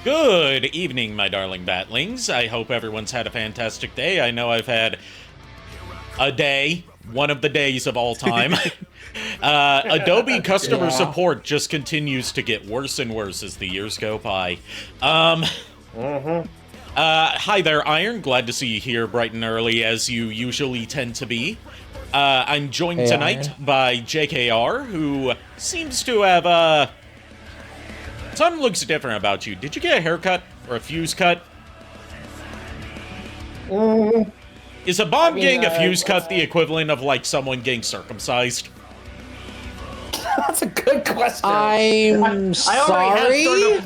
Good evening, my darling batlings. I hope everyone's had a fantastic day. I know I've had a day, one of the days of all time. Adobe customer Yeah. support just continues to get worse and worse as the years go by. Um, Hi there, Iron. Glad to see you here bright and early, as you usually tend to be. I'm joined Hey, tonight Iron. by JKR, who seems to have, something looks different about you. Did you get a haircut or a fuse cut? Mm, Is a bomb mean, getting a fuse cut the equivalent of, like, someone getting circumcised? That's a good question. I'm sorry.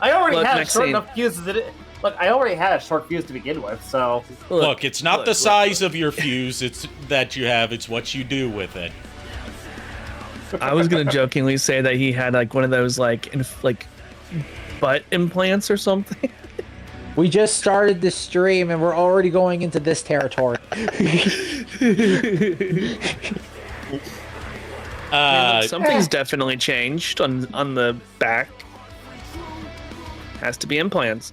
I already Look, had Maxine. short enough fuses. Look, I already had a short fuse to begin with, so Look, it's not the size of your fuse it's that you have, it's what you do with it. I was gonna jokingly say that he had like one of those like butt implants or something. We just started the stream and we're already going into this territory. Something's definitely changed on the back. Has to be implants.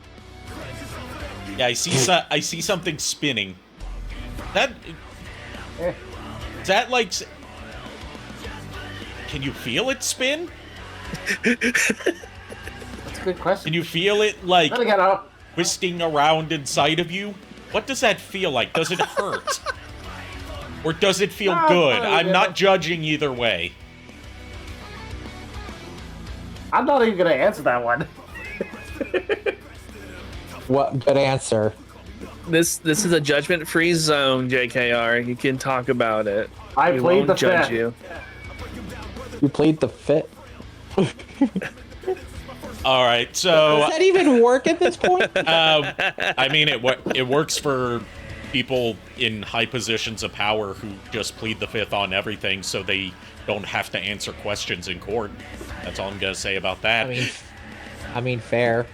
Yeah, I see something spinning. That... Is that, like... Can you feel it spin? that's a good question. Can you feel it, like, Then again, twisting around inside of you? What does that feel like? Does it hurt? Or does it feel good? I'm not judging either way. I'm not even gonna answer that one. What good answer? This is a judgment-free zone, JKR. You can talk about it. I We played won't the judge fifth. you. You played the fit. Alright, so... Does that even work at this point? I mean, it works for people in high positions of power who just plead the fifth on everything so they don't have to answer questions in court. That's all I'm gonna say about that. I mean, fair.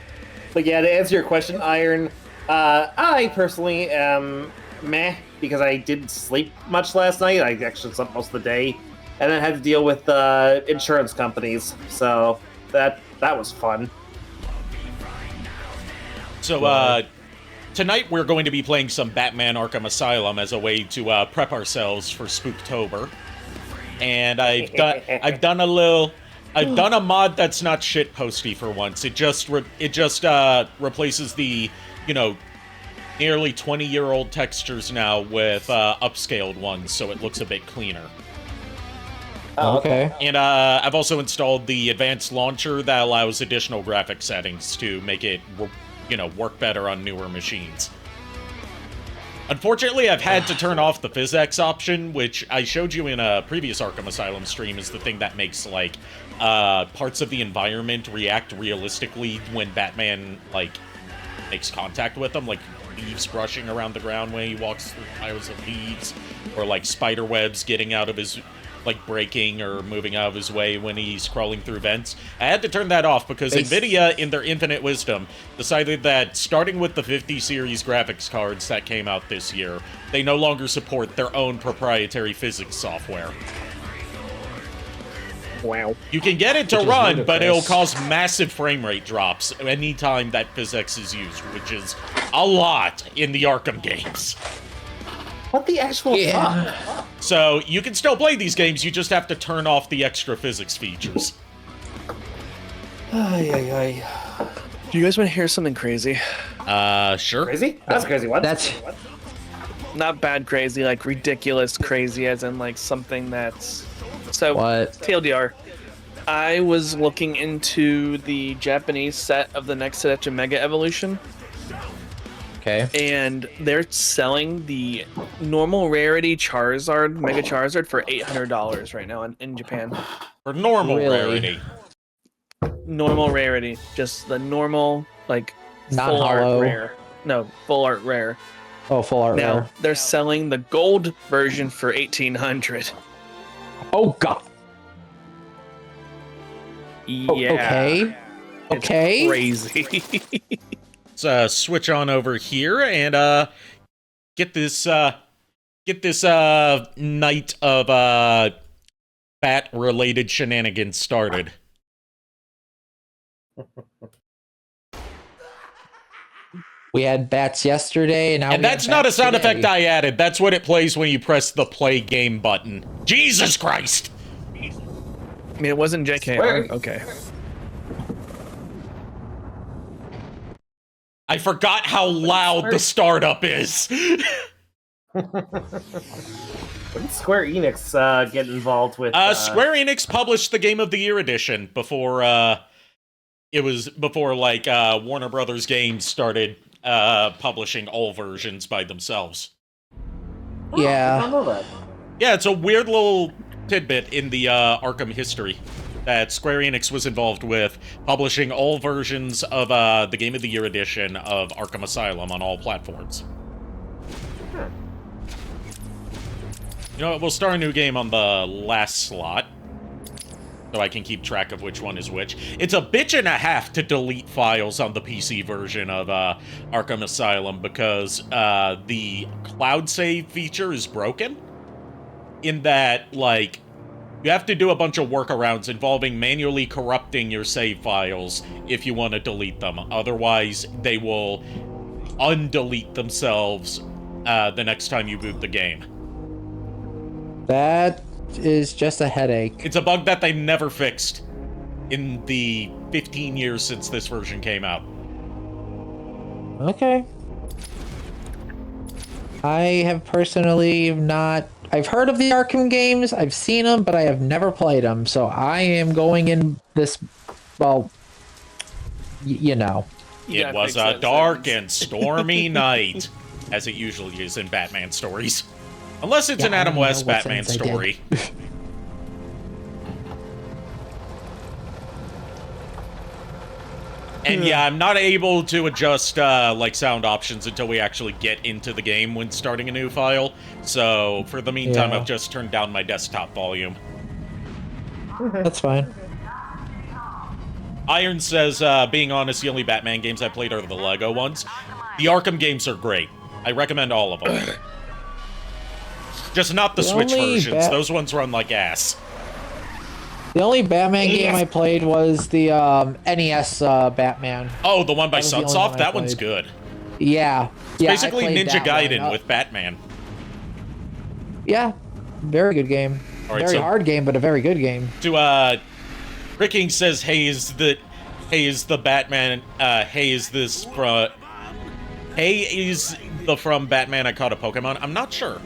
But yeah, to answer your question, Iron, I personally am meh because I didn't sleep much last night. I actually slept most of the day, and then had to deal with insurance companies. So that was fun. So, tonight we're going to be playing some Batman Arkham Asylum as a way to prep ourselves for Spooktober. And I've done a mod that's not shitposty for once. It just replaces the, nearly 20-year-old textures now with upscaled ones, so it looks a bit cleaner. Okay. And I've also installed the advanced launcher that allows additional graphic settings to make it, work better on newer machines. Unfortunately, I've had to turn off the physics option, which I showed you in a previous Arkham Asylum stream is the thing that makes, like, parts of the environment react realistically when Batman, like, makes contact with them, like leaves brushing around the ground when he walks through piles of leaves, or, like, spider webs getting out of his... like breaking or moving out of his way when he's crawling through vents. I had to turn that off because NVIDIA, in their infinite wisdom, decided that starting with the 50 series graphics cards that came out this year, they no longer support their own proprietary physics software. Wow. You can get it to Which is run, but it'll ludicrous. cause massive frame rate drops anytime that physics is used, which is a lot in the Arkham games. What the actual fuck? So, you can still play these games, you just have to turn off the extra physics features. Ay, ay, ay. Do you guys want to hear something crazy? Sure. Crazy? That's crazy. What? That's Not bad crazy, like ridiculous crazy, as in like something that's... So, what. TLDR, I was looking into the Japanese set of the next Sedacha Mega Evolution, Okay. and they're selling the normal rarity Charizard, Mega Charizard, for $800 right now in Japan. For normal Really? rarity. Normal rarity, just the normal, like, Not full art hollow. rare. No, full art rare. Oh, full art Now, rare. they're selling the gold version for $1,800. Oh god. Yeah. Oh, okay. It's Okay. crazy. Let's switch on over here and get this night of bat related shenanigans started. We had bats yesterday, and now And we that's have not a bats sound today. effect I added. That's what it plays when you press the play game button. Jesus Christ! I mean, it wasn't JKR. Okay. I forgot how loud the startup is. When did Square Enix get involved with? Square Enix published the Game of the Year edition before Warner Brothers Games started publishing all versions by themselves. I Yeah. don't know that. Yeah, it's a weird little tidbit in the Arkham history that Square Enix was involved with publishing all versions of the Game of the Year edition of Arkham Asylum on all platforms. You know what, we'll start a new game on the last slot, so I can keep track of which one is which. It's a bitch and a half to delete files on the PC version of Arkham Asylum because the cloud save feature is broken. In that, like, you have to do a bunch of workarounds involving manually corrupting your save files if you want to delete them. Otherwise, they will undelete themselves the next time you boot the game. That is just a headache. It's a bug that they never fixed in the 15 years since this version came out. Okay. I have personally not... I've heard of the Arkham games, I've seen them, but I have never played them, so I am going in this... Well, you know. It was a dark and stormy night, as it usually is in Batman stories. Unless it's an Yeah, I Adam don't know West what Batman sentence I did. story. And yeah, I'm not able to adjust like sound options until we actually get into the game when starting a new file. So for the meantime, Yeah. I've just turned down my desktop volume. That's fine. Iron says, being honest, the only Batman games I played are the Lego ones. The Arkham games are great. I recommend all of them. Just not the The Switch only versions. Those ones run like ass. The only Batman game I played was the NES Batman. Oh, the one by That was the only Sunsoft? one I That one's played. good. Yeah. It's Yeah, I basically played Ninja that Gaiden one. with Batman. Yeah. Very good game. All right, Very so- hard game, but a very good game. To Ricking says, hey, is the Batman, hey, is this from, hey, is the from Batman I Caught a Pokemon? I'm not sure.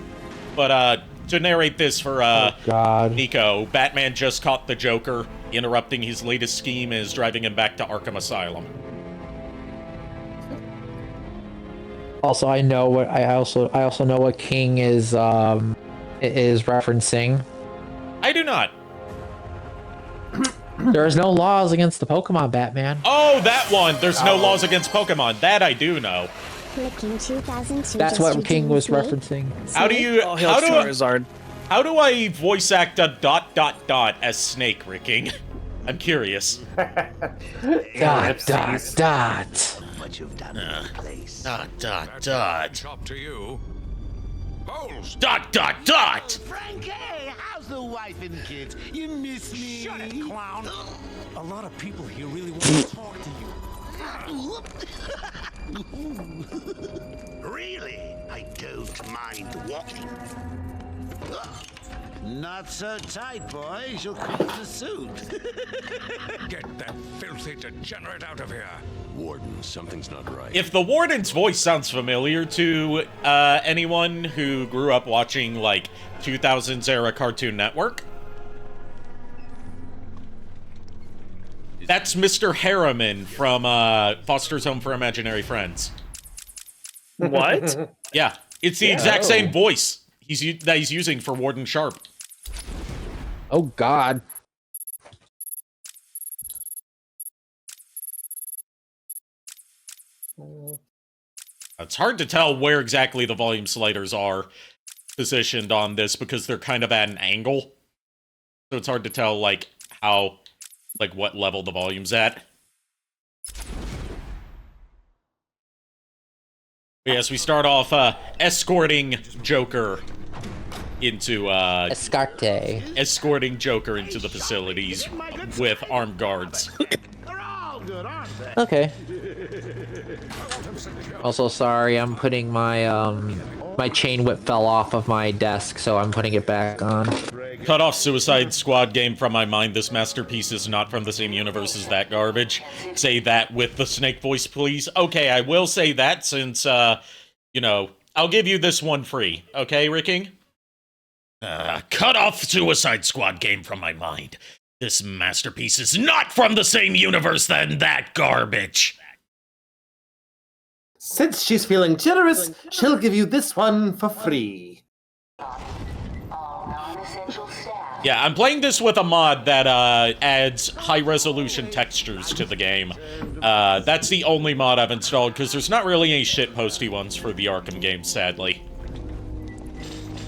But, to narrate this for, God. Nico, Batman just caught the Joker. Interrupting his latest scheme is driving him back to Arkham Asylum. Also, I know what I also know what King is referencing. I do not. There is no laws against the Pokemon Batman. Oh, that one! There's no laws against Pokemon. That I do know. Clicking 2002 That's what just King was redeemed me. referencing. How do you... Oh, hail How do, Charizard. how do I voice act a ... as Snake, Ricking? I'm curious. Dot, dot, dot. What you've done in this place. Up to you. Bowles! Frankie, how's the wife and kids? You miss me? Shut it, clown! A lot of people here really want to talk to you. Really? I don't mind walking. Not so tight, boys. You'll creep the suit. Get that filthy degenerate out of here. Warden, something's not right. If the Warden's voice sounds familiar to anyone who grew up watching, like, 2000s era Cartoon Network, that's Mr. Harriman from Foster's Home for Imaginary Friends. What? Yeah, it's the exact same voice that he's using for Warden Sharp. Oh God. It's hard to tell where exactly the volume sliders are positioned on this because they're kind of at an angle. So it's hard to tell, like, how, like, what level the volume's at. Yes, we start off escorting Joker into Escarte. escorting Joker into the facilities with armed guards. They're all good, aren't they? Okay. Also, sorry, I'm putting my my chain whip fell off of my desk, so I'm putting it back on. Cut off Suicide Squad game from my mind. This masterpiece is not from the same universe as that garbage. Say that with the snake voice, please. Okay, I will say that since, you know, I'll give you this one free. Okay, Ricking? Cut off Suicide Squad game from my mind. This masterpiece is not from the same universe than that garbage. Since she's feeling generous, she'll give you this one for free. Yeah, I'm playing this with a mod that adds high-resolution textures to the game. That's the only mod I've installed, because there's not really any shitposty ones for the Arkham games, sadly.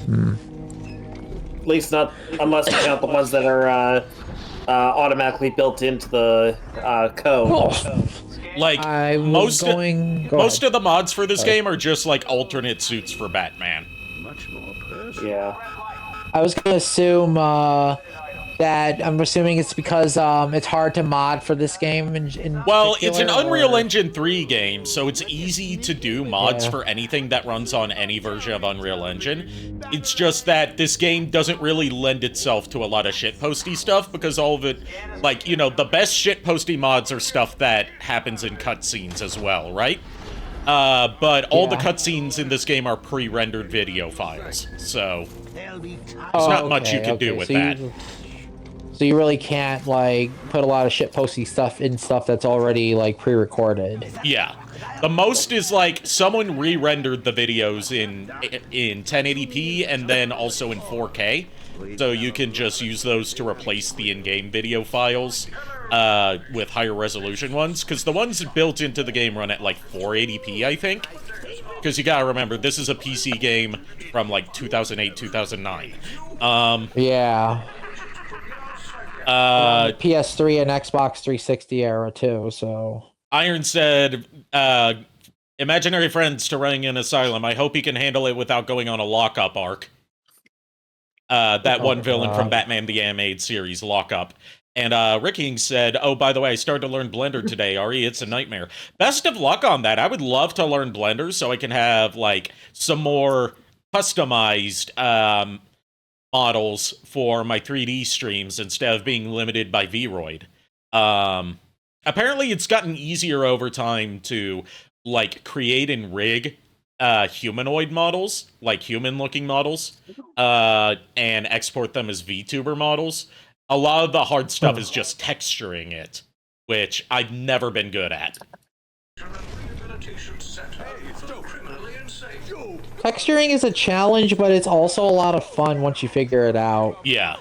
At least not unless you count the ones that are automatically built into the code. Oh. Like, most of the mods for this game are just, like, alternate suits for Batman. Much more personal. Yeah. I was gonna assume that I'm assuming it's because it's hard to mod for this game. Well, it's an Unreal Engine 3 game, so it's easy to do mods for anything that runs on any version of Unreal Engine. It's just that this game doesn't really lend itself to a lot of shitposty stuff, because all of it, like, you know, the best shitposty mods are stuff that happens in cutscenes as well, right? But all the cutscenes in this game are pre-rendered video files, so there's not much you can do with that. So you really can't, like, put a lot of shitposty stuff in stuff that's already, like, pre-recorded. Yeah. The most is, like, someone re-rendered the videos in 1080p and then also in 4K. So you can just use those to replace the in-game video files with higher resolution ones. Because the ones built into the game run at, like, 480p, I think. Because you gotta remember, this is a PC game from, like, 2008, 2009. Yeah. PS3 and Xbox 360 era too, so. Iron said, imaginary friends to running an asylum. I hope he can handle it without going on a lockup arc. That one villain from Batman the Animated Series, Lockup. And Ricking said, oh, by the way, I started to learn Blender today, Ari. It's a nightmare. Best of luck on that. I would love to learn Blender so I can have, like, some more customized models for my 3D streams instead of being limited by Vroid. Apparently it's gotten easier over time to, like, create and rig humanoid models, like human-looking models, and export them as VTuber models. A lot of the hard stuff is just texturing it, which I've never been good at. Texturing is a challenge, but it's also a lot of fun once you figure it out. Yeah.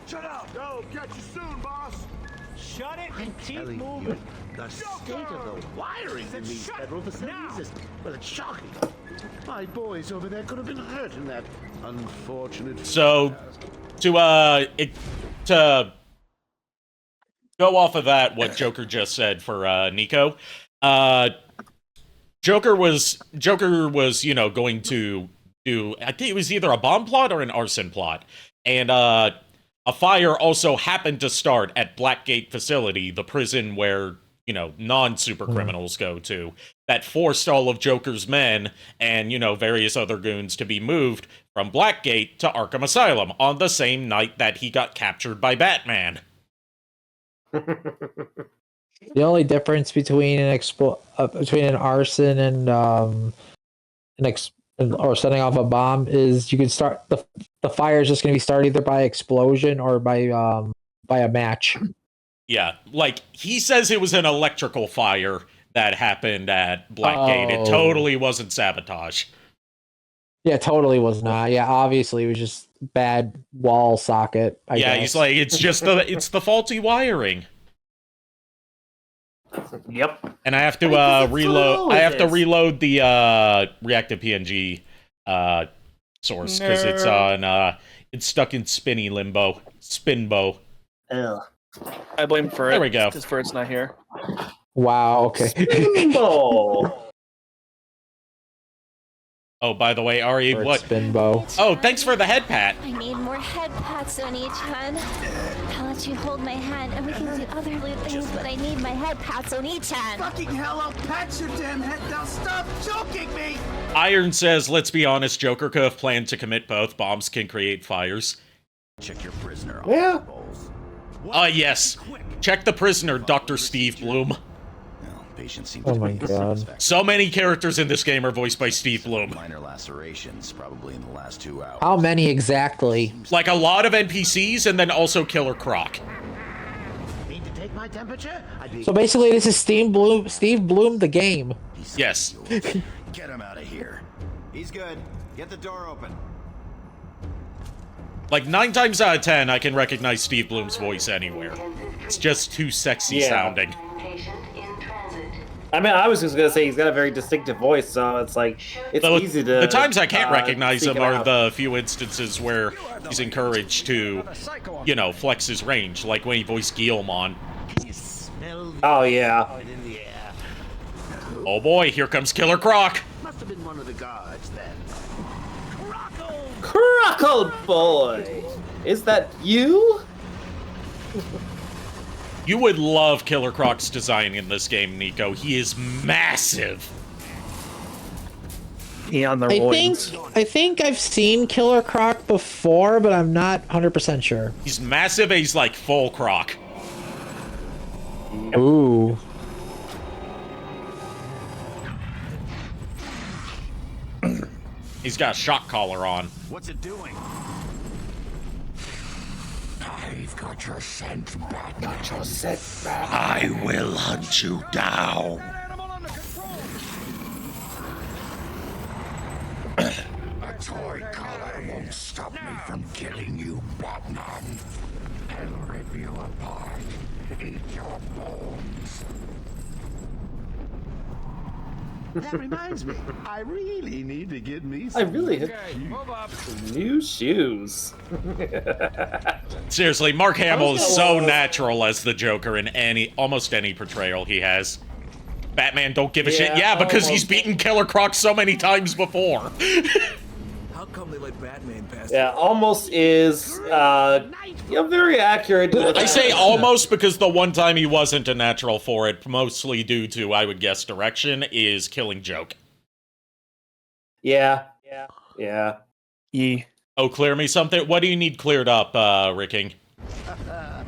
Shut up! No, catch you soon, boss! Shut it and keep moving! The state of the wiring in these federal facilities is, well, it's shocking. My boys over there could have been hurt in that unfortunate... So, to go off of that, what Joker just said for Nico, Joker was, you know, going to do, I think it was either a bomb plot or an arson plot, and a fire also happened to start at Blackgate Facility, the prison where, you know, non-super criminals go to, that forced all of Joker's men and, you know, various other goons to be moved from Blackgate to Arkham Asylum on the same night that he got captured by Batman. The only difference between an arson and or setting off a bomb is you can start the fire is just going to be started either by explosion or by a match. Yeah, like he says it was an electrical fire that happened at Blackgate. It totally wasn't sabotage. Yeah, totally was not. Yeah, obviously it was just bad wall socket. I guess. He's like, it's just the faulty wiring. Yep. And I have to reload. I have to reload the reactive PNG source because it's on. It's stuck in spinny limbo. Spinbo. Ugh. I blame for it. There we go. Because Furt's not here. Wow. Okay. Oh. Oh, by the way, Ari, Or what? Spinbo. Oh, thanks for the head pat. I need more head pats, Oni-chan. I'll let you hold my hand and we can do other little things, but I need my head pats, Oni-chan. Fucking hell, I'll pat your damn head now. Stop joking me! Iron says, let's be honest, Joker could have planned to commit both. Bombs can create fires. Check your prisoner. Yeah. Yes. Check the prisoner, Dr. Steve Bloom. Well, patient seems Oh to my be God. satisfactory. So many characters in this game are voiced by Steve Bloom. Minor lacerations, probably in the last 2 hours. How many exactly? Like a lot of NPCs, and then also Killer Croc. Need to take my temperature? I'd be So basically, this is Steve Bloom, the game. Yes. Get him out of here. He's good. Get the door open. Like 9 times out of 10, I can recognize Steve Bloom's voice anywhere. It's just too sexy Yeah. sounding. I mean, I was just gonna say he's got a very distinctive voice, so it's like it's easy to. The times I can't recognize seek him it are out. the few instances where he's encouraged to, you know, flex his range, like when he voiced Guillemon. Oh yeah. in the air. Oh boy, here comes Killer Croc. Must have been one of the guards then. Crockle boy, is that you? You would love Killer Croc's design in this game, Nico. He is massive. He on the I think I've seen Killer Croc before, but I'm not 100% sure. He's massive and he's like full Croc. Ooh. He's got a shock collar on. What's it doing? I've got your scent, Batman. Back. I will hunt you down. A toy collar won't stop me from killing you, Batman. I'll rip you apart, eat your bones. That reminds me, I really need to get me I some really new shoes. Seriously, Mark Hamill is so Hello. natural as the Joker in almost any portrayal he has. Batman don't give a shit. Yeah, Yeah, because he's almost. beaten Killer Croc so many times before. How come they let Batman pass? Yeah, almost is very accurate. I say almost because the one time he wasn't a natural for it, mostly due to, I would guess, direction, is Killing Joke. Yeah. Yee. Oh, clear me something? What do you need cleared up, Ricking? The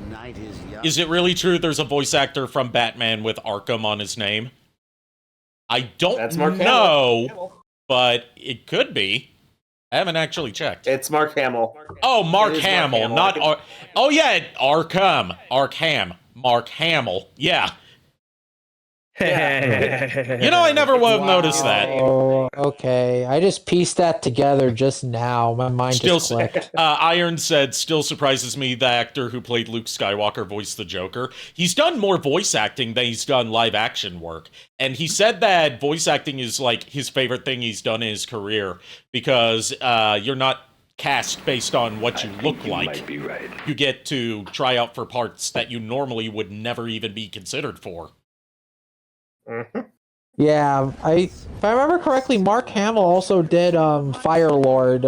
night is young. Is it really true there's a voice actor from Batman with Arkham on his name? I don't That's Mark know, Hamill. but it could be. I haven't actually checked. It's Mark Hamill. Oh, Mark It is Mark Hamill, Hamill. not oh yeah, Arkham. Mark Hamill. Yeah. You know, I never would have noticed that. Oh, okay. I just pieced that together just now. My mind Still, just clicked. Iron said, still surprises me the actor who played Luke Skywalker voiced the Joker. He's done more voice acting than he's done live action work. And he said that voice acting is like his favorite thing he's done in his career because you're not cast based on what you look like. You get to try out for parts that you normally would never even be considered for. Yeah, if I remember correctly, Mark Hamill also did Firelord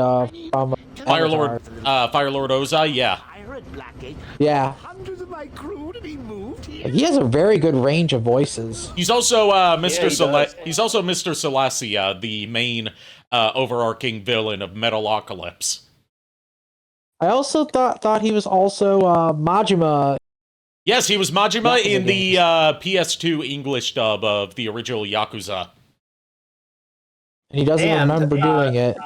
from Firelord Ozai, yeah. Pirate Blackgate. Yeah. Hundreds of my crew to be moved here. He has a very good range of voices. He's also Mr. he does. He's also Mr. Celestia, the main overarching villain of Metalocalypse. I also thought he was also Majima. Yes, he was Majima Yakuza in the games. PS2 English dub of the original Yakuza. And he doesn't And, remember doing it.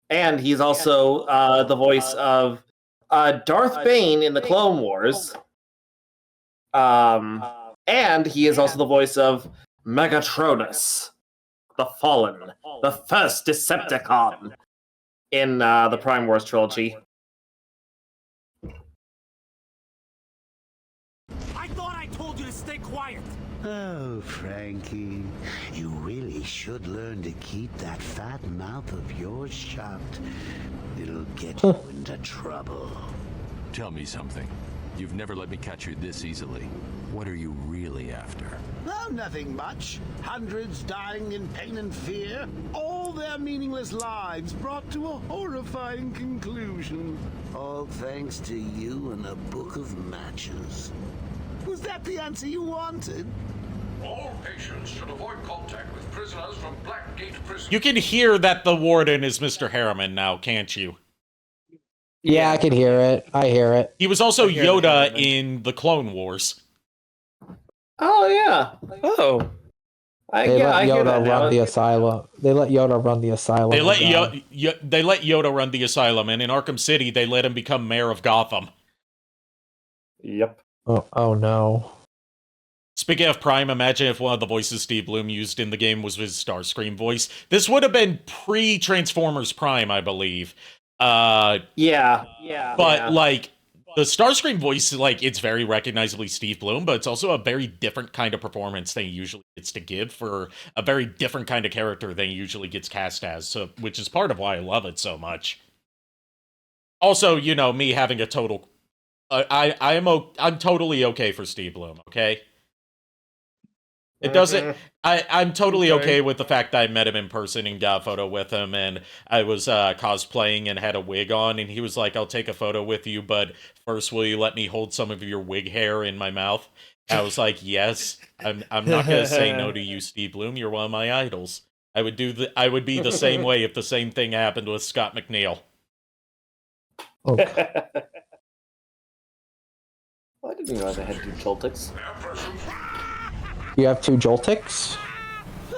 And he's also the voice of Darth Bane in the Clone Wars. And he is also the voice of Megatronus, the Fallen, the first Decepticon in the Prime Wars trilogy. I thought I told you to stay quiet. Oh, Frankie, you really should learn to keep that fat mouth of yours shut. It'll get you into trouble. Tell me something. You've never let me catch you this easily. What are you really after? Oh, nothing much. Hundreds dying in pain and fear. All their meaningless lives brought to a horrifying conclusion. All thanks to you and a book of matches. Was that the answer you wanted? All patients should avoid contact with prisoners from Blackgate Prison. You can hear that the warden is Mr. Harriman now, can't you? Yeah, I can hear it. I hear it. He was also Yoda in the Clone Wars. Oh yeah. Oh. They let I hear that Yoda now. run the asylum. They let Yoda run the asylum. They let God. they let Yoda run the asylum, and in Arkham City, they let him become mayor of Gotham. Yep. Oh no. Speaking of Prime, imagine if one of the voices Steve Bloom used in the game was his Starscream voice. This would have been pre-Transformers Prime, I believe. Yeah. But, like, the Starscream voice, like, it's very recognizably Steve Bloom, but it's also a very different kind of performance than he usually gets to give for a very different kind of character than he usually gets cast as, so, which is part of why I love it so much. Also, you know, me having a total... I'm totally okay for Steve Bloom, okay? It doesn't... I'm totally okay with the fact that I met him in person and got a photo with him, and I was cosplaying and had a wig on, and he was like, I'll take a photo with you, but first will you let me hold some of your wig hair in my mouth? I was like, yes. I'm not gonna say no to you, Steve Bloom. You're one of my idols. I would be the same way if the same thing happened with Scott McNeil. Okay. Well, I didn't realize I had 2 Joltics. You have 2 Joltics?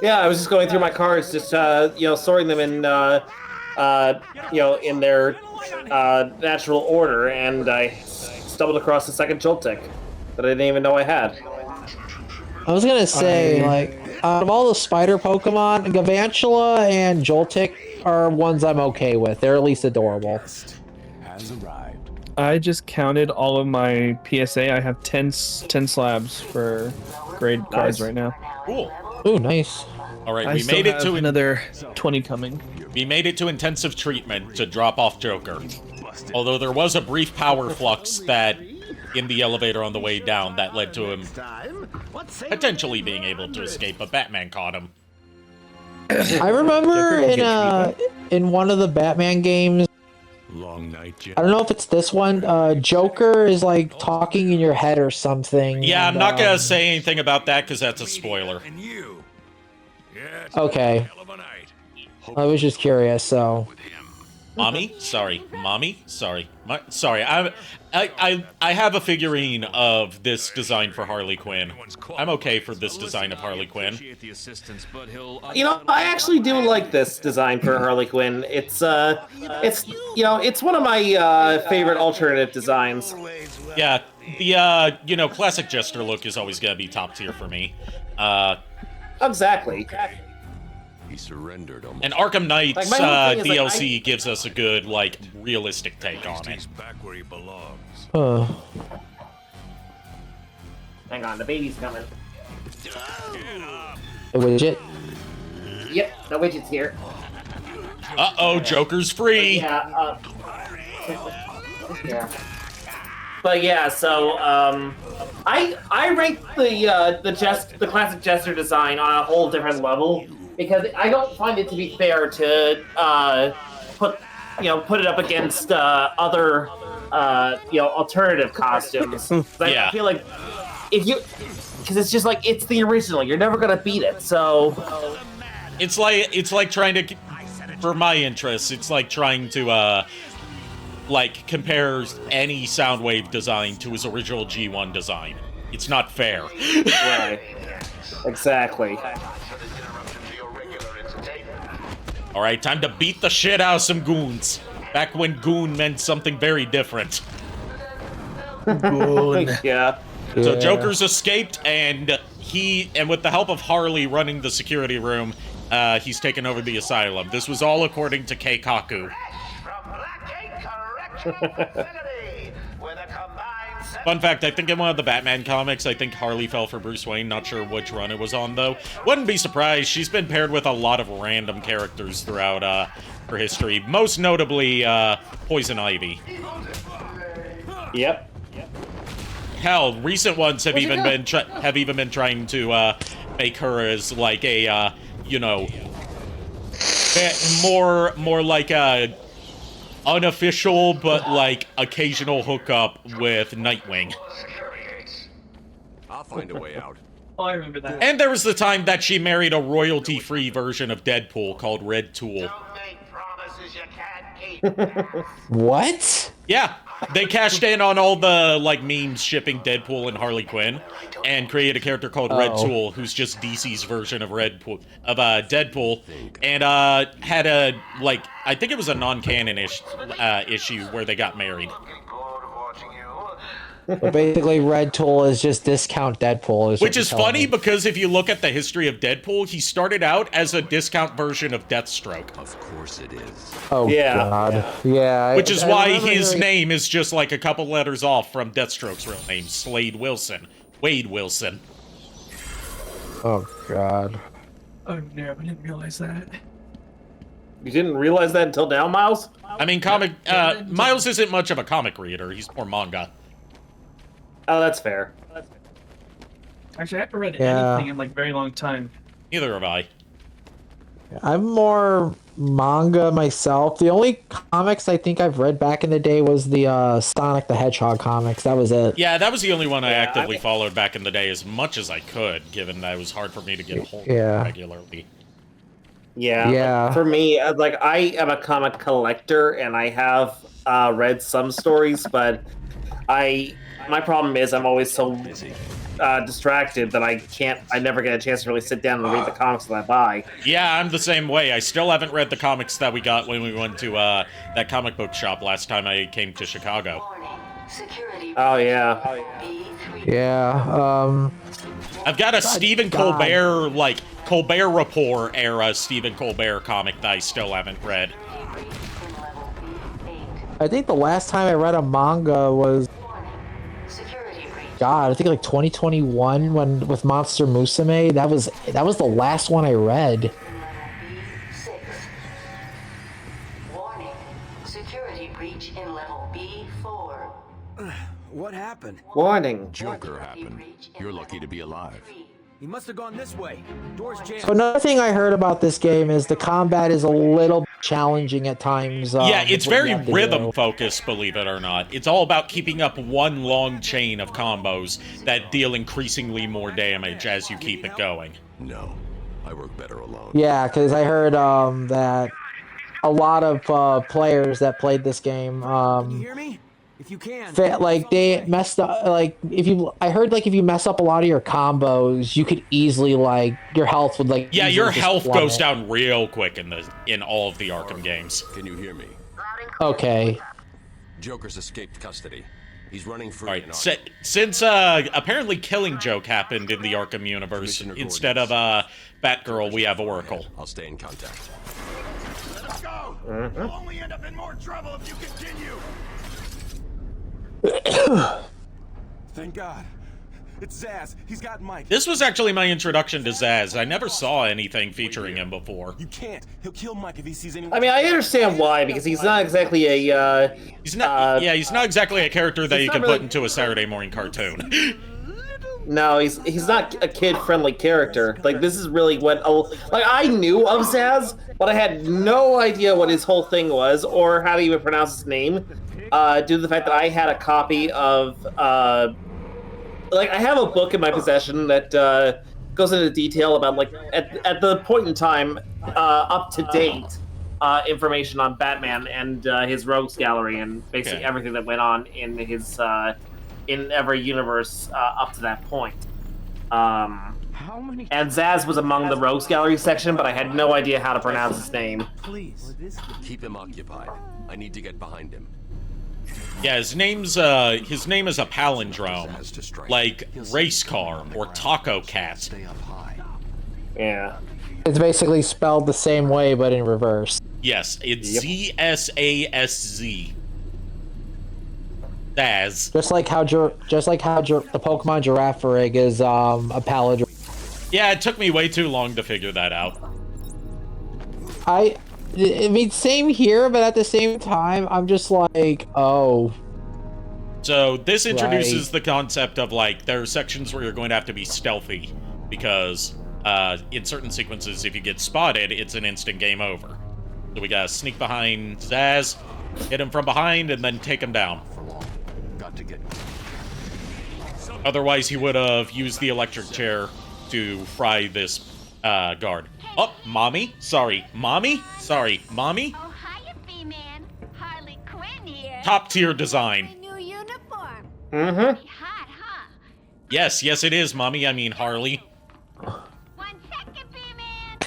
Yeah, I was just going through my cards, just sorting them in, in their natural order, and I stumbled across the second Joltic that I didn't even know I had. I was gonna say, like, out of all the spider Pokemon, Galvantula and Joltik are ones I'm okay with. They're at least adorable. Has arrived. I just counted all of my PSA. I have 10 slabs for grade cards right now. Cool. Ooh, nice. All right, I we made it to another 20 coming. We made it to intensive treatment to drop off Joker. Although there was a brief power flux that in the elevator on the way down that led to him potentially being able to escape, but Batman caught him. I remember in one of the Batman games, Long night, Jim. I don't know if it's this one, Joker is like talking in your head or something. Yeah, and, I'm not gonna say anything about that because that's a spoiler. Okay. I was just curious, so. Mommy? Sorry. Mommy? Sorry. Sorry. I have a figurine of this design for Harley Quinn. I'm okay for this design of Harley Quinn. You know, I actually do like this design for Harley Quinn. It's one of my favorite alternative designs. Yeah, the classic Jester look is always gonna be top tier for me. Exactly. He surrendered almost. And Arkham Knight's Like, my whole thing is, DLC gives us a good, like, realistic take on it. Back where he belongs. Hang on, the baby's coming. The widget? Yep, the widget's here. Uh-oh, Joker's free! Yeah, yeah. But yeah, so I rank the classic Jester design on a whole different level because I don't find it to be fair to put it up against other alternative costumes. Yeah. I feel like because it's just like it's the original, you're never gonna beat it. So It's like trying to, for my interests, it's like trying to compare any Soundwave design to his original G1 design. It's not fair. right, exactly. All right, time to beat the shit out of some goons. Back when goon meant something very different. Goon. Yeah. So Joker's escaped, and with the help of Harley running the security room, he's taken over the asylum. This was all according to Keikaku. Fun fact, I think in one of the Batman comics, I think Harley fell for Bruce Wayne. Not sure which run it was on, though. Wouldn't be surprised. She's been paired with a lot of random characters throughout her history. Most notably, Poison Ivy. Yep. Hell, recent ones have even been trying to make her as like a you know, more like a unofficial but like occasional hookup with Nightwing. I'll find a way out. Oh, I remember that. And there was the time that she married a royalty-free version of Deadpool called Red Tool. What? Yeah, they cashed in on all the like memes shipping Deadpool and Harley Quinn, and created a character called Red Tool, who's just DC's version of Deadpool, and had a like I think it was a non-canon issue where they got married. So basically, Red Tool is just discount Deadpool. Which is funny because if you look at the history of Deadpool, he started out as a discount version of Deathstroke. Of course it is. Oh, Yeah. God. Yeah. Which is why his name is just like a couple letters off from Deathstroke's real name, Slade Wilson. Wade Wilson. Oh, God. Oh, no, I didn't realize that. You didn't realize that until now, Miles? I mean, Miles isn't much of a comic reader. He's more manga. Oh, that's fair. Actually, I haven't read anything in like a very long time. Neither have I. I'm more manga myself. The only comics I think I've read back in the day was the Sonic the Hedgehog comics. That was it. Yeah, that was the only one I actively followed back in the day as much as I could, given that it was hard for me to get a hold of regularly. Yeah. For me, like, I am a comic collector, and I have read some stories, but my problem is I'm always so distracted that I never get a chance to really sit down and read the comics that I buy. Yeah, I'm the same way. I still haven't read the comics that we got when we went to that comic book shop last time I came to Chicago. Oh, yeah. Yeah, I've got a Stephen Colbert, like, Colbert Report era Stephen Colbert comic that I still haven't read. I think the last time I read a manga was... God, I think like 2021 with Monster Musume. That was the last one I read. Warning. Security breach in level B4. What happened? Warning. Joker happened. You're lucky to be alive. He must have gone this way. Door's jammed. So another thing I heard about this game is the combat is a little challenging at times. Yeah, it's very rhythm focused, believe it or not. It's all about keeping up one long chain of combos that deal increasingly more damage as you keep it going. No, I work better alone. Yeah, because I heard that a lot of players that played this game Can you hear me? If you can. like they messed up. Like I heard like if you mess up a lot of your combos, you could easily like your health would like. Yeah, your health plummet. goes down real quick in all of the Arkham games. Can you hear me? Okay. Joker's escaped custody. He's running free. All right. Since apparently Killing Joke happened in the Arkham universe instead of Batgirl, we have Oracle. I'll stay in contact. Let's go. You'll only end up in more trouble if you continue. Thank God. It's Zaz. He's got Mike. This was actually my introduction to Zaz. I never saw anything featuring him before. You can't. He'll kill Mike if he sees anyone. I mean, I understand why, because he's not exactly a, he's not exactly a character that you can put into a Saturday morning cartoon. No, he's not a kid-friendly character. Like, this is really what... Like, I knew of Zaz, but I had no idea what his whole thing was, or how to even pronounce his name, due to the fact that I had a copy of... like, I have a book in my possession that goes into detail about, like, at the point in time, up-to-date information on Batman and his rogues gallery, and basically everything that went on in his... in every universe up to that point. And Zaz was among the Rogues Gallery section, but I had no idea how to pronounce his name. Please. Keep him occupied. I need to get behind him. Yeah, his name is a palindrome, like race car or taco cat. Stay up high. Yeah. It's basically spelled the same way, but in reverse. Yes, it's Z-S-A-S-Z. Zaz. Just like how the Pokemon Girafarig is a palindrome. Yeah, it took me way too long to figure that out. I mean, same here, but at the same time, I'm just like, oh. So this introduces the concept of, like, there are sections where you're going to have to be stealthy, because in certain sequences, if you get spotted, it's an instant game over. So we gotta sneak behind Zaz, hit him from behind, and then take him down. Got to get. Otherwise, he would have used the electric chair to fry this guard. Oh, mommy? Sorry, mommy? Sorry, mommy? Oh, hiya, B-Man. Harley Quinn here. Top tier design. New uniform. Mm-hmm. Hot, huh? Yes, yes it is, mommy. I mean, Harley. 1 second, B-Man.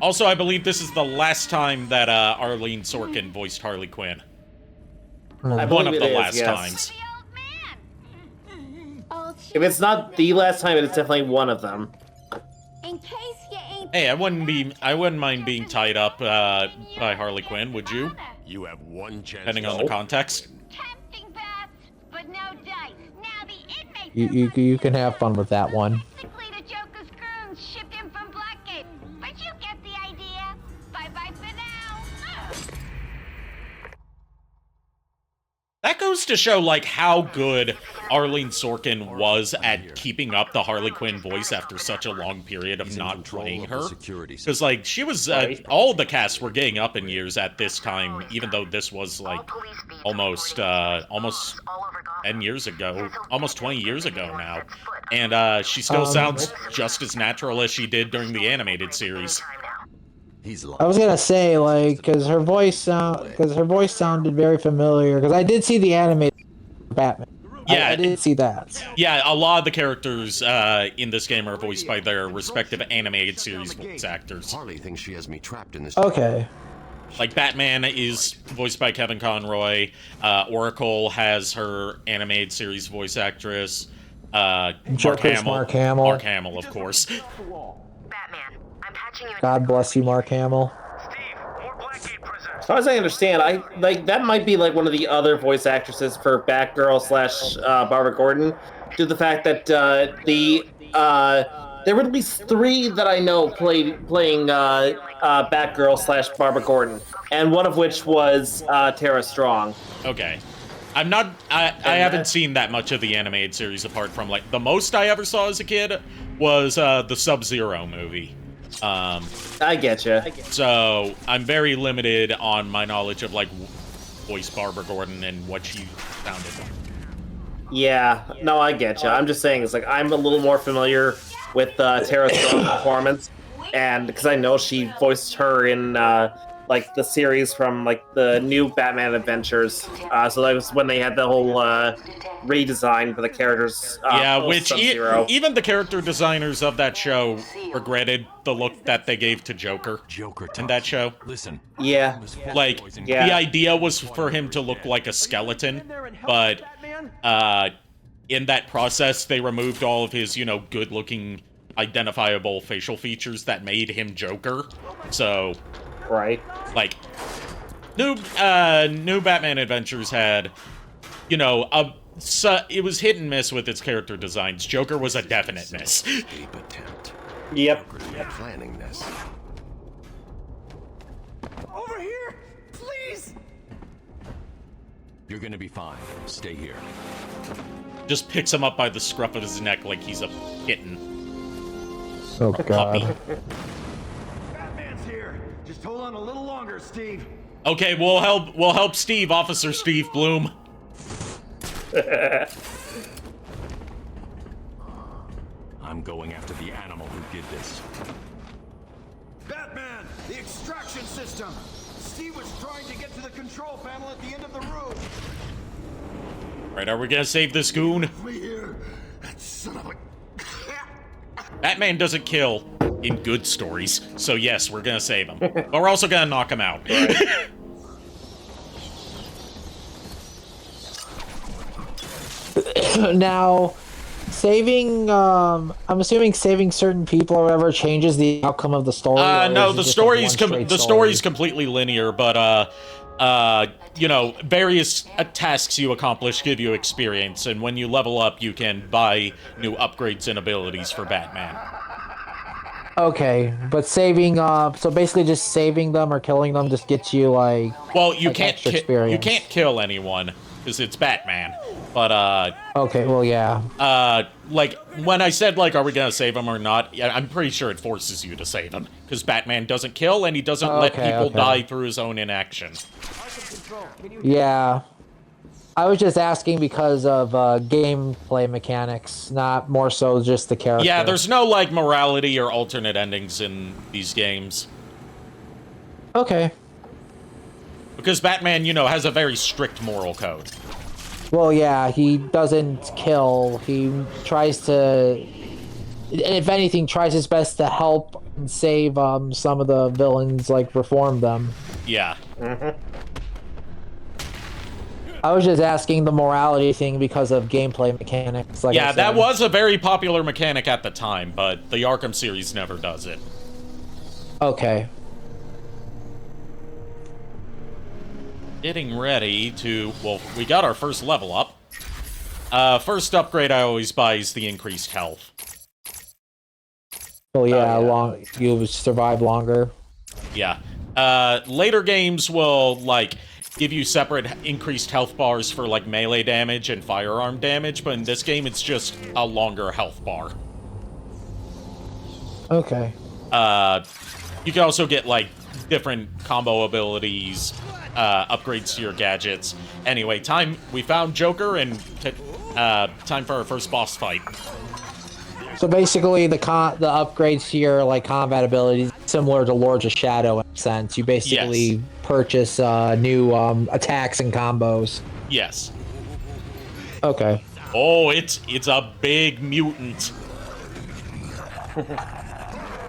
Also, I believe this is the last time that Arlene Sorkin voiced Harley Quinn. One of the last times. If it's not the last time, it's definitely one of them. In case you ain't... Hey, I wouldn't mind being tied up by Harley Quinn, would you? You have one chance. Depending on the context. Tempting, Beth, but no dice. Now the inmates... You can have fun with that one. Basically the Joker's goons shipped him from Blackgate. But you get the idea. Bye-bye for now. That goes to show, like, how good Arlene Sorkin was at keeping up the Harley Quinn voice after such a long period of not playing her. Because, like, she was, all the casts were getting up in years at this time, even though this was, like, almost 10 years ago, almost 20 years ago now. And she still sounds just as natural as she did during the animated series. I was gonna say, like, because her voice sounded very familiar. Because I did see the animated Batman. Yeah, I did see that. Yeah, a lot of the characters in this game are voiced by their respective animated series voice actors. Harley thinks she has me trapped in this. Okay. Like, Batman is voiced by Kevin Conroy. Oracle has her animated series voice actress. Mark Hamill. Mark Hamill, of course. God bless you, Mark Hamill. As far as I understand, that might be like one of the other voice actresses for Batgirl / Barbara Gordon, due to the fact that there were at least 3 that I know playing Batgirl / Barbara Gordon, and one of which was Tara Strong. Okay. I haven't seen that much of the animated series apart from, like, the most I ever saw as a kid was the Sub-Zero movie. I getcha. So I'm very limited on my knowledge of, like, voice Barbara Gordon and what she sounded like. Yeah, no, I getcha. I'm just saying, it's like I'm a little more familiar with Tara Strong's performance, and because I know she voiced her in like the series from like the new Batman Adventures. So that was when they had the whole redesign for the characters. Yeah, which even the character designers of that show regretted the look that they gave to Joker in that show. Listen. Yeah. Like, the idea was for him to look like a skeleton, but in that process, they removed all of his, good-looking, identifiable facial features that made him Joker. So... Right. Like, new Batman Adventures had, it was hit and miss with its character designs. Joker was a definite miss. Yep. Planning this. Over here, please. You're gonna be fine. Stay here. Just picks him up by the scruff of his neck like he's a kitten. Oh, God. Just hold on a little longer, Steve. Okay, we'll help Steve, Officer Steve Bloom. I'm going after the animal who did this. Batman, the extraction system. Steve was trying to get to the control panel at the end of the room. Right, are we gonna save this goon? That son of a... Batman doesn't kill in good stories, so yes, we're gonna save him. But we're also gonna knock him out. Right. Now, saving, I'm assuming saving certain people or whatever changes the outcome of the story. No, the story's completely linear, but various tasks you accomplish give you experience, and when you level up, you can buy new upgrades and abilities for Batman. Okay, but saving, so basically just saving them or killing them just gets you, like, well, you like can't extra experience. you can't kill anyone. because it's Batman. But, Okay, well, yeah. like, when I said, like, are we gonna save him or not, I'm pretty sure it forces you to save him, because Batman doesn't kill, and he doesn't let people die through his own inaction. Yeah. I was just asking because of gameplay mechanics, not more so just the character. Yeah, there's no, like, morality or alternate endings in these games. Okay. Because Batman, you know, has a very strict moral code. Well, yeah, he doesn't kill. He tries to, if anything, tries his best to help and save some of the villains, like reform them. Yeah. I was just asking the morality thing because of gameplay mechanics. Like yeah, that was a very popular mechanic at the time, but the Arkham series never does it. Okay. Getting ready to... Well, we got our first level up. First upgrade I always buy is the increased health. Oh yeah, you survive longer. Yeah. Later games will, like, give you separate increased health bars for, like, melee damage and firearm damage, but in this game it's just a longer health bar. Okay. You can also get, like, different combo abilities, upgrades to your gadgets. Anyway, we found Joker, and time for our first boss fight. So basically, the upgrades to your like combat abilities similar to Lords of Shadow in a sense. You basically purchase new attacks and combos. Yes. Okay. Oh, it's a big mutant.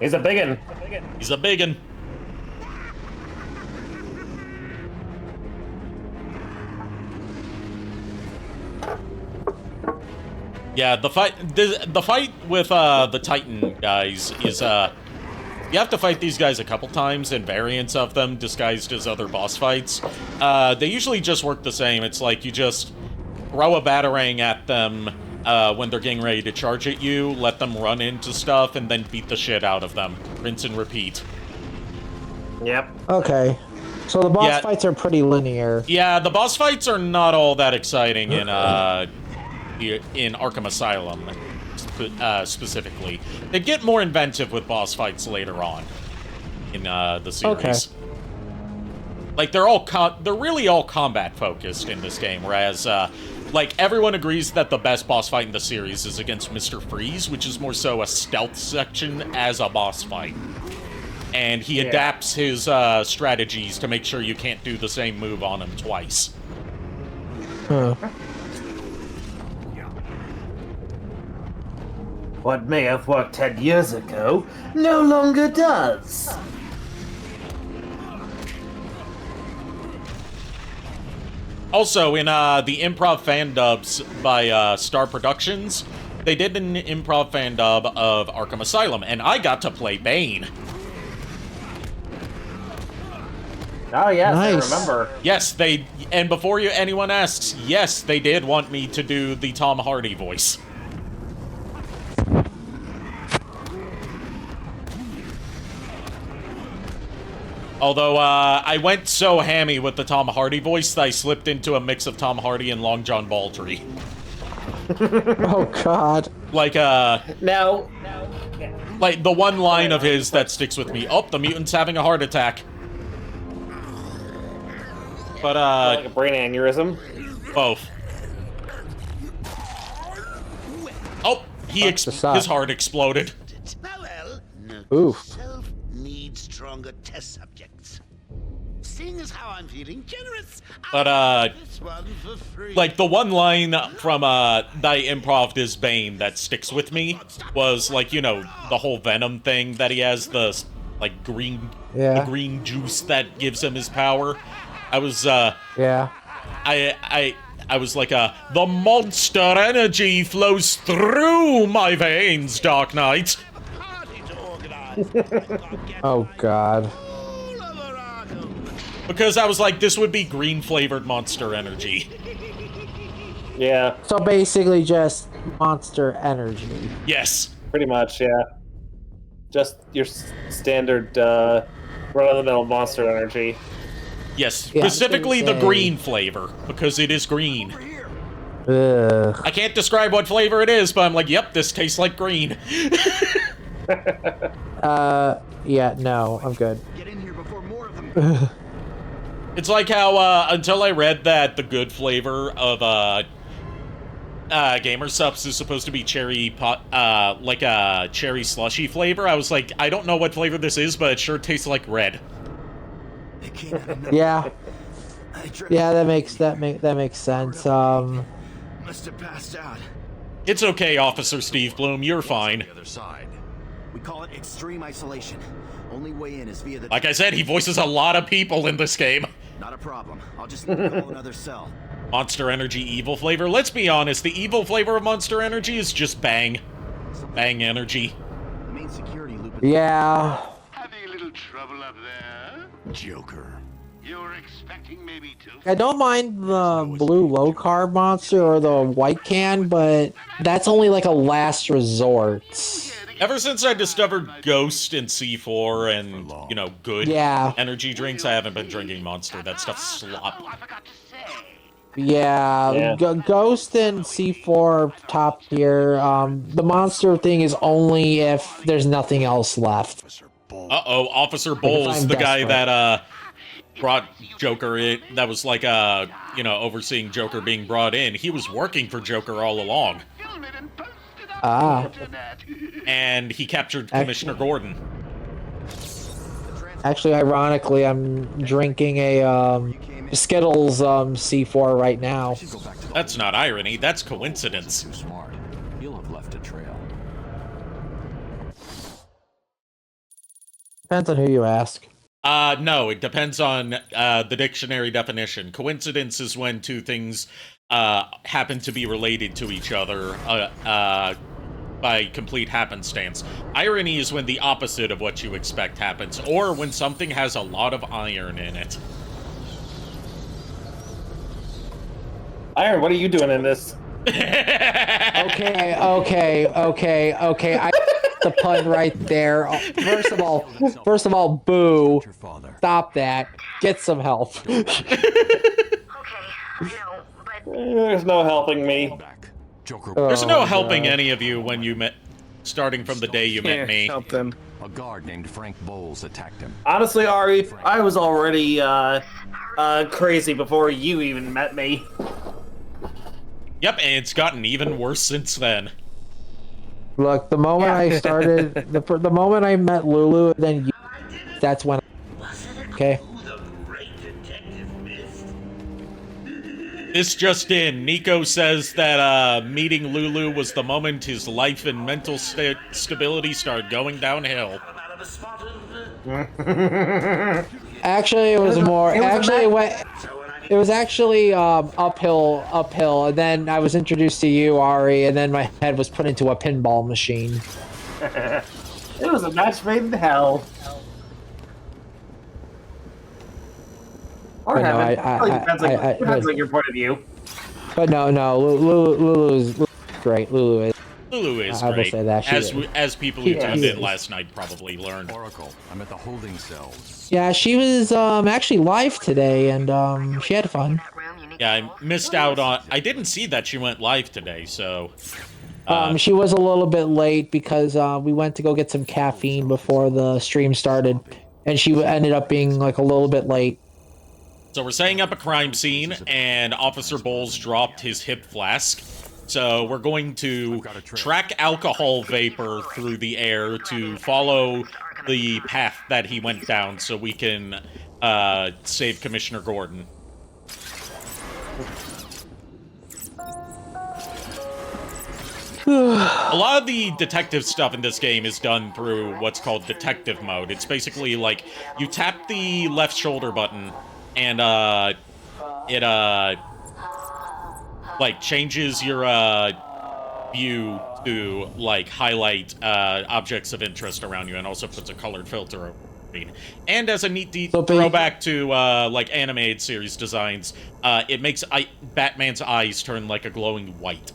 He's a biggin. He's a biggin. Yeah, the fight with the Titan guys is you have to fight these guys a couple times, and variants of them disguised as other boss fights. They usually just work the same. It's like you just throw a batarang at them when they're getting ready to charge at you, let them run into stuff, and then beat the shit out of them. Rinse and repeat. Yep. Okay. So the boss fights are pretty linear. Yeah, the boss fights are not all that exciting in Arkham Asylum, specifically. They get more inventive with boss fights later on in the series. Okay. Like, they're really all combat focused in this game, whereas like, everyone agrees that the best boss fight in the series is against Mr. Freeze, which is more so a stealth section as a boss fight. And he adapts his strategies to make sure you can't do the same move on him twice. Huh. What may have worked 10 years ago no longer does. Also, in the improv fan dubs by Star Productions, they did an improv fan dub of Arkham Asylum, and I got to play Bane. Oh, yes, nice. I remember. Yes, and before anyone asks, yes, they did want me to do the Tom Hardy voice. Although, I went so hammy with the Tom Hardy voice that I slipped into a mix of Tom Hardy and Long John Baldry. Oh, God. Like, Now, like, the one line of his that sticks with me. Oh, the mutant's having a heart attack. But, like a brain aneurysm. Both. Oh, his heart exploded. Well, Oof. need stronger test subjects. Seeing as how I'm feeling generous, But, this one for free. like, the one line from, that I improv'd as Bane that sticks with me was, like, you know, the whole Venom thing that he has, the, like, the green juice that gives him his power. I was, Yeah. I was like, the monster energy flows through my veins, Dark Knight. Oh, God. Because I was like, this would be green-flavored monster energy. Yeah. So basically just monster energy. Yes. Pretty much, yeah. Just your standard, run-of-the-mill monster energy. Yes, Yeah, I was specifically gonna the say- green flavor, because it is green. Ugh. I can't describe what flavor it is, but I'm like, yep, this tastes like green. Yeah, no, I'm good. Get in here before more of them. It's like how, until I read that the good flavor of, Gamer Subs is supposed to be cherry like a cherry slushy flavor, I was like, I don't know what flavor this is, but it sure tastes like red. It came out of nowhere. Yeah, I tripped. yeah, that makes sense. Must have passed out. It's okay, Officer Steve Bloom, you're fine. The other side. We call it extreme isolation. Only way in is via the. Like I said, he voices a lot of people in this game. Not a problem. I'll just need to call another cell. Monster Energy evil flavor. Let's be honest, the evil flavor of Monster Energy is just bang. Bang energy. The main security loop. Yeah, Having a little trouble up there? Joker. You're expecting maybe two. I don't mind the blue low carb monster or the white can, but that's only like a last resort. Ever since I discovered Ghost and C4 and, you know, good Yeah. energy drinks, I haven't been drinking Monster. That stuff's slop. I forgot to say. Yeah, Ghost and C4 top tier. The monster thing is only if there's nothing else left. Uh-oh, Officer Bowles, I'm the guy desperate. that, brought Joker in, that was like, you know, overseeing Joker being brought in. He was working for Joker all along. Film it and post it on Ah. the internet. And he captured Commissioner Gordon. Actually, ironically, I'm drinking a Skittles C4 right now. That's not irony, that's coincidence. Too smart. You'll have left a trail. Depends on who you ask. No, it depends on the dictionary definition. Coincidence is when two things happen to be related to each other by complete happenstance. Irony is when the opposite of what you expect happens, or when something has a lot of iron in it. Iron, what are you doing in this? Okay. I the pun right there. First of all, boo. Your father. Stop that. Get some help. There's no helping me. Back. Joker. There's no Oh, helping God. any of you when you met, starting from the day you met Can't me. help them. A guard named Frank Bowles attacked him. Honestly, Ari, I was already crazy before you even met me. Yep, and it's gotten even worse since then. Look, the moment I started, the moment I met Lulu, then you, that's when. Okay. This just in, Nico says that meeting Lulu was the moment his life and mental stability started going downhill. Actually, it was more. Actually, it went. It was actually uphill, and then I was introduced to you, Ari, and then my head was put into a pinball machine. It was a match made in hell. Or But no, heaven. Probably depends on your point of view. But no, Lulu is great. Lulu is. Lulu is I will great, say that, she is. as people who She tuned is. in last night probably learned. Oracle, I'm at the holding cells. Yeah, she was actually live today, and she had fun. Yeah, I missed out on... I didn't see that she went live today, so... She was a little bit late because we went to go get some caffeine before the stream started, and she ended up being like a little bit late. So we're setting up a crime scene, and Officer Bowles dropped his hip flask. So we're going to track alcohol vapor through the air to follow the path that he went down so we can save Commissioner Gordon. A lot of the detective stuff in this game is done through what's called detective mode. It's basically like you tap the left shoulder button and it like changes your view to like highlight objects of interest around you and also puts a colored filter over it. And as a neat throwback to like animated series designs, it makes Batman's eyes turn like a glowing white.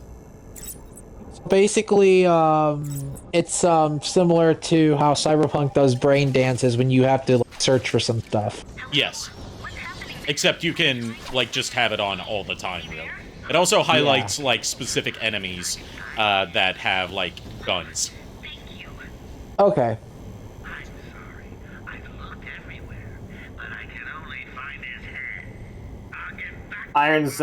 Basically, it's similar to how Cyberpunk does brain dances when you have to like, search for some stuff. Yes. Except you can, like, just have it on all the time, really. It also highlights, like, specific enemies that have, like, guns. Okay. Iron's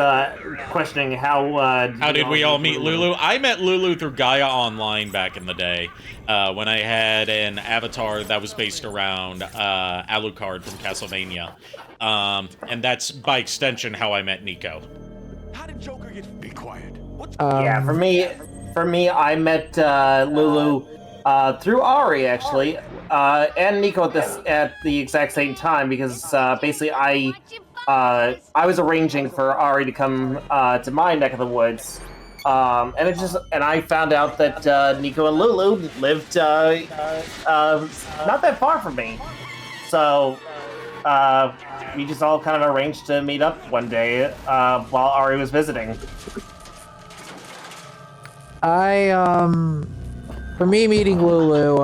questioning how did we all meet Lulu? I met Lulu through Gaia Online back in the day, when I had an avatar that was based around Alucard from Castlevania. And that's, by extension, how I met Nico. How did Joker get... Be quiet. Yeah, for me, I met Lulu through Ari, actually, and Nico at the exact same time, because basically I was arranging for Ari to come to my neck of the woods, and I found out that Nico and Lulu lived not that far from me, so we just all kind of arranged to meet up one day while Ari was visiting. For me meeting Lulu,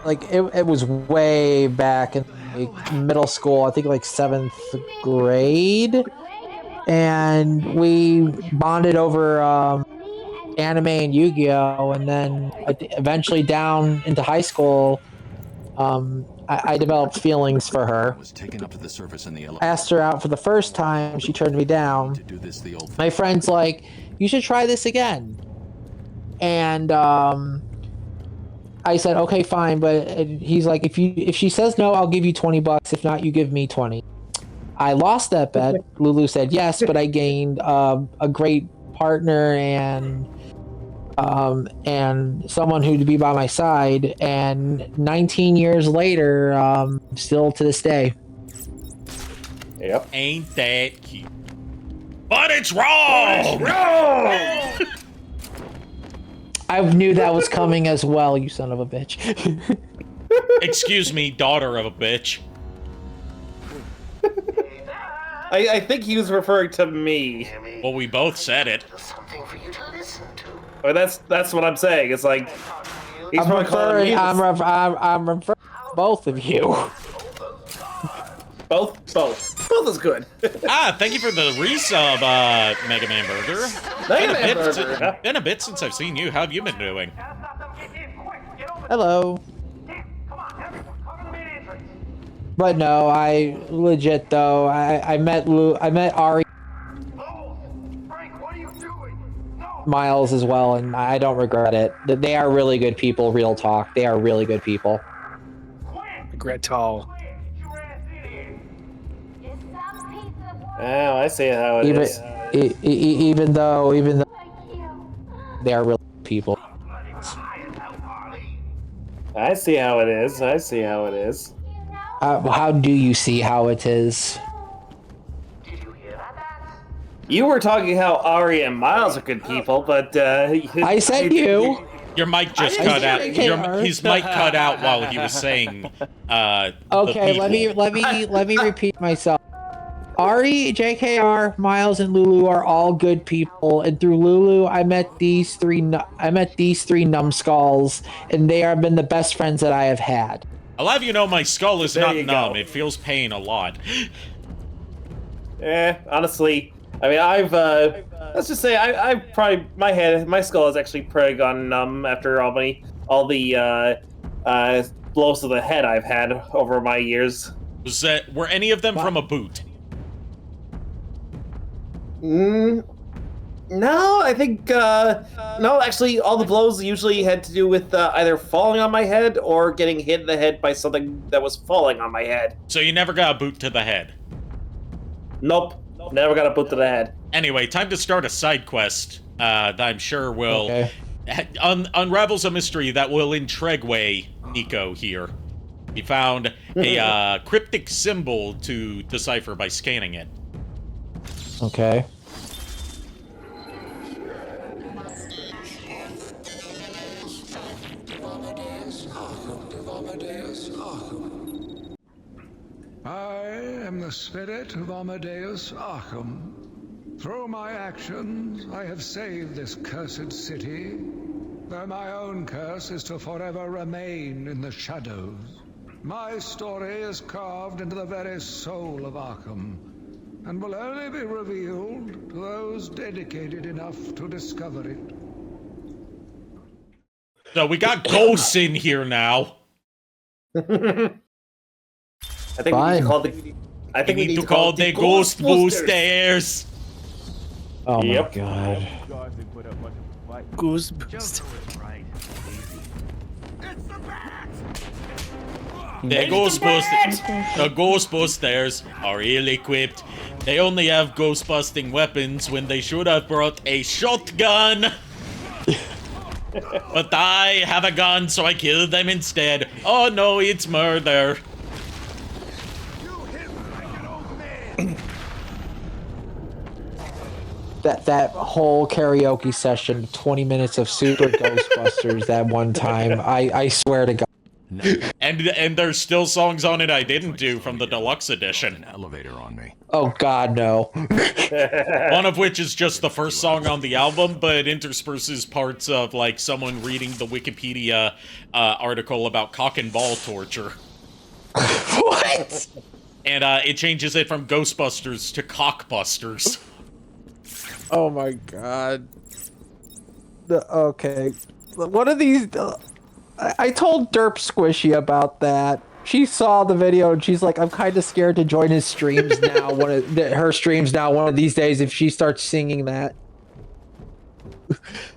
like it was way back in like middle school, I think like 7th grade, and we bonded over anime and Yu-Gi-Oh, and then eventually down into high school, I developed feelings for her. Was taken up to the surface in the Asked her out for the first time, she turned me down. to do this the old My friend's like, you should try this again. And I said, okay, fine, but he's like, if she says no, I'll give you $20. If not, you give me 20. I lost that bet. Lulu said yes, but I gained a great partner and someone who to be by my side. And 19 years later, still to this day. Yep. Ain't that cute? But it's wrong! I knew that was coming as well, you son of a bitch. Excuse me, daughter of a bitch. I think he was referring to me. Well, we both said it. Well, that's what I'm saying. It's like he's I'm referring to both of you. Both is good. Thank you for the resub, Mega Man Burger. Been a bit since I've seen you. How have you been doing? Hello. But no, I legit though. I met Ari, Miles as well, and I don't regret it. They are really good people. Real talk, they are really good people. Regret all. Oh, I see how it is. Even though they are real people. I see how it is. How do you see how it is? You were talking how Ari and Miles are good people, but I said you. Your mic just cut out. His mic cut out while he was saying. Okay, let me repeat myself. Ari, JKR, Miles, and Lulu are all good people, and through Lulu, I met these three numbskulls, and they have been the best friends that I have had. I'll have you know my skull is not numb. It feels pain a lot. Honestly, I mean, let's just say I've probably my skull has actually probably gone numb after all the blows to the head I've had over my years. Were any of them from a boot? No, I think, no, actually, all the blows usually had to do with either falling on my head or getting hit in the head by something that was falling on my head. So you never got a boot to the head? Nope, never got a boot to the head. Anyway, time to start a side quest that I'm sure will unravels a mystery that will intrigue Nico here. He found a cryptic symbol to decipher by scanning it. Okay. I am the spirit of Amadeus Arkham. Through my actions, I have saved this cursed city, though my own curse is to forever remain in the shadows. My story is carved into the very soul of Arkham, and will only be revealed to those dedicated enough to discover it. So we got ghosts in here now. I think we need to call the. I think we need to call the the ghost boosters. boosters. Oh Yep. my god. Goose boost. The Ghostbusters are ill-equipped. They only have ghost-busting weapons when they should have brought a shotgun. But I have a gun, so I killed them instead. Oh no, it's murder. That whole karaoke session, 20 minutes of Super Ghostbusters that one time, I swear to God. And there's still songs on it I didn't do from the deluxe edition. Elevator on me. Oh God, no. One of which is just the first song on the album, but intersperses parts of like someone reading the Wikipedia article about cock and ball torture. What? And it changes it from Ghostbusters to Cockbusters. Oh my God. Okay. What are these? I told Derp Squishy about that. She saw the video and she's like, I'm kind of scared to join his streams now. Her streams now. One of these days, if she starts singing that,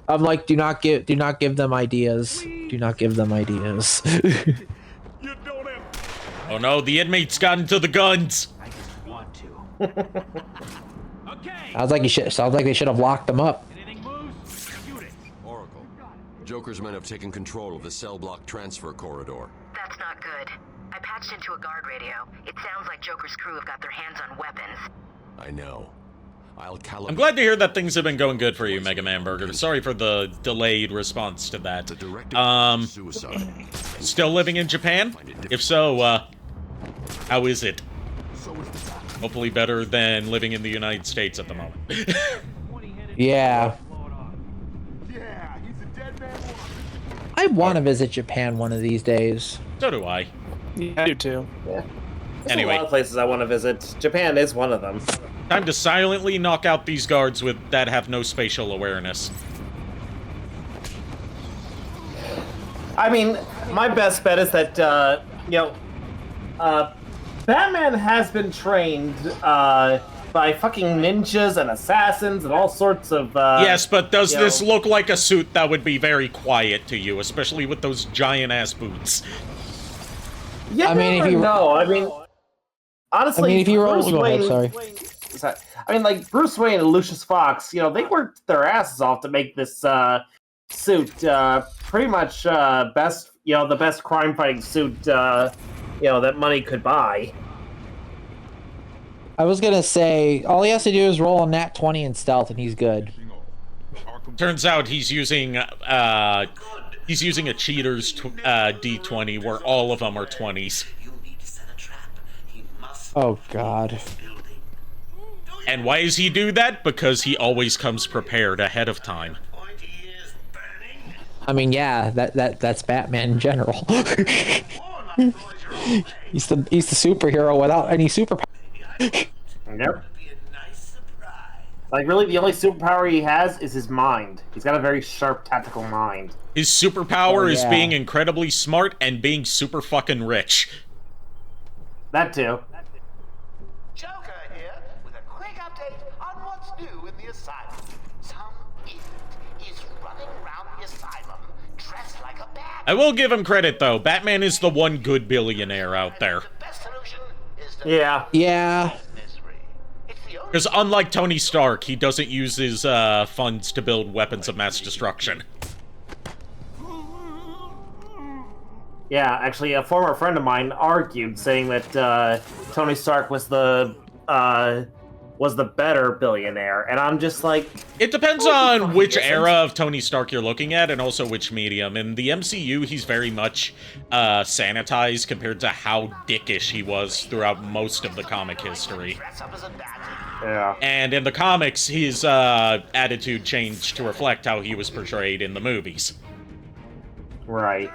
I'm like, do not give them ideas. Do not give them ideas. Oh no, the inmates got into the guns. I just want to. Okay. Sounds like they should have locked them up. Anything moves, shoot it. Oracle. Joker's men have taken control of the cell block transfer corridor. That's not good. I patched into a guard radio. It sounds like Joker's crew have got their hands on weapons. I know. I'll calibrate. I'm glad to hear that things have been going good for you, Mega Man Burger. Sorry for the delayed response to that. Suicide. Still living in Japan? If so, how is it? Hopefully better than living in the United States at the moment. Yeah. Yeah, he's a dead man. I want to visit Japan one of these days. So do I. Yeah, I do too. Yeah. There's Anyway. a lot of places I want to visit. Japan is one of them. Time to silently knock out these guards that have no spatial awareness. I mean, my best bet is that, Batman has been trained by fucking ninjas and assassins and all sorts of. Yes, but does this look like a suit that would be very quiet to you, especially with those giant-ass boots? Yeah, I mean, if you know, I mean, honestly, if you roll, Bruce go ahead, Wayne, sorry. I mean, like Bruce Wayne and Lucius Fox, they worked their asses off to make this suit pretty much best, the best crime-fighting suit, that money could buy. I was gonna say, all he has to do is roll a nat 20 in stealth, and he's good. Turns out he's using a cheater's D20 where all of them are 20s. Oh God. And why does he do that? Because he always comes prepared ahead of time. I mean, yeah, that's Batman in general. he's the superhero without any superpower. Yep. Like, really, the only superpower he has is his mind. He's got a very sharp tactical mind. His superpower is being incredibly smart and being super fucking rich. That too. Joker here with a quick update on what's new in the asylum. Some idiot is running around the asylum dressed like a bad. I will give him credit, though. Batman is the one good billionaire out there. Yeah. Yeah. Because unlike Tony Stark, he doesn't use his funds to build weapons of mass destruction. Yeah, actually, a former friend of mine argued, saying that Tony Stark was the better billionaire, and I'm just like... It depends on which era of Tony Stark you're looking at, and also which medium. In the MCU, he's very much sanitized compared to how dickish he was throughout most of the comic history. Yeah. And in the comics, his attitude changed to reflect how he was portrayed in the movies. Right.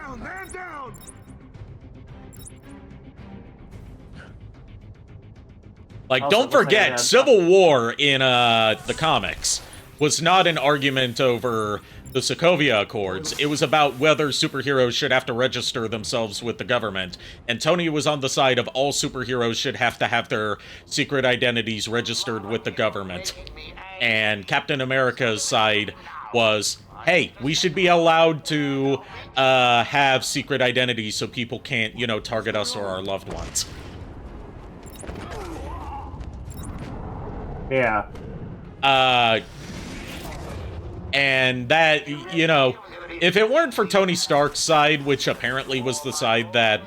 Like, Also, don't looks like I forget, had- Civil War in the comics was not an argument over the Sokovia Accords. It was about whether superheroes should have to register themselves with the government. And Tony was on the side of all superheroes should have to have their secret identities registered with the government. And Captain America's side was, hey, we should be allowed to have secret identities so people can't, you know, target us or our loved ones. Yeah. And that, you know, if it weren't for Tony Stark's side, which apparently was the side that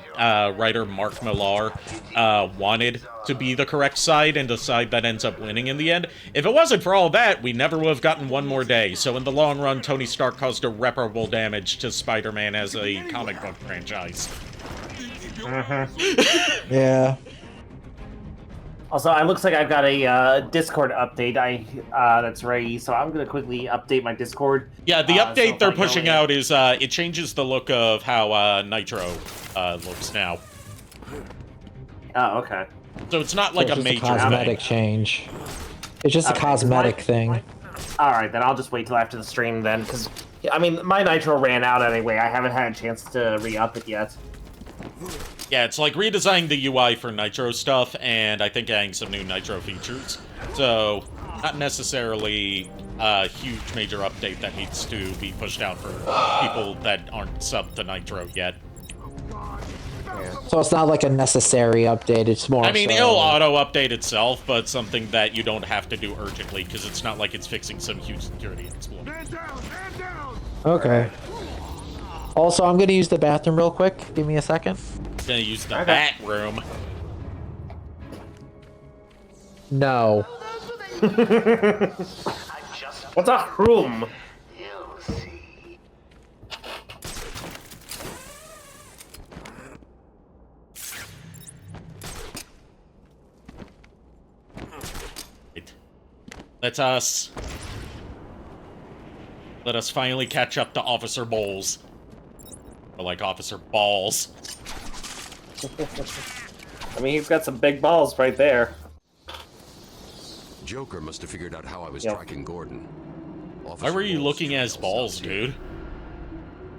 writer Mark Millar wanted to be the correct side and the side that ends up winning in the end, if it wasn't for all that, we never would have gotten one more day. So in the long run, Tony Stark caused irreparable damage to Spider-Man as a comic book franchise. Yeah. Also, it looks like I've got a Discord update that's ready, so I'm going to quickly update my Discord. Yeah, the update so they're pushing out is it changes the look of how Nitro looks now. Oh, okay. So it's not like So a it's just major cosmetic change. It's just a cosmetic thing. All right, then I'll just wait till after the stream then, because I mean my Nitro ran out anyway. I haven't had a chance to re-up it yet. Yeah, it's like redesigning the UI for Nitro stuff, and I think adding some new Nitro features. So, not necessarily a huge major update that needs to be pushed out for people that aren't subbed to Nitro yet. So it's not like a necessary update, it's more I mean, so... it'll auto-update itself, but something that you don't have to do urgently, because it's not like it's fixing some huge security exploit. Okay. Also, I'm gonna use the bathroom real quick. Give me a second. Gonna use the bat room. No. What's a room? Let us finally catch up to Officer Bowles. Or like Officer Balls. I mean, he's got some big balls right there. Joker must have figured out how I was tracking Gordon. Why were you looking as Balls, dude?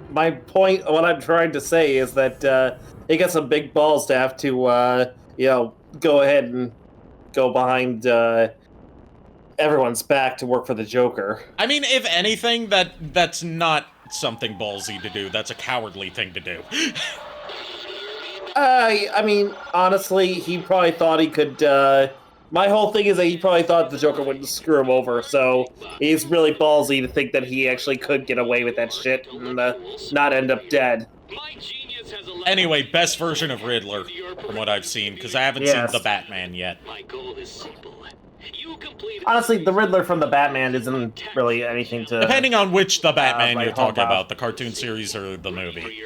My point, what I'm trying to say is that he got some big balls to have to, you know, go ahead and go behind everyone's back to work for the Joker. I mean, if anything, that's not something ballsy to do. That's a cowardly thing to do. I mean, honestly, he probably thought he could, my whole thing is that he probably thought the Joker wouldn't screw him over, so he's really ballsy to think that he actually could get away with that shit and not end up dead. Anyway, best version of Riddler, from what I've seen, because I haven't seen the Batman yet. Honestly, the Riddler from the Batman isn't really anything to... Depending on which the Batman you're talking about, the cartoon series or the movie.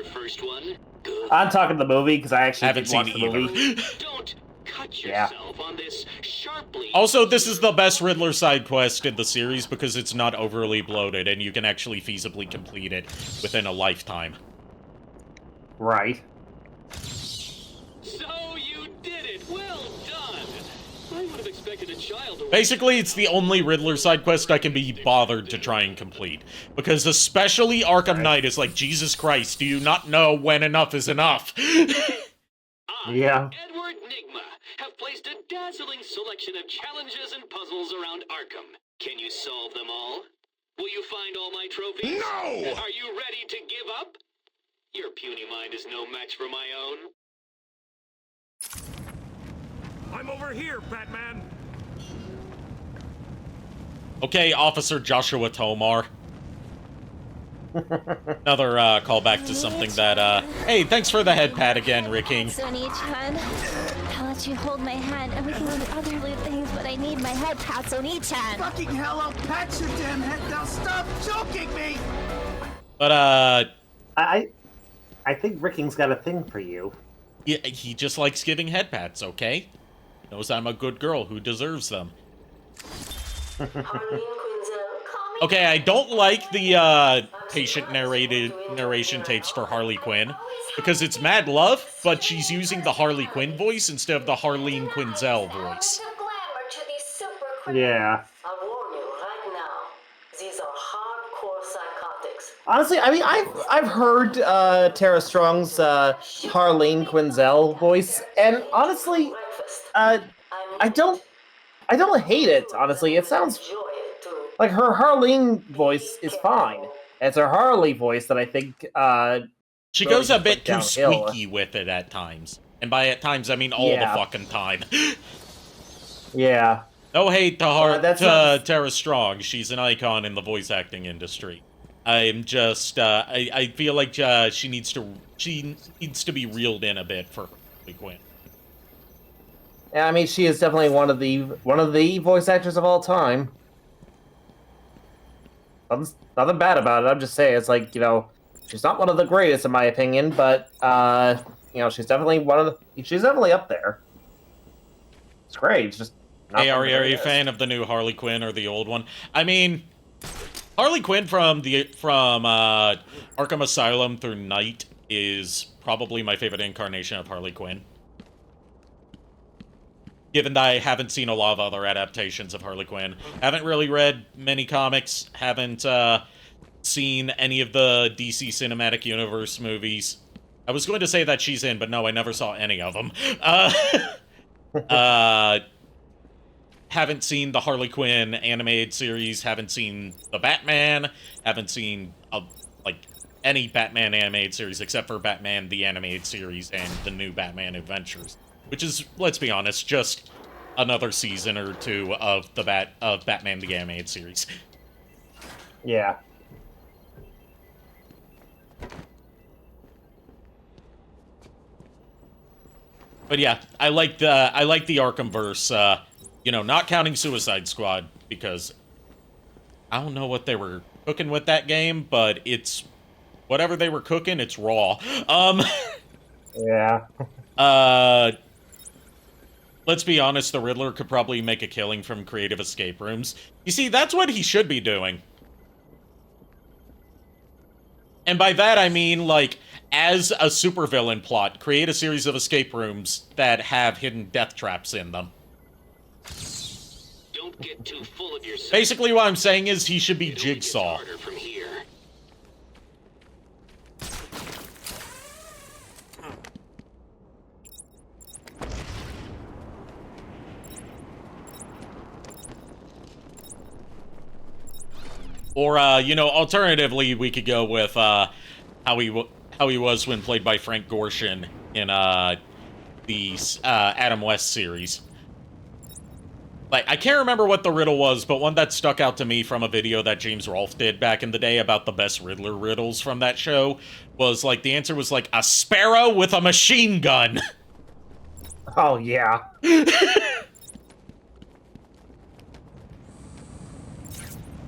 I'm talking the movie, because I actually haven't seen watch the either. movie. Yeah. Also, this is the best Riddler side quest in the series because it's not overly bloated and you can actually feasibly complete it within a lifetime. Right. So you did it. Well done. I would have expected a child to... Basically, it's the only Riddler side quest I can be bothered to try and complete. Because especially Arkham Knight is like, Jesus Christ, do you not know when enough is enough? Yeah. Edward Nigma have placed a dazzling selection of challenges and puzzles around Arkham. Can you solve them all? Will you find all my trophies? No! Are you ready to give up? Your puny mind is no match for my own. I'm over here, Batman. Okay, Officer Joshua Tomar. Another callback to something that, hey, thanks for the head pat again, Ricking. Sony-chan, I'll let you hold my hand and we can do other little things, but I need my head pat, Sony-chan. Fucking hell, I'll pat your damn head now. Stop joking me. But, I think Ricking's got a thing for you. yeah, he just likes giving head pats, okay? He knows I'm a good girl who deserves them. Okay, I don't like the patient narration tapes for Harley Quinn because it's mad love, but she's using the Harley Quinn voice instead of the Harleen Quinzel voice. Yeah. I warn you right now, these are hardcore psychotics. Honestly, I mean, I've heard Tara Strong's Harleen Quinzel voice, and honestly, I don't hate it. Honestly, it sounds like her Harleen voice is fine. It's her Harley voice that I think she really goes a just bit went too downhill. squeaky with it at times, and by at times I mean all the fucking time. Yeah. No hate to that's not... Tara Strong. She's an icon in the voice acting industry. I'm just, I feel like she needs to be reeled in a bit for Harley Quinn. Yeah, I mean, she is definitely one of the voice actors of all time. Nothing bad about it. I'm just saying, it's like, you know, she's not one of the greatest in my opinion, but you know, she's definitely she's definitely up there. It's great. It's just. Hey, are you a fan of the new Harley Quinn or the old one? I mean, Harley Quinn from Arkham Asylum through Night is probably my favorite incarnation of Harley Quinn. Given that I haven't seen a lot of other adaptations of Harley Quinn, haven't really read many comics, haven't seen any of the DC Cinematic Universe movies. I was going to say that she's in, but no, I never saw any of them. Haven't seen the Harley Quinn animated series, haven't seen the Batman, haven't seen, like, any Batman animated series except for Batman the Animated Series and the new Batman Adventures. Which is, let's be honest, just another season or two of Batman the Animated Series. Yeah. But yeah, I like the Arkhamverse, you know, not counting Suicide Squad, because I don't know what they were cooking with that game, but it's whatever they were cooking, it's raw. Yeah. Let's be honest, the Riddler could probably make a killing from creative escape rooms. You see, that's what he should be doing. And by that I mean, like, as a supervillain plot, create a series of escape rooms that have hidden death traps in them. Don't get too full of yourself. Basically what I'm saying is he should be Jigsaw. From here. Or, you know, alternatively, we could go with, how he was when played by Frank Gorshin in, the, Adam West series. Like, I can't remember what the riddle was, but one that stuck out to me from a video that James Rolfe did back in the day about the best Riddler riddles from that show was, like, the answer was, like, a sparrow with a machine gun. Oh, yeah.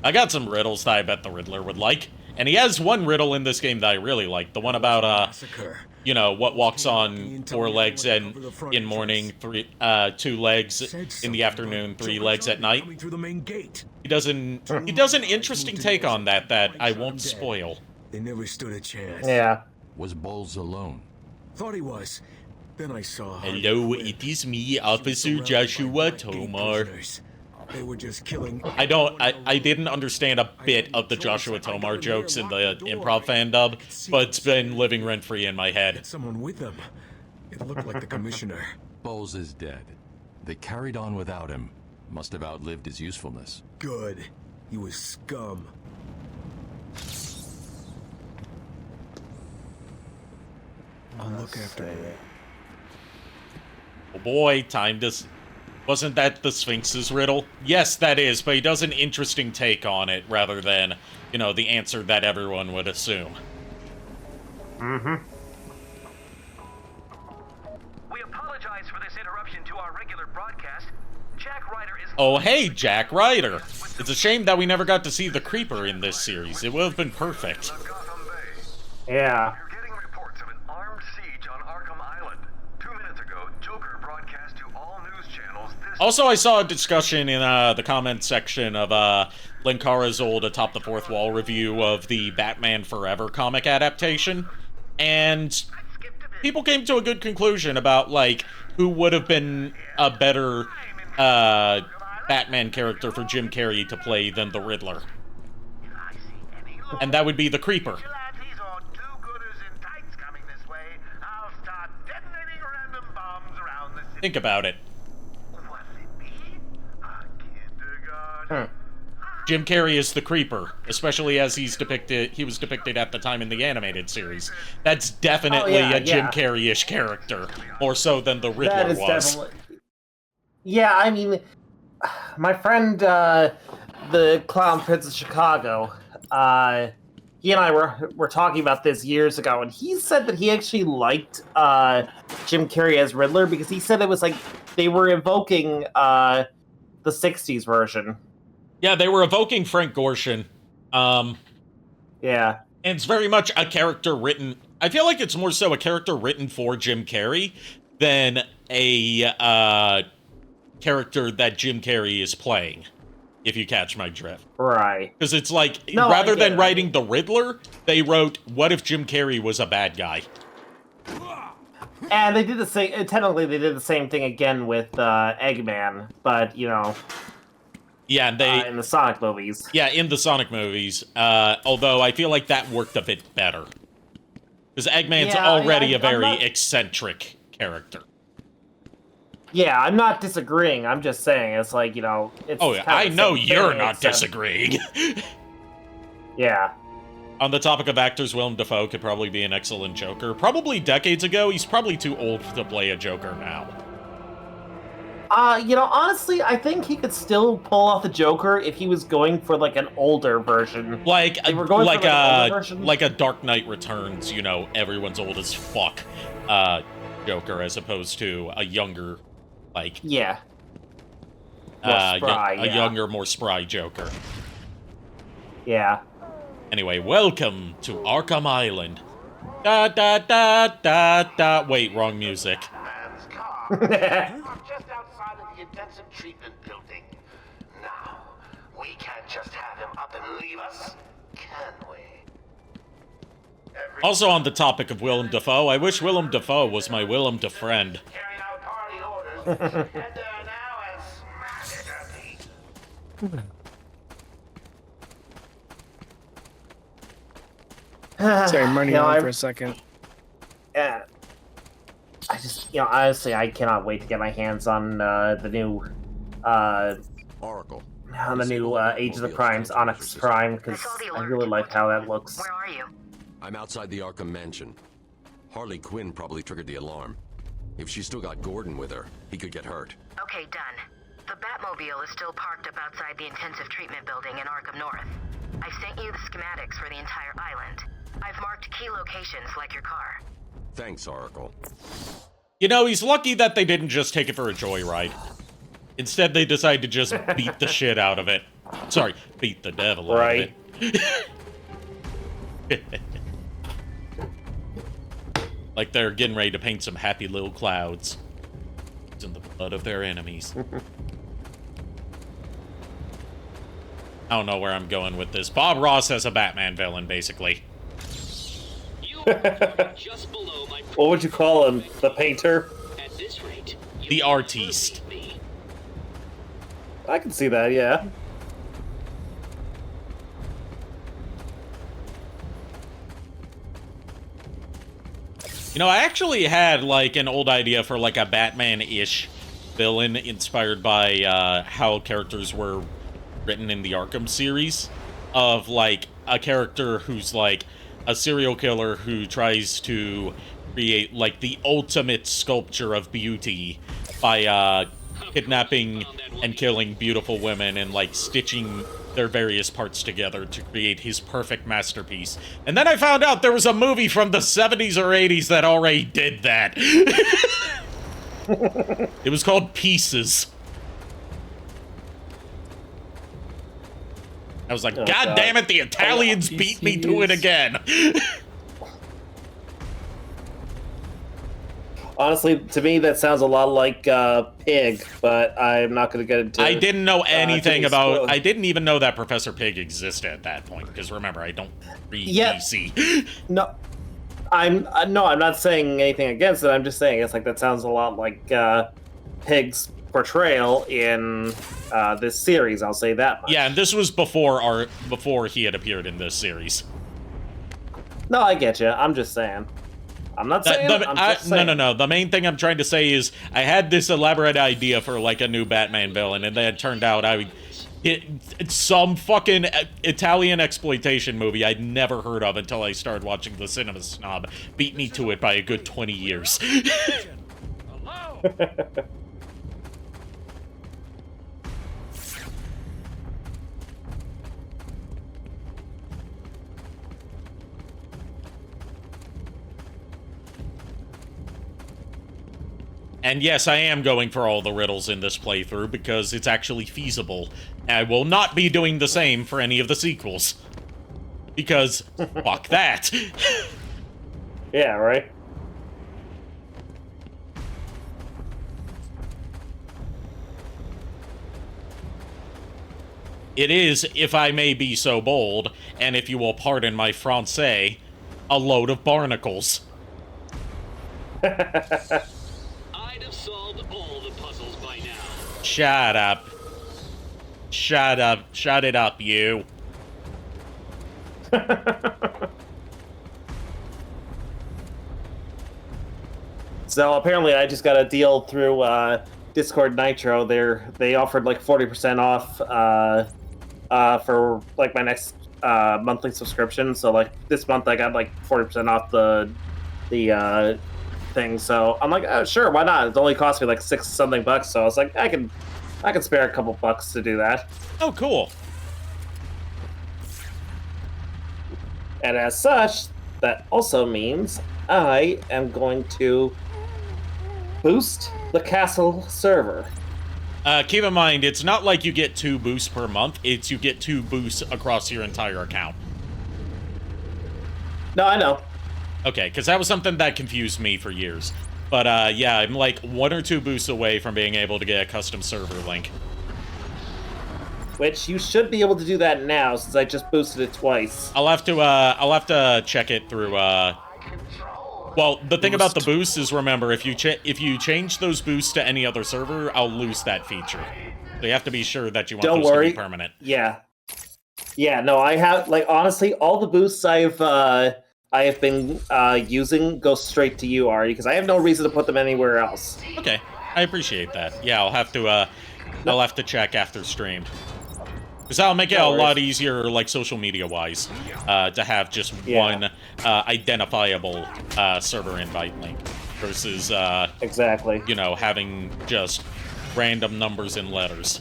I got some riddles that I bet the Riddler would like. And he has one riddle in this game that I really like. The one about, you know, what walks on 4 legs and in morning, 2 legs in the afternoon, 3 legs at night. He does an interesting take on that I won't spoil. They never stood a chance. Yeah. Was Bowles alone? Thought he was. Then I saw. Hello, it is me, Officer Joshua Tomar. They were just killing. I didn't understand a bit of the Joshua Tomar jokes in the improv fan dub, but it's been living rent-free in my head. Someone with them. It looked like the commissioner. Bowles is dead. They carried on without him. Must have outlived his usefulness. Good. He was scum. I'll look after him. Oh boy, time to... Wasn't that the Sphinx's riddle? Yes, that is, but he does an interesting take on it, rather than, you know, the answer that everyone would assume. Mm-hmm. We apologize for this interruption to our regular broadcast. Jack Ryder is... Oh, hey, Jack Ryder! It's a shame that we never got to see the Creeper in this series. It would have been perfect. Yeah. You're getting reports of an armed siege on Arkham Island. 2 minutes ago, Joker broadcast to all news channels this... Also, I saw a discussion in the comment section of Linkara's old Atop the Fourth Wall review of the Batman Forever comic adaptation, and people came to a good conclusion about, like, who would have been a better Batman character for Jim Carrey to play than the Riddler. And that would be the Creeper. Think about it. Jim Carrey is the Creeper, especially as he was depicted at the time in the animated series. That's definitely a Jim Carrey-ish character, more so than the Riddler was. Yeah, I mean, my friend, the Clown Prince of Chicago, he and I were talking about this years ago, and he said that he actually liked Jim Carrey as Riddler because he said it was like they were evoking the 60s version. Yeah, they were evoking Frank Gorshin. Yeah. And it's very much a character written... I feel like it's more so a character written for Jim Carrey than a character that Jim Carrey is playing, if you catch my drift. Right. Because it's like, rather than writing the Riddler, they wrote, what if Jim Carrey was a bad guy? And they did the same... Technically, they did the same thing again with Eggman, but, you know... Yeah, and they... in the Sonic movies. Yeah, in the Sonic movies. Although I feel like that worked a bit better. Because Eggman's already a very eccentric character. Yeah, I'm not disagreeing. I'm just saying, it's like, you know... It's I know you're not disagreeing. Yeah. On the topic of actors, Willem Dafoe could probably be an excellent Joker. Probably decades ago, he's probably too old to play a Joker now. You know, honestly, I think he could still pull off the Joker if he was going for, like, an older version. Like a Dark Knight Returns, you know, everyone's old as fuck Joker, as opposed to a younger, like... Yeah. More spry, a younger, more spry Joker. Yeah. Anyway, welcome to Arkham Island. Da da da da da. Wait, wrong music. Just outside of the intensive treatment building. Now, we can't just have him up and leave us, can we? Also on the topic of Willem Dafoe, I wish Willem Dafoe was my Willem Defriend. Carrying out party orders. Head there now and smash it at me. Sorry, I'm running on for a second. Yeah. I just, you know, honestly, I cannot wait to get my hands on the new, Oracle. On the new Age of the Primes, Onyx Prime, because I really like how that looks. Where are you? I'm outside the Arkham Mansion. Harley Quinn probably triggered the alarm. If she's still got Gordon with her, he could get hurt. Okay, done. The Batmobile is still parked up outside the intensive treatment building in Arkham North. I've sent you the schematics for the entire island. I've marked key locations like your car. Thanks, Oracle. You know, he's lucky that they didn't just take it for a joyride. Instead, they decided to just beat the shit out of it. Sorry, beat the devil out of it. Like they're getting ready to paint some happy little clouds. It's in the blood of their enemies. I don't know where I'm going with this. Bob Ross as a Batman villain, basically. Just below my... What would you call him? The painter? At this rate, the artiste. I can see that, yeah. You know, I actually had, like, an old idea for, like, a Batman-ish villain inspired by how characters were written in the Arkham series. Of, like, a character who's, like, a serial killer who tries to create, like, the ultimate sculpture of beauty by, kidnapping and killing beautiful women and, like, stitching their various parts together to create his perfect masterpiece. And then I found out there was a movie from the 70s or 80s that already did that. It was called Pieces. I was like, God damn it, the Italians beat me to it again. Honestly, to me, that sounds a lot like Pig, but I'm not going to get into... I didn't know anything about... I didn't even know that Professor Pig existed at that point, because remember, I don't read DC. No, I'm not saying anything against it. I'm just saying it's like that sounds a lot like Pig's portrayal in this series. I'll say that much. Yeah, and this was before he had appeared in this series. No, I get you. I'm just saying. I'm not saying. I'm just saying. No. The main thing I'm trying to say is I had this elaborate idea for like a new Batman villain, and then it turned out it's some fucking Italian exploitation movie I'd never heard of until I started watching The Cinema Snob. Beat me to it by a good 20 years. And yes, I am going for all the riddles in this playthrough because it's actually feasible. I will not be doing the same for any of the sequels. Because, fuck that. Yeah, right? It is, if I may be so bold, and if you will pardon my Francais, a load of barnacles. Solved all the puzzles by now. Shut up. Shut up. Shut it up, you. So apparently I just got a deal through Discord Nitro. They offered like 40% off for like my next monthly subscription. So like this month I got like 40% off the thing. So I'm like, oh, sure, why not? It only cost me like $6 something. So I was like, I can spare a couple bucks to do that. Oh, cool. And as such, that also means I am going to boost the castle server. Keep in mind, it's not like you get 2 boosts per month. It's you get 2 boosts across your entire account. No, I know. Okay, because that was something that confused me for years. But, yeah, I'm like 1 or 2 boosts away from being able to get a custom server link. Which you should be able to do that now, since I just boosted it twice. I'll have to check it through, Well, the thing about the boosts is, remember, if you change those boosts to any other server, I'll lose that feature. So you have to be sure that you want those to be permanent. Yeah. Yeah, no, I have, like, honestly, all the boosts I have been using go straight to you, Ari, because I have no reason to put them anywhere else. Okay, I appreciate that. Yeah, I'll have to check after stream. Because that'll make it a lot easier, like, social media-wise, to have just one identifiable server invite link versus, exactly, you know, having just random numbers and letters.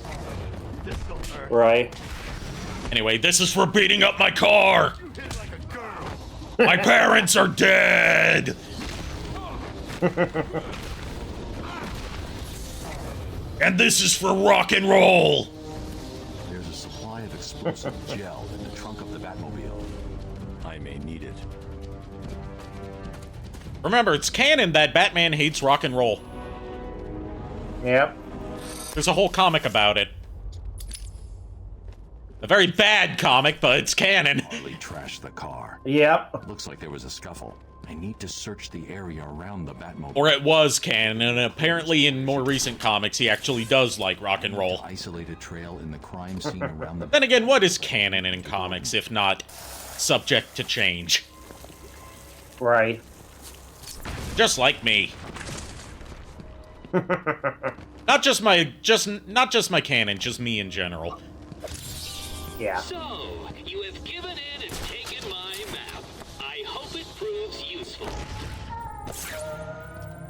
Right. Anyway, this is for beating up my car! My parents are dead! And this is for rock and roll! There's a supply of explosive gel in the trunk of the Batmobile. I may need it. Remember, it's canon that Batman hates rock and roll. Yep. There's a whole comic about it. A very bad comic, but it's canon. Harley trashed the car. Yep. Looks like there was a scuffle. I need to search the area around the Batmobile. Or it was canon, and apparently in more recent comics, he actually does like rock and roll. Isolated trail in the crime scene around the. Then again, what is canon in comics if not subject to change? Right. Just like me. Not just my canon, just me in general. Yeah. So, you have given in and taken my map. I hope it proves useful.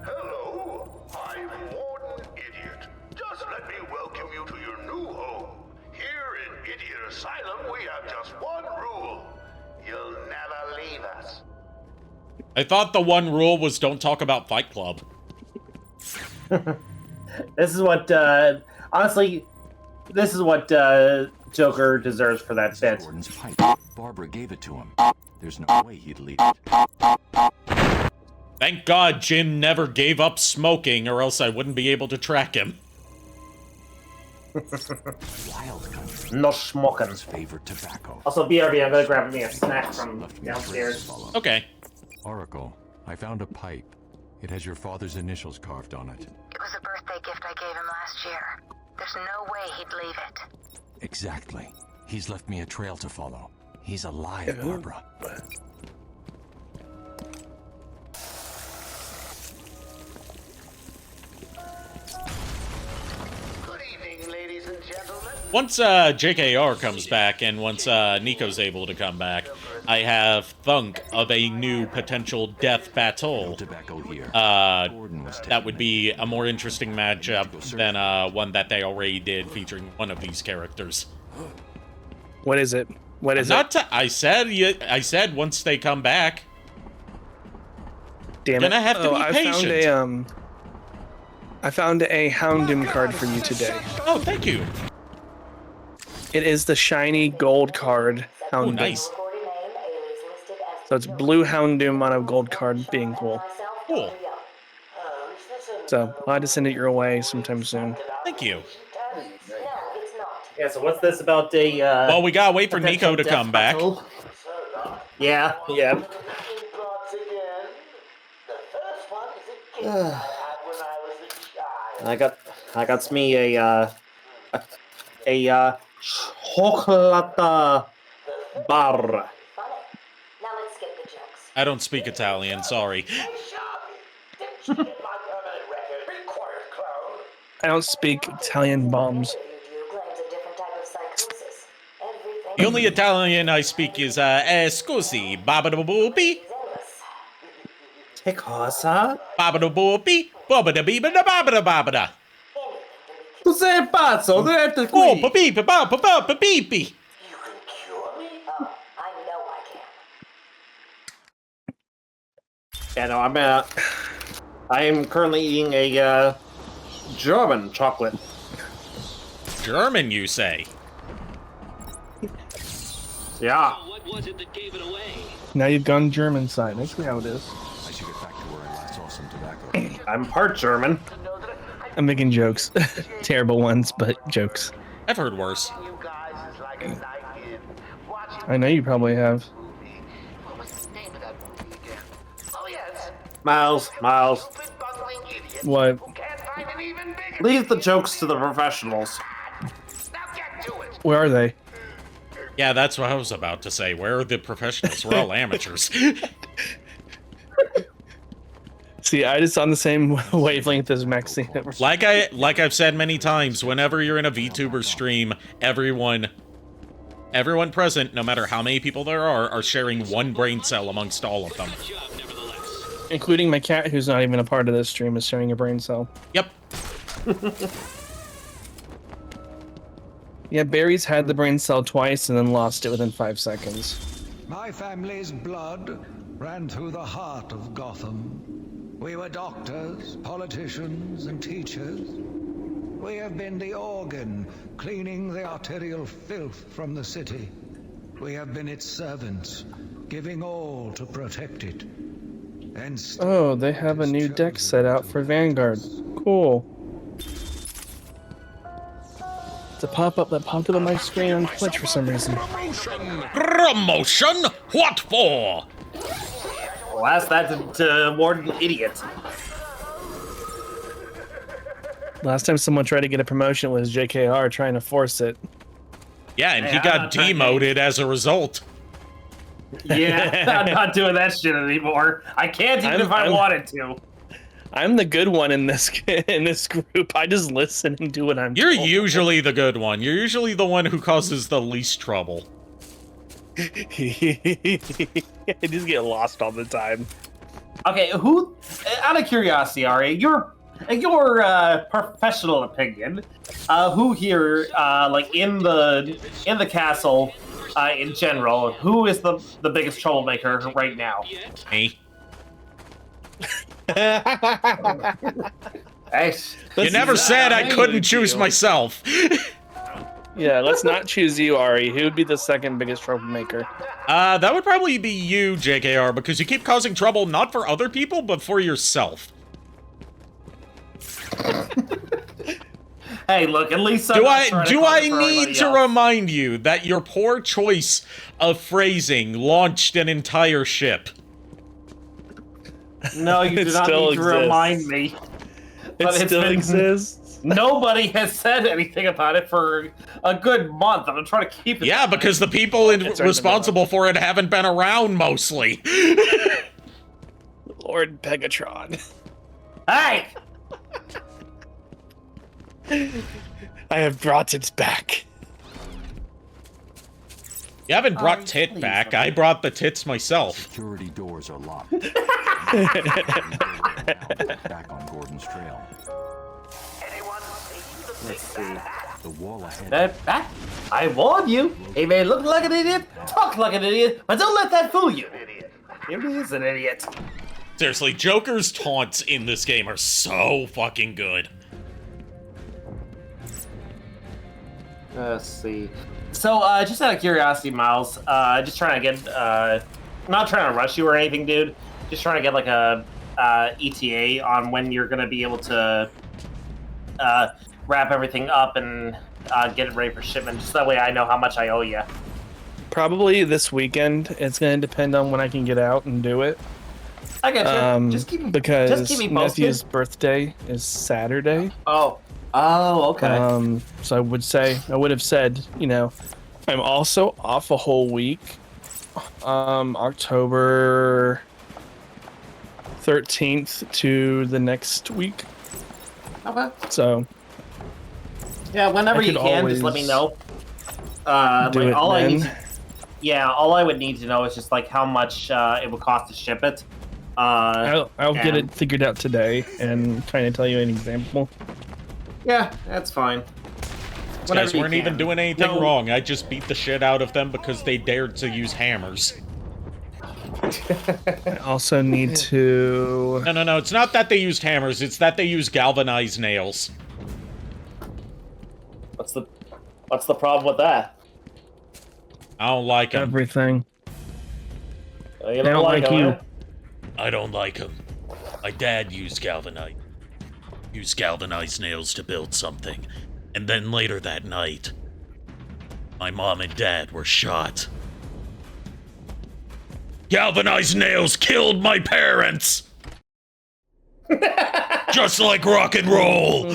Hello, I'm Warden Idiot. Just let me welcome you to your new home. Here in Idiot Asylum, we have just one rule. You'll never leave us. I thought the one rule was don't talk about Fight Club. This is what, honestly, this is what, Joker deserves for that bit. Gordon's pipe. Barbara gave it to him. There's no way he'd leave it. Thank God Jim never gave up smoking, or else I wouldn't be able to track him. Wild country. No smoking. Favorite tobacco. Also, BRB, I'm gonna grab me a snack from downstairs. Okay. Oracle, I found a pipe. It has your father's initials carved on it. It was a birthday gift I gave him last year. There's no way he'd leave it. Exactly. He's left me a trail to follow. He's alive, Barbara. Once JKR comes back and once Nico's able to come back, I have thunk of a new potential death battle. That would be a more interesting matchup than one that they already did featuring one of these characters. What is it? What is it? I said once they come back. Damn it! Gonna have to be patient. I found a Houndoom card for you today. Oh, thank you. It is the shiny gold card Houndoom. Oh, nice. So it's blue Houndoom on a gold card, being cool. Cool. So I'll have to send it your way sometime soon. Thank you. Yeah, so what's this about a... well, we gotta wait for Nico to come back. Yeah, yeah. I got me a chocolate bar. I don't speak Italian, sorry. I don't speak Italian bombs. The only Italian I speak is, scusi, babada-boopy. Che cosa? Babada-boopy, babada-bibada-babada-babada. Tu sei pazzo, dentro qui. Oh, papipi, papipi. Yeah, no, I am currently eating a German chocolate. German, you say? Yeah. What was it that gave it away? Now you've gone German side. That's how it is. I should get back to where I last saw some tobacco. I'm part German. I'm making jokes. Terrible ones, but jokes. I've heard worse. I know you probably have. Miles. What? Leave the jokes to the professionals. Where are they? Yeah, that's what I was about to say. Where are the professionals? We're all amateurs. See, I just on the same wavelength as Maxine. Like I've said many times, whenever you're in a VTuber stream, everyone present, no matter how many people there are sharing one brain cell amongst all of them. Including my cat, who's not even a part of this stream, is sharing a brain cell. Yep. Yeah, Barry's had the brain cell twice and then lost it within 5 seconds. My family's blood ran through the heart of Gotham. We were doctors, politicians, and teachers. We have been the organ, cleaning the arterial filth from the city. We have been its servants, giving all to protect it. And oh, they have a new deck set out for Vanguard. Cool. It's a pop-up that popped up on my screen on Twitch for some reason. Promotion? What for? Well, ask that to Warden Idiot. Last time someone tried to get a promotion was JKR trying to force it. Yeah, and he got demoted as a result. Yeah, I'm not doing that shit anymore. I can't even if I wanted to. I'm the good one in this group. I just listen and do what I'm You're told. usually the good one. You're usually the one who causes the least trouble. I just get lost all the time. Okay, who? Out of curiosity, Ari, your professional opinion, who here, like in the castle, in general, who is the biggest troublemaker right now? Me. You never said I couldn't choose myself. Yeah, let's not choose you, Ari. Who would be the second biggest troublemaker? That would probably be you, JKR, because you keep causing trouble not for other people, but for yourself. Hey, look, at least do I need to remind you that your poor choice of phrasing launched an entire ship? No, you It do not still need to exists. remind me. But It it's still been- exists. Nobody has said anything about it for a good month. I'm trying to keep it. Yeah, because the people responsible for it haven't been around mostly. Lord Pegatron. Hey! I have brought it back. You haven't brought Tit back. I brought the tits myself. Security doors are locked. Back on Gordon's trail. Let's see. The wall ahead. I warn you. He may look like an idiot, talk like an idiot, but don't let that fool you. He is an idiot. Seriously, Joker's taunts in this game are so fucking good. Let's see. So, just out of curiosity, Miles, just trying to get, not trying to rush you or anything, dude. Just trying to get like a ETA on when you're gonna be able to wrap everything up and get it ready for shipment. Just that way I know how much I owe you. Probably this weekend. It's going to depend on when I can get out and do it. I got you. Just keep me Because posted. nephew's birthday is Saturday. Oh, okay. So I would have said, you know, I'm also off a whole week. October 13th to the next week. Okay. So yeah, whenever I you could can, just let me know. do Like it all I then. need. All I would need to know is just like how much it would cost to ship it. I'll get and- it figured out today and kind of tell you an example. Yeah, that's fine. These Whenever guys you weren't even can. doing anything No. wrong. I just beat the shit out of them because they dared to use hammers. I also need to... No, it's not that they used hammers, it's that they used galvanized nails. What's the problem with that? I don't like them. Everything. You They don't like them, you. huh? I don't like them. My dad used galvanized nails to build something. And then later that night, my mom and dad were shot. Galvanized nails killed my parents! Just like rock and roll!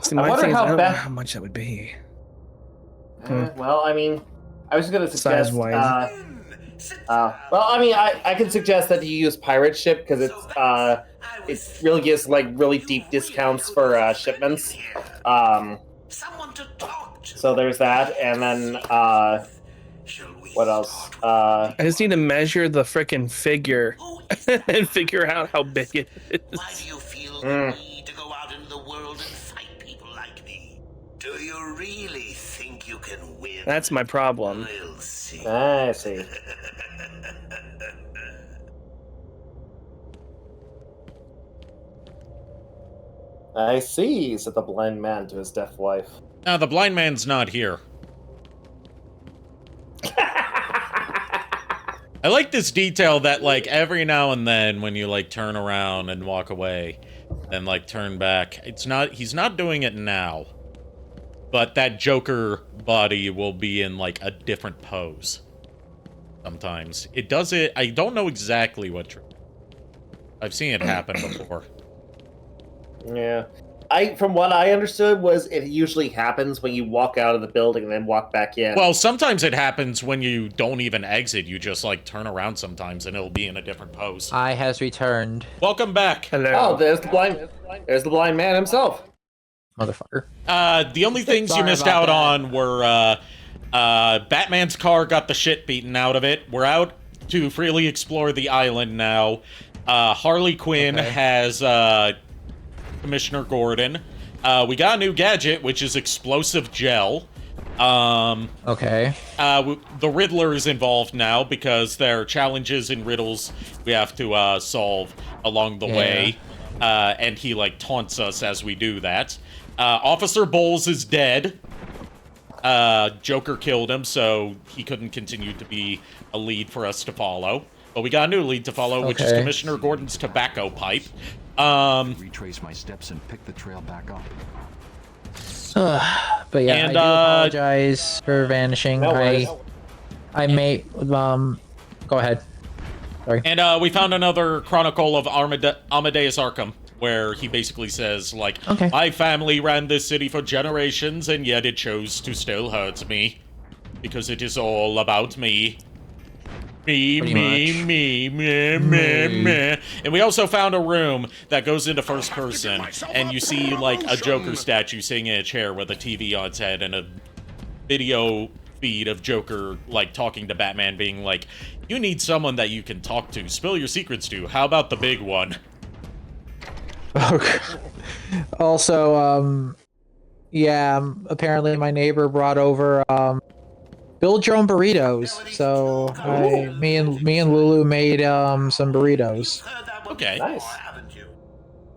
See, I my wonder thing is, how I don't know bad- how much that would be. Well, I mean, I was gonna suggest. Size-wise. Well, I mean, I can suggest that you use pirate ship because it really gives like really deep discounts for shipments. So there's that, and then what else? I just need to measure the frickin' figure and figure out how big it is. Do you really think you can win? That's my problem. We'll see. I see. I see, said the blind man to his deaf wife. No, the blind man's not here. I like this detail that, like, every now and then when you, like, turn around and walk away, then, like, turn back, he's not doing it now. But that Joker body will be in, like, a different pose. Sometimes. It does it, I don't know exactly what I've seen it happen before. Yeah. From what I understood was it usually happens when you walk out of the building and then walk back in. Well, sometimes it happens when you don't even exit. You just, like, turn around sometimes and it'll be in a different pose. I has returned. Welcome back. Hello. Oh, there's the blind man himself. Motherfucker. The only things you Sorry missed about out that. on were, Batman's car got the shit beaten out of it. We're out to freely explore the island now. Harley Quinn has, Commissioner Gordon. We got a new gadget, which is explosive gel. Okay. The Riddler is involved now because there are challenges and riddles we have to solve along the way. And he, like, taunts us as we do that. Officer Bowles is dead. Joker killed him, so he couldn't continue to be a lead for us to follow. But we got a new lead to follow, which is Commissioner Gordon's tobacco pipe. Retrace my steps and pick the trail back up. But yeah, And, I do apologize for vanishing. No worries. I may go ahead. Sorry. And we found another chronicle of Amadeus Arkham, where he basically says, like, Okay. my family ran this city for generations, and yet it chose to still hurt me. Because it is all about me. Me, Pretty me, much. me, me, me, me. And we also found a room that goes into first person, and you see, like, a Joker statue sitting in a chair with a TV on its head and a video feed of Joker, like, talking to Batman, being like, you need someone that you can talk to, spill your secrets to. How about the big one? Okay. Also, yeah, apparently my neighbor brought over, build your own burritos. So me and Lulu made some burritos. Okay. Nice.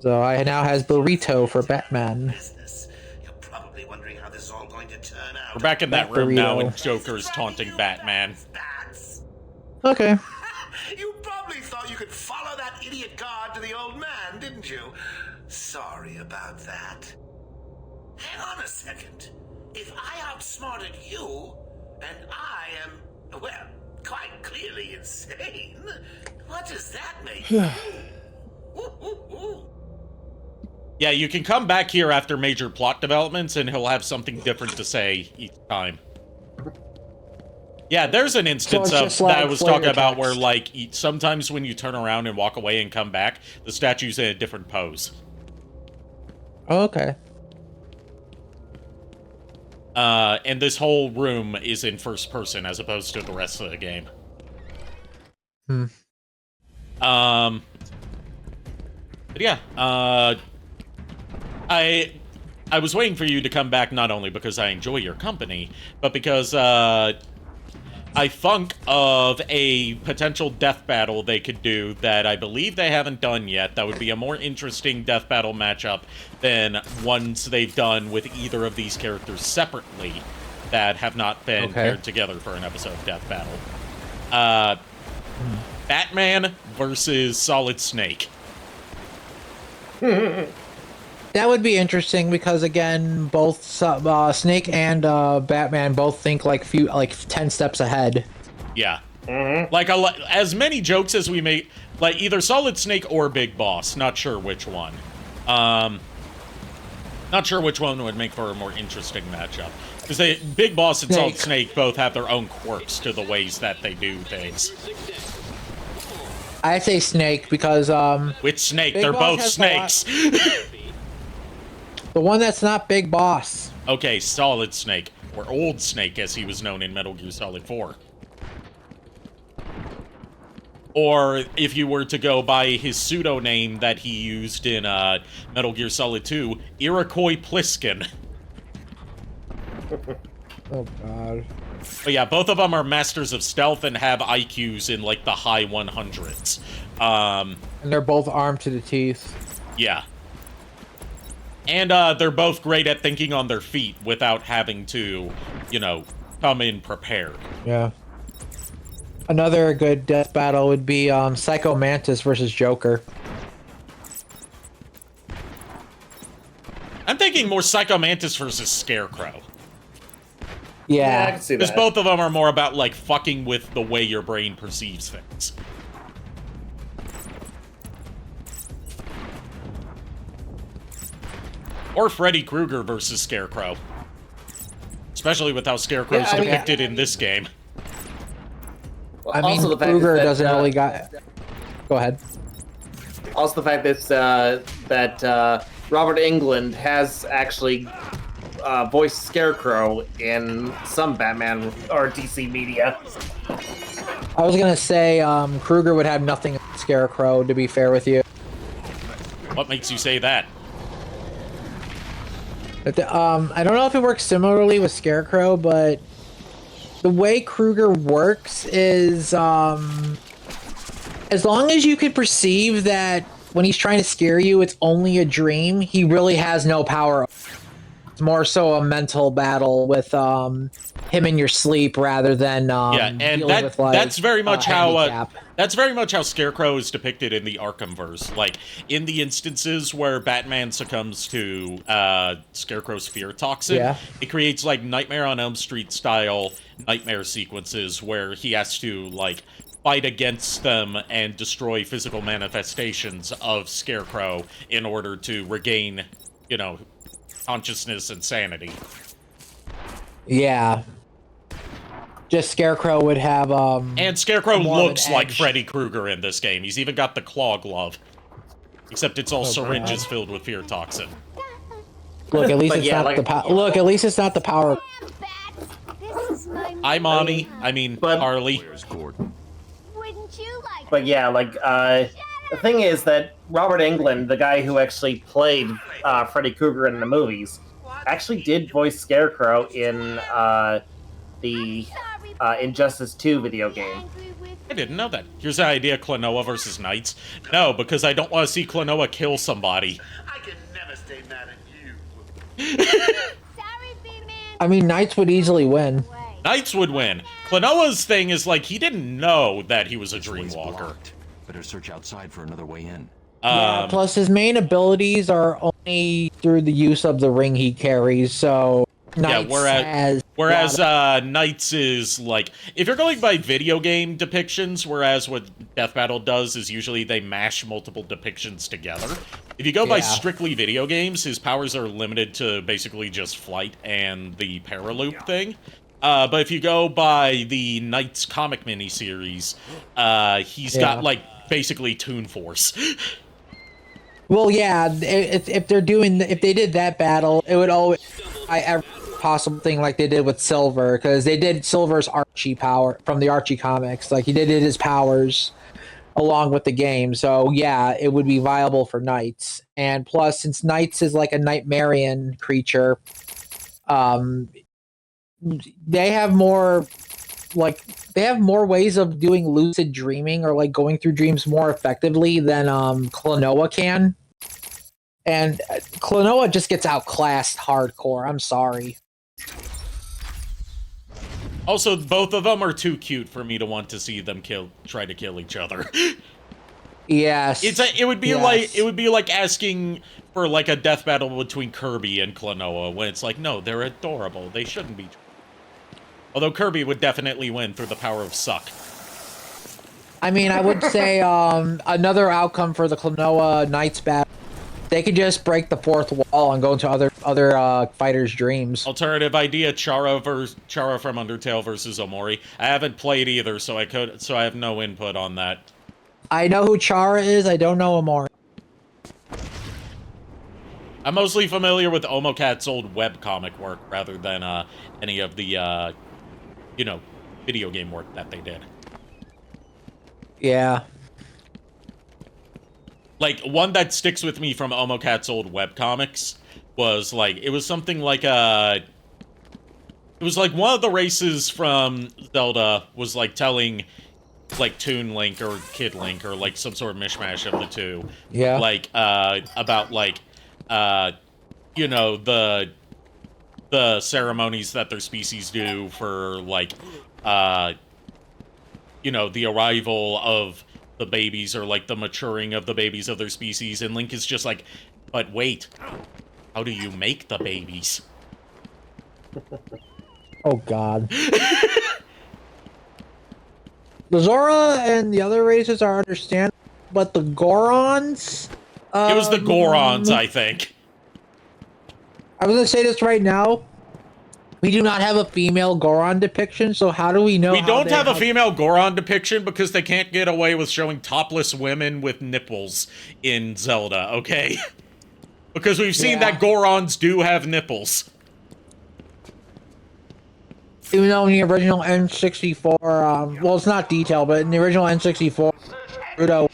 So I now has burrito for Batman. Probably wondering how this is all going to turn out. We're back in that Bat room now, burrito. and Joker's taunting Batman. Okay. You probably thought you could follow that idiot guard to the old man, didn't you? Sorry about that. Hang on a second. If I outsmarted you, and I am, well, quite clearly insane, what does that make you? Yeah, you can come back here after major plot developments, and he'll have something different to say each time. Yeah, there's an instance So of it's just like that I was flavor talking about text. where, like, sometimes when you turn around and walk away and come back, the statue's in a different pose. Okay. And this whole room is in first person as opposed to the rest of the game. But yeah, I was waiting for you to come back not only because I enjoy your company, but because I thunk of a potential death battle they could do that I believe they haven't done yet. That would be a more interesting death battle matchup than ones they've done with either of these characters separately that have not been paired together for an episode of Death Battle. Batman versus Solid Snake. That would be interesting because again, both Snake and Batman both think like 10 steps ahead. Yeah. Like as many jokes as we make, like either Solid Snake or Big Boss. Not sure which one. Not sure which one would make for a more interesting matchup. Because Big Boss and Solid Snake both have their own quirks to the ways that they do things. I say Snake because Which Snake? Big They're Boss both has snakes. the one that's not Big Boss. Okay, Solid Snake. Or Old Snake, as he was known in Metal Gear Solid 4. Or if you were to go by his pseudo-name that he used in Metal Gear Solid 2, Iroquois Pliskin. Oh, God. But yeah, both of them are masters of stealth and have IQs in, like, the high 100s. And they're both armed to the teeth. Yeah. And they're both great at thinking on their feet without having to, you know, come in prepared. Yeah. Another good death battle would be Psycho Mantis versus Joker. I'm thinking more Psycho Mantis versus Scarecrow. Yeah, I can see Because that. both of them are more about, like, fucking with the way your brain perceives things. Or Freddy Krueger versus Scarecrow. Especially with how Scarecrow's Yeah, I mean- depicted in this game. I mean, Also the fact Kruger that, doesn't really got... Go ahead. Also, the fact that Robert Englund has actually voiced Scarecrow in some Batman or DC media. I was gonna say Kruger would have nothing against Scarecrow, to be fair with you. What makes you say that? But I don't know if it works similarly with Scarecrow, but the way Kruger works is as long as you can perceive that when he's trying to scare you, it's only a dream, he really has no power. It's more so a mental battle with him in your sleep rather than Yeah, and dealing with, like, that's very much how handicap. that's very much how Scarecrow is depicted in the Arkhamverse. Like in the instances where Batman succumbs to Scarecrow's fear toxin, Yeah. it creates like Nightmare on Elm Street style nightmare sequences where he has to like fight against them and destroy physical manifestations of Scarecrow in order to regain, you know, consciousness and sanity. Yeah. Just Scarecrow would have, And Scarecrow more of an looks like edge. Freddy Krueger in this game. He's even got the claw glove. Except it's all syringes filled with fear toxin. Look, at least But it's yeah, not like- the power. Look, at least it's not the power. Hi, Mommy. I mean, Harley. Where's Gordon? Wouldn't you like But yeah, like, the thing is that Robert Englund, the guy who actually played Freddy Krueger in the movies, actually did voice Scarecrow in the Injustice 2 video game. I didn't know that. Here's the idea, Klonoa versus Knights. No, because I don't want to see Klonoa kill somebody. I can never stay mad at you. I mean, Knights would easily win. Knights would win. Klonoa's thing is, like, he didn't know that he was a Dreamwalker. Better search outside for another way in. Yeah, plus his main abilities are only through the use of the ring he carries, so... Knights whereas Knights is, like, if you're going by video game depictions, whereas what Death Battle does is usually they mash multiple depictions together. If you go by strictly video games, his powers are limited to basically just flight and the paraloop thing. But if you go by the Knights comic miniseries, he's got, like, basically Toon Force. Well, yeah, if they did that battle, it would always every possible thing like they did with Silver, because they did Silver's Archie power from the Archie comics. Like, he did his powers along with the game. So, yeah, it would be viable for Knights. And plus, since Knights is like a Nightmarian creature, they have more ways of doing lucid dreaming or like going through dreams more effectively than Klonoa can. And Klonoa just gets outclassed hardcore. I'm sorry. Also, both of them are too cute for me to want to see them try to kill each other. Yes. It would be like asking for like a death battle between Kirby and Klonoa when it's like, no, they're adorable. They shouldn't be. Although Kirby would definitely win through the power of suck. I mean, I would say another outcome for the Klonoa Knights battle, they could just break the fourth wall and go into other fighters' dreams. Alternative idea: Chara from Undertale versus Omori. I haven't played either, so I have no input on that. I know who Chara is. I don't know Omori. I'm mostly familiar with Omocat's old webcomic work rather than any of the video game work that they did. Yeah. Like, one that sticks with me from Omocat's old webcomics was, like, it was something like it was like one of the races from Zelda was, like, telling, like, Toon Link or Kid Link or, like, some sort of mishmash of the two. Yeah. Like, about, like, the ceremonies that their species do for, like, the arrival of the babies or, like, the maturing of the babies of their species. And Link is just like, but wait, how do you make the babies? Oh, God. The Zora and the other races are understandable, but the Gorons... it was the Gorons, I think. I was going to say this right now. We do not have a female Goron depiction, so how do we know? We don't have a female Goron depiction because they can't get away with showing topless women with nipples in Zelda, okay? Because we've seen that Gorons do have nipples. Even though in the original N64, well, it's not detailed, but in the original N64, Ruto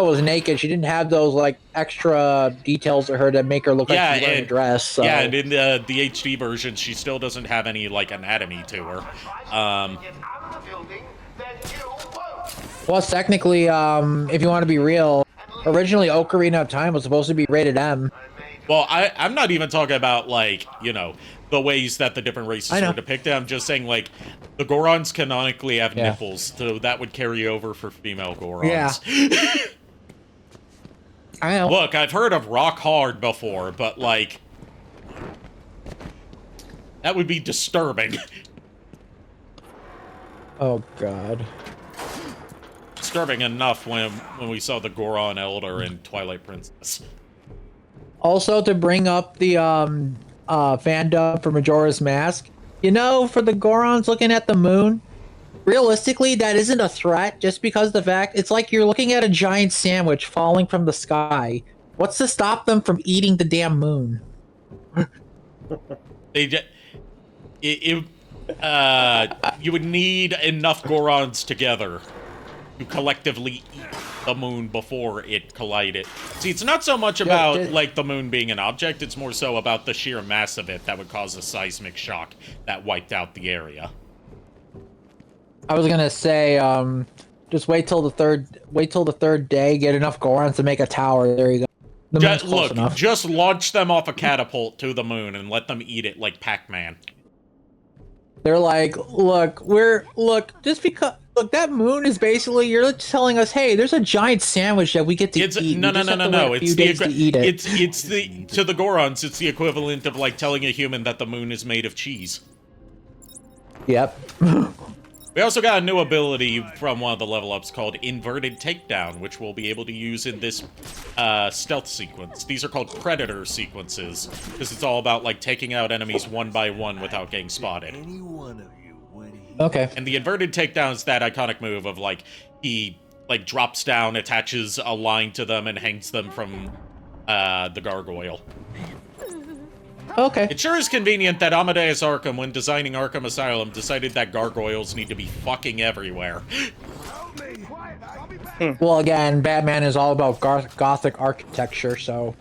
was naked. She didn't have those, like, extra details to her to make her look like she's wearing a dress. So. Yeah, and in the HD version, she still doesn't have any, like, anatomy to her. Plus, technically, if you want to be real, originally Ocarina of Time was supposed to be rated M. Well, I'm not even talking about, like, the ways that the different races are depicted. I'm just saying, like, the Gorons canonically have nipples, so that would carry over for female Gorons. Yeah. I know. Look, I've heard of Rock Hard before, but, like, that would be disturbing. Oh god. Disturbing enough when we saw the Goron Elder in Twilight Princess. Also, to bring up the fandom for Majora's Mask, you know, for the Gorons looking at the moon, realistically, that isn't a threat just because of the fact it's like you're looking at a giant sandwich falling from the sky. What's to stop them from eating the damn moon? You would need enough Gorons together to collectively eat the moon before it collided. See, it's not so much about like the moon being an object, it's more so about the sheer mass of it that would cause a seismic shock that wiped out the area. I was gonna say, just wait till the third day, get enough Gorons to make a tower. There you go. Just launch them off a catapult to the moon and let them eat it like Pac-Man. They're like, look, that moon is basically, you're telling us, hey, there's a giant sandwich that we get to eat. No. It's to the Gorons, it's the equivalent of like telling a human that the moon is made of cheese. Yep. We also got a new ability from one of the level ups called Inverted Takedown, which we'll be able to use in this stealth sequence. These are called Predator sequences, because it's all about like taking out enemies one by one without getting spotted. Okay. And the Inverted Takedown is that iconic move of like, he like drops down, attaches a line to them, and hangs them from the gargoyle. Okay. It sure is convenient that Amadeus Arkham, when designing Arkham Asylum, decided that gargoyles need to be fucking everywhere. Well, again, Batman is all about gothic architecture, so...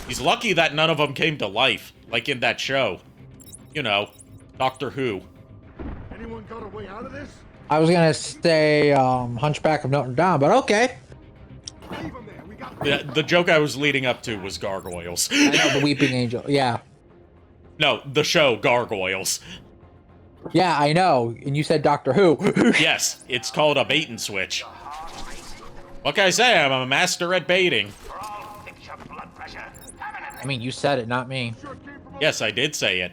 He's lucky that none of them came to life, like in that show. You know, Doctor Who. Anyone got a way out of this? I was gonna say, Hunchback of Notre Dame, but okay. The joke I was leading up to was gargoyles. I know, the Weeping Angel, yeah. No, the show, Gargoyles. Yeah, I know, and you said Doctor Who. Yes, it's called a bait and switch. What can I say? I'm a master at baiting. I mean, you said it, not me. Yes, I did say it.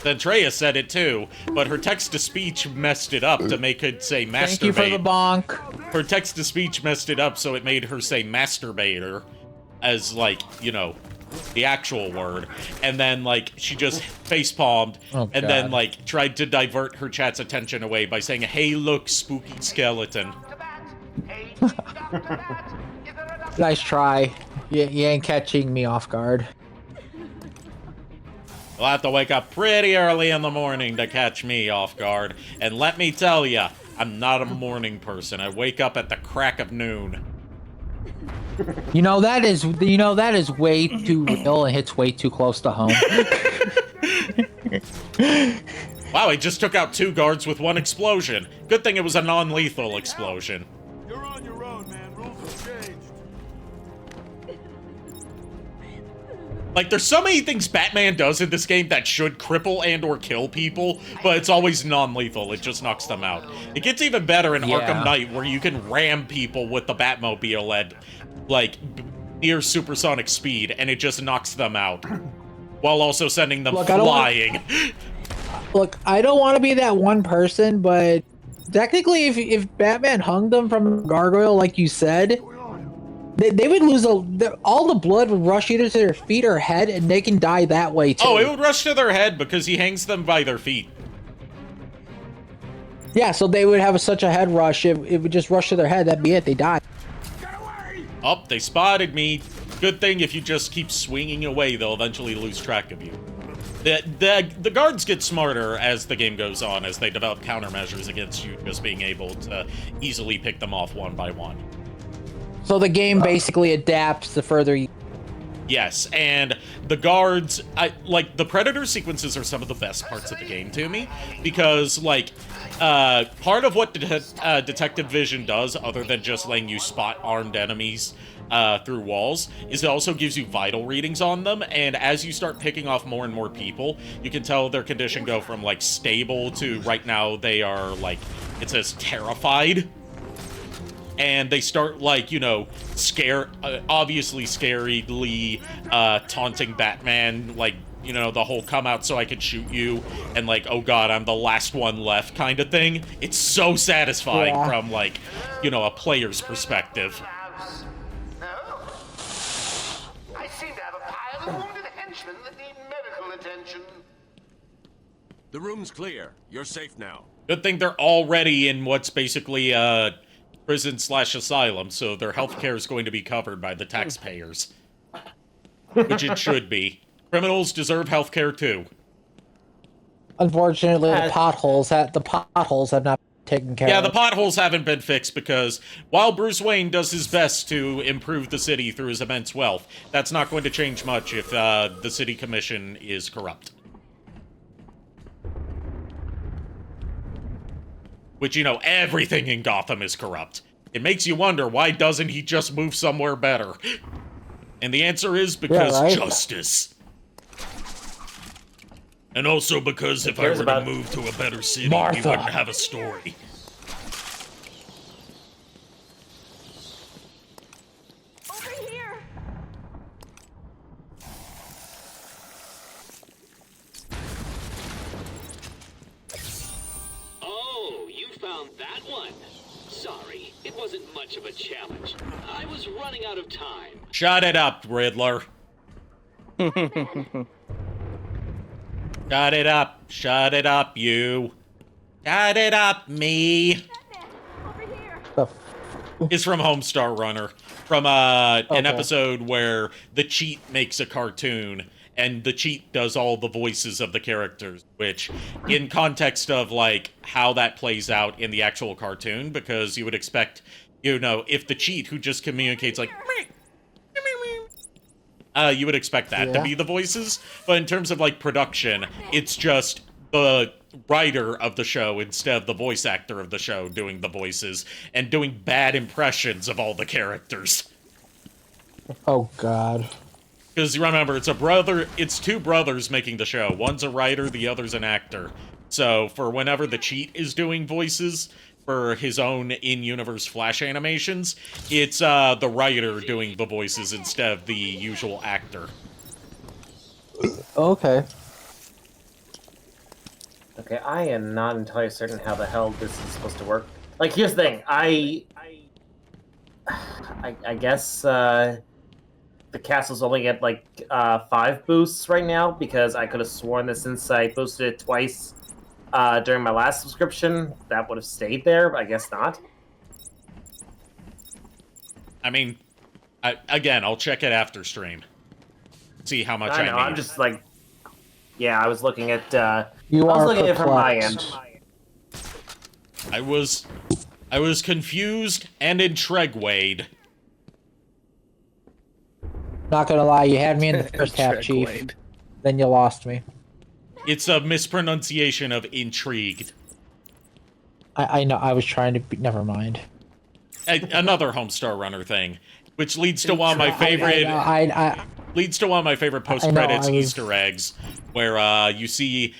Then Treya said it too, but her text-to-speech messed it up to make it say masturbate. Thank you for the bonk. Her text-to-speech messed it up so it made her say masturbator as, like, you know, the actual word. And then, like, she just facepalmed and then, like, tried to divert her chat's attention away by saying, hey, look, spooky skeleton. Nice try. You ain't catching me off guard. You'll have to wake up pretty early in the morning to catch me off guard. And let me tell you, I'm not a morning person. I wake up at the crack of noon. You know that is way too real and hits way too close to home. Wow, he just took out 2 guards with 1 explosion. Good thing it was a non-lethal explosion. You're on your own, man. Rules have changed. Like, there's so many things Batman does in this game that should cripple and or kill people, but it's always non-lethal. It just knocks them out. It gets even better in Arkham Knight, where you can ram people with the Batmobile at, like, near supersonic speed, and it just knocks them out, while also sending them flying. Look, I don't want to be that one person, but technically, if Batman hung them from a gargoyle, like you said, they would lose all the blood would rush either to their feet or head, and they can die that way too. Oh, it would rush to their head because he hangs them by their feet. Yeah, so they would have such a head rush. It would just rush to their head. That'd be it. They die. Oh, they spotted me. Good thing if you just keep swinging away, they'll eventually lose track of you. The guards get smarter as the game goes on, as they develop countermeasures against you just being able to easily pick them off one by one. So the game basically adapts the further you... Yes, and the guards, like, the Predator sequences are some of the best parts of the game to me, because, like, part of what Detective Vision does, other than just letting you spot armed enemies through walls, is it also gives you vital readings on them, and as you start picking off more and more people, you can tell their condition go from, like, stable to right now they are, like, it says terrified. And they start, like, you know, obviously scarily taunting Batman, like, you know, the whole come out so I can shoot you, and like, oh god, I'm the last one left kind of thing. It's so satisfying from, like, you know, a player's perspective. No? I seem to have a pile of wounded henchmen that need medical attention. The room's clear. You're safe now. Good thing they're already in what's basically prison/asylum, so their healthcare is going to be covered by the taxpayers. Which it should be. Criminals deserve healthcare too. Unfortunately, the potholes have not been taken care of. Yeah, the potholes haven't been fixed because while Bruce Wayne does his best to improve the city through his immense wealth, that's not going to change much if the city commission is corrupt. Which, you know, everything in Gotham is corrupt. It makes you wonder, why doesn't he just move somewhere better? And the answer is because justice. And also because if I were to move to a better city, we wouldn't have a story. Over here. Oh, you found that one. Sorry, it wasn't much of a challenge. I was running out of time. Shut it up, Riddler. Shut it up. Shut it up, you. Shut it up, me. It's from Homestar Runner. From an episode where the cheat makes a cartoon, and the cheat does all the voices of the characters, which, in context of, like, how that plays out in the actual cartoon, because you would expect, you know, if the cheat who just communicates, like, you would expect that to be the voices, but in terms of, like, production, it's just the writer of the show instead of the voice actor of the show doing the voices, and doing bad impressions of all the characters. Oh, God. Because remember, it's two brothers making the show. One's a writer, the other's an actor. So for whenever the cheat is doing voices for his own in-universe Flash animations, it's the writer doing the voices instead of the usual actor. Okay. Okay, I am not entirely certain how the hell this is supposed to work. Like, here's the thing. I guess the castle's only at like 5 boosts right now, because I could have sworn that since I boosted it twice during my last subscription, that would have stayed there, but I guess not. I mean, again, I'll check it after stream. See how much I need. I'm just like, yeah, I was looking at. You I was are looking at it from my perplexed. end. I was confused and intrigued. Not gonna lie, you had me in the first half, Chief. Then you lost me. It's a mispronunciation of intrigued. I know, I was trying to be... Never mind. Another Homestar Runner thing, which leads to one of my favorite... leads to one of my favorite post-credits Easter eggs, where you see,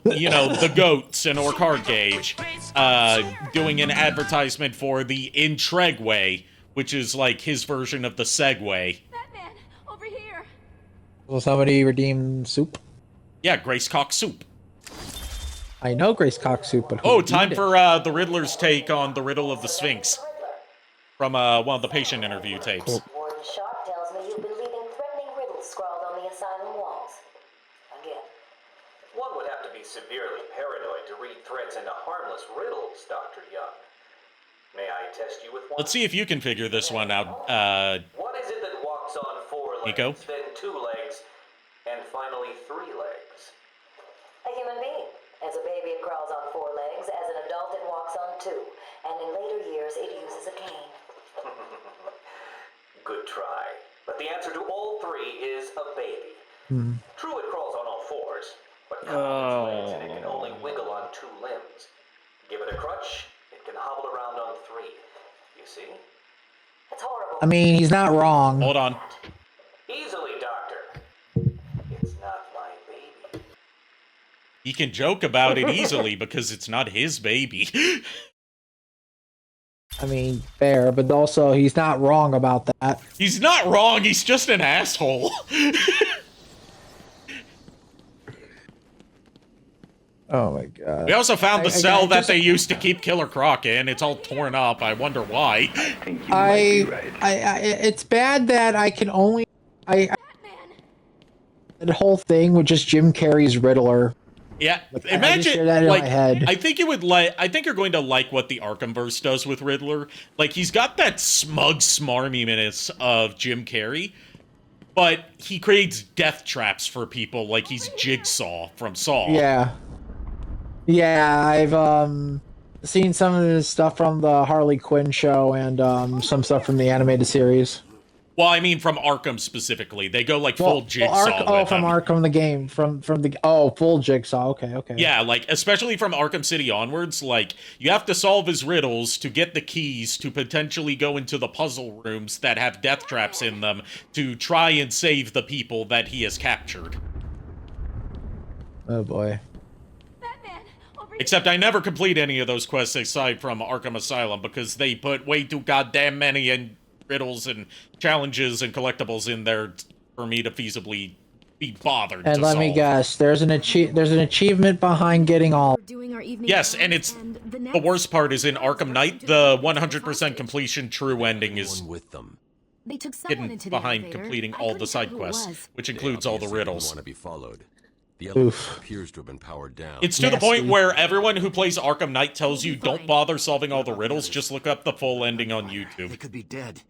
you know, the goats and Orchard Gauge doing an advertisement for the Intregway, which is like his version of the Segway. Batman, over here. Will somebody redeem Soup? Yeah, Gracecock Soup. I know Gracecock Soup, but oh, time for the Riddler's take on the riddle of the Sphinx from one of the patient interview tapes. Warden Sharp tells me you've been leaving threatening riddles scrawled on the asylum walls. Again. One would have to be severely paranoid to read threats into harmless riddles, Dr. Young. May I test you with one? Let's see if you can figure this one out, What is it that walks on 4 legs, Nico? then 2 legs, and finally 3 legs? A human being. As a baby, it crawls on 4 legs. As an adult, it walks on 2. And in later years, it uses a cane. Good try. But the answer to all 3 is a baby. True, it crawls on all 4s, but cut off its legs and it can only wiggle on 2 limbs. Give it a crutch, it can hobble around on 3. You see? It's horrible. I mean, he's not wrong. Hold on. Easily, Doctor. It's not my baby. He can joke about it easily because it's not his baby. I mean, fair, but also he's not wrong about that. He's not wrong, he's just an asshole. Oh my god. We also found the cell that just- they used to keep Killer Croc in. It's all torn up. I wonder why. It's bad that I can only the whole thing with just Jim Carrey's Riddler. Yeah, I just imagine hear that in like my head. I think you would like. I think you're going to like what the Arkhamverse does with Riddler. Like he's got that smug smarminess of Jim Carrey, but he creates death traps for people like he's Jigsaw from Saw. Yeah. Yeah, I've seen some of the stuff from the Harley Quinn show and some stuff from the animated series. Well, I mean from Arkham specifically. They go like full Jigsaw. From Arkham the game, from the full Jigsaw. Okay. Yeah, like especially from Arkham City onwards, like you have to solve his riddles to get the keys to potentially go into the puzzle rooms that have death traps in them to try and save the people that he has captured. Oh boy. Except I never complete any of those quests aside from Arkham Asylum because they put way too goddamn many and riddles and challenges and collectibles in there for me to feasibly be bothered And to let solve. me guess, there's an achievement behind getting all. Yes, and it's the worst part is in Arkham Knight, the 100% completion true ending is with them. They took someone hidden into the behind elevator. completing I all couldn't the side tell who it quests, was. which includes all the Obviously didn't riddles. want to be followed. The Oof. elevator appears to have been powered down. It's to the point where everyone who plays Arkham Knight tells you don't bother solving all the riddles, just look up the full ending on YouTube. They could be dead.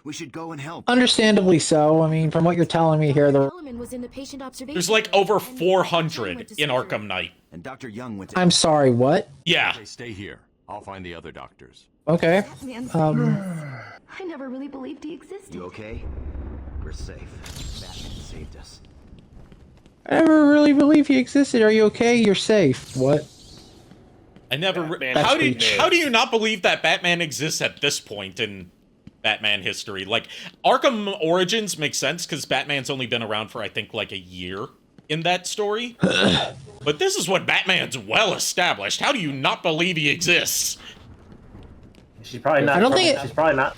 We should go and help. Understandably so. I mean, from what you're telling me here, the. Solomon was in the patient observation. There's like over 400 in Arkham Knight. And Dr. Young went to. I'm sorry. What? Yeah. Okay, stay here. I'll find the other doctors. Okay. I never really believed he existed. You okay? We're safe. Batman saved us. I never really believed he existed. Are you okay? You're safe. What? I never. That's How speech. do you not believe that Batman exists at this point in Batman history? Like Arkham Origins makes sense because Batman's only been around for I think like a year in that story. But this is when Batman's well established. How do you not believe he exists? She's probably not. I don't think She's probably not.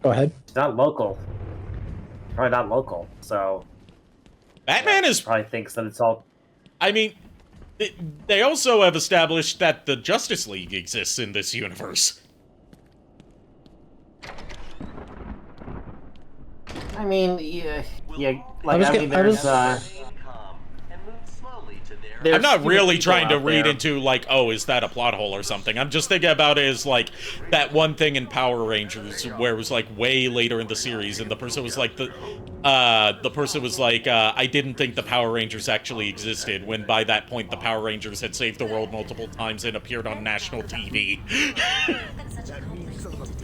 Go ahead. She's not local. Probably not local. So Batman is probably thinks that it's all. I mean, they also have established that the Justice League exists in this universe. I mean, yeah. Like I mean, there's. I'm not stupid really people trying to out read there. into, like, oh, is that a plot hole or something? I'm just thinking about it as, like, that one thing in Power Rangers where it was, like, way later in the series, and the person was like, I didn't think the Power Rangers actually existed, when by that point the Power Rangers had saved the world multiple times and appeared on national TV.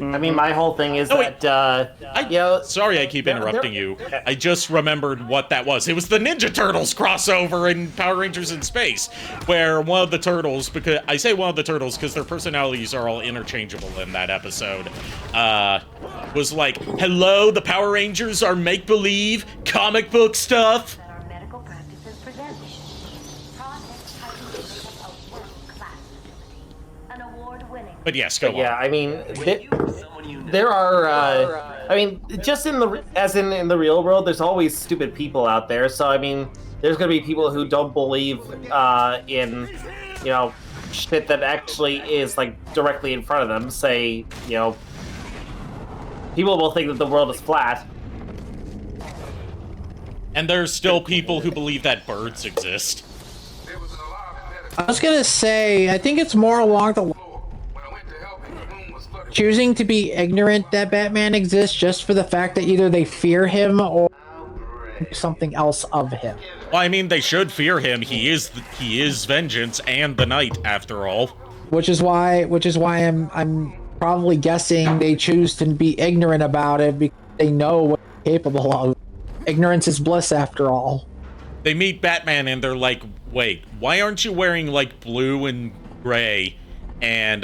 I mean, my whole thing is Sorry I keep interrupting you. I just remembered what that was. It was the Ninja Turtles crossover in Power Rangers in Space, where one of the turtles, because I say one of the turtles because their personalities are all interchangeable in that episode, was like, hello, the Power Rangers are make-believe comic book stuff. But yes, go on. Yeah, I mean, there are. I mean, just in the real world, there's always stupid people out there. So I mean, there's gonna be people who don't believe in, shit that actually is like directly in front of them. Say, people will think that the world is flat. And there's still people who believe that birds exist. I was gonna say, I think it's more along the choosing to be ignorant that Batman exists just for the fact that either they fear him or something else of him. Well, I mean, they should fear him. He is vengeance and the Knight, after all. Which is why I'm probably guessing they choose to be ignorant about it because they know what they're capable of. Ignorance is bliss, after all. They meet Batman and they're like, wait, why aren't you wearing, like, blue and gray? And,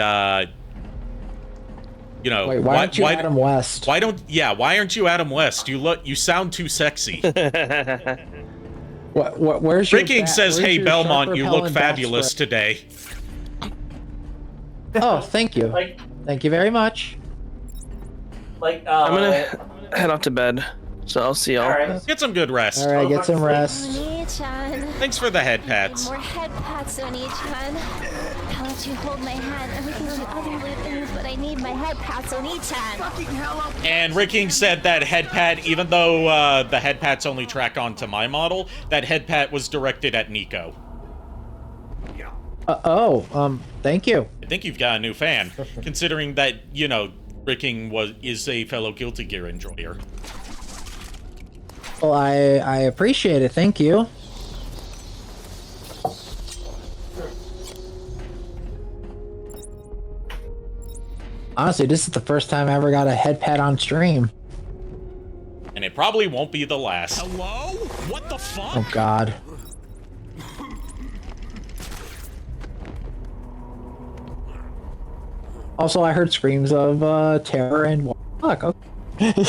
Wait, why aren't you Adam West? Why aren't you Adam West? You sound too sexy. Where's your Rick says, hey, Belmont, you look fabulous today. Oh, thank you. Thank you very much. I'm gonna head off to bed. So I'll see y'all. Alright. Get some good rest. All right, get some rest. Oni-chan. Thanks for the head pats. More head pats, Oni-chan. I'll let you hold my hand and we can do other weird things, but I need my head pats, Oni-chan. Fucking hell up. And Ricking said that head pat, even though the head pats only track onto my model, that head pat was directed at Nico. Thank you. I think you've got a new fan, considering that, you know, Ricking is a fellow Guilty Gear enjoyer. Well, I appreciate it. Thank you. Honestly, this is the first time I ever got a head pat on stream. And it probably won't be the last. Hello? What the fuck? Oh God. Also, I heard screams of terror and fuck. Okay.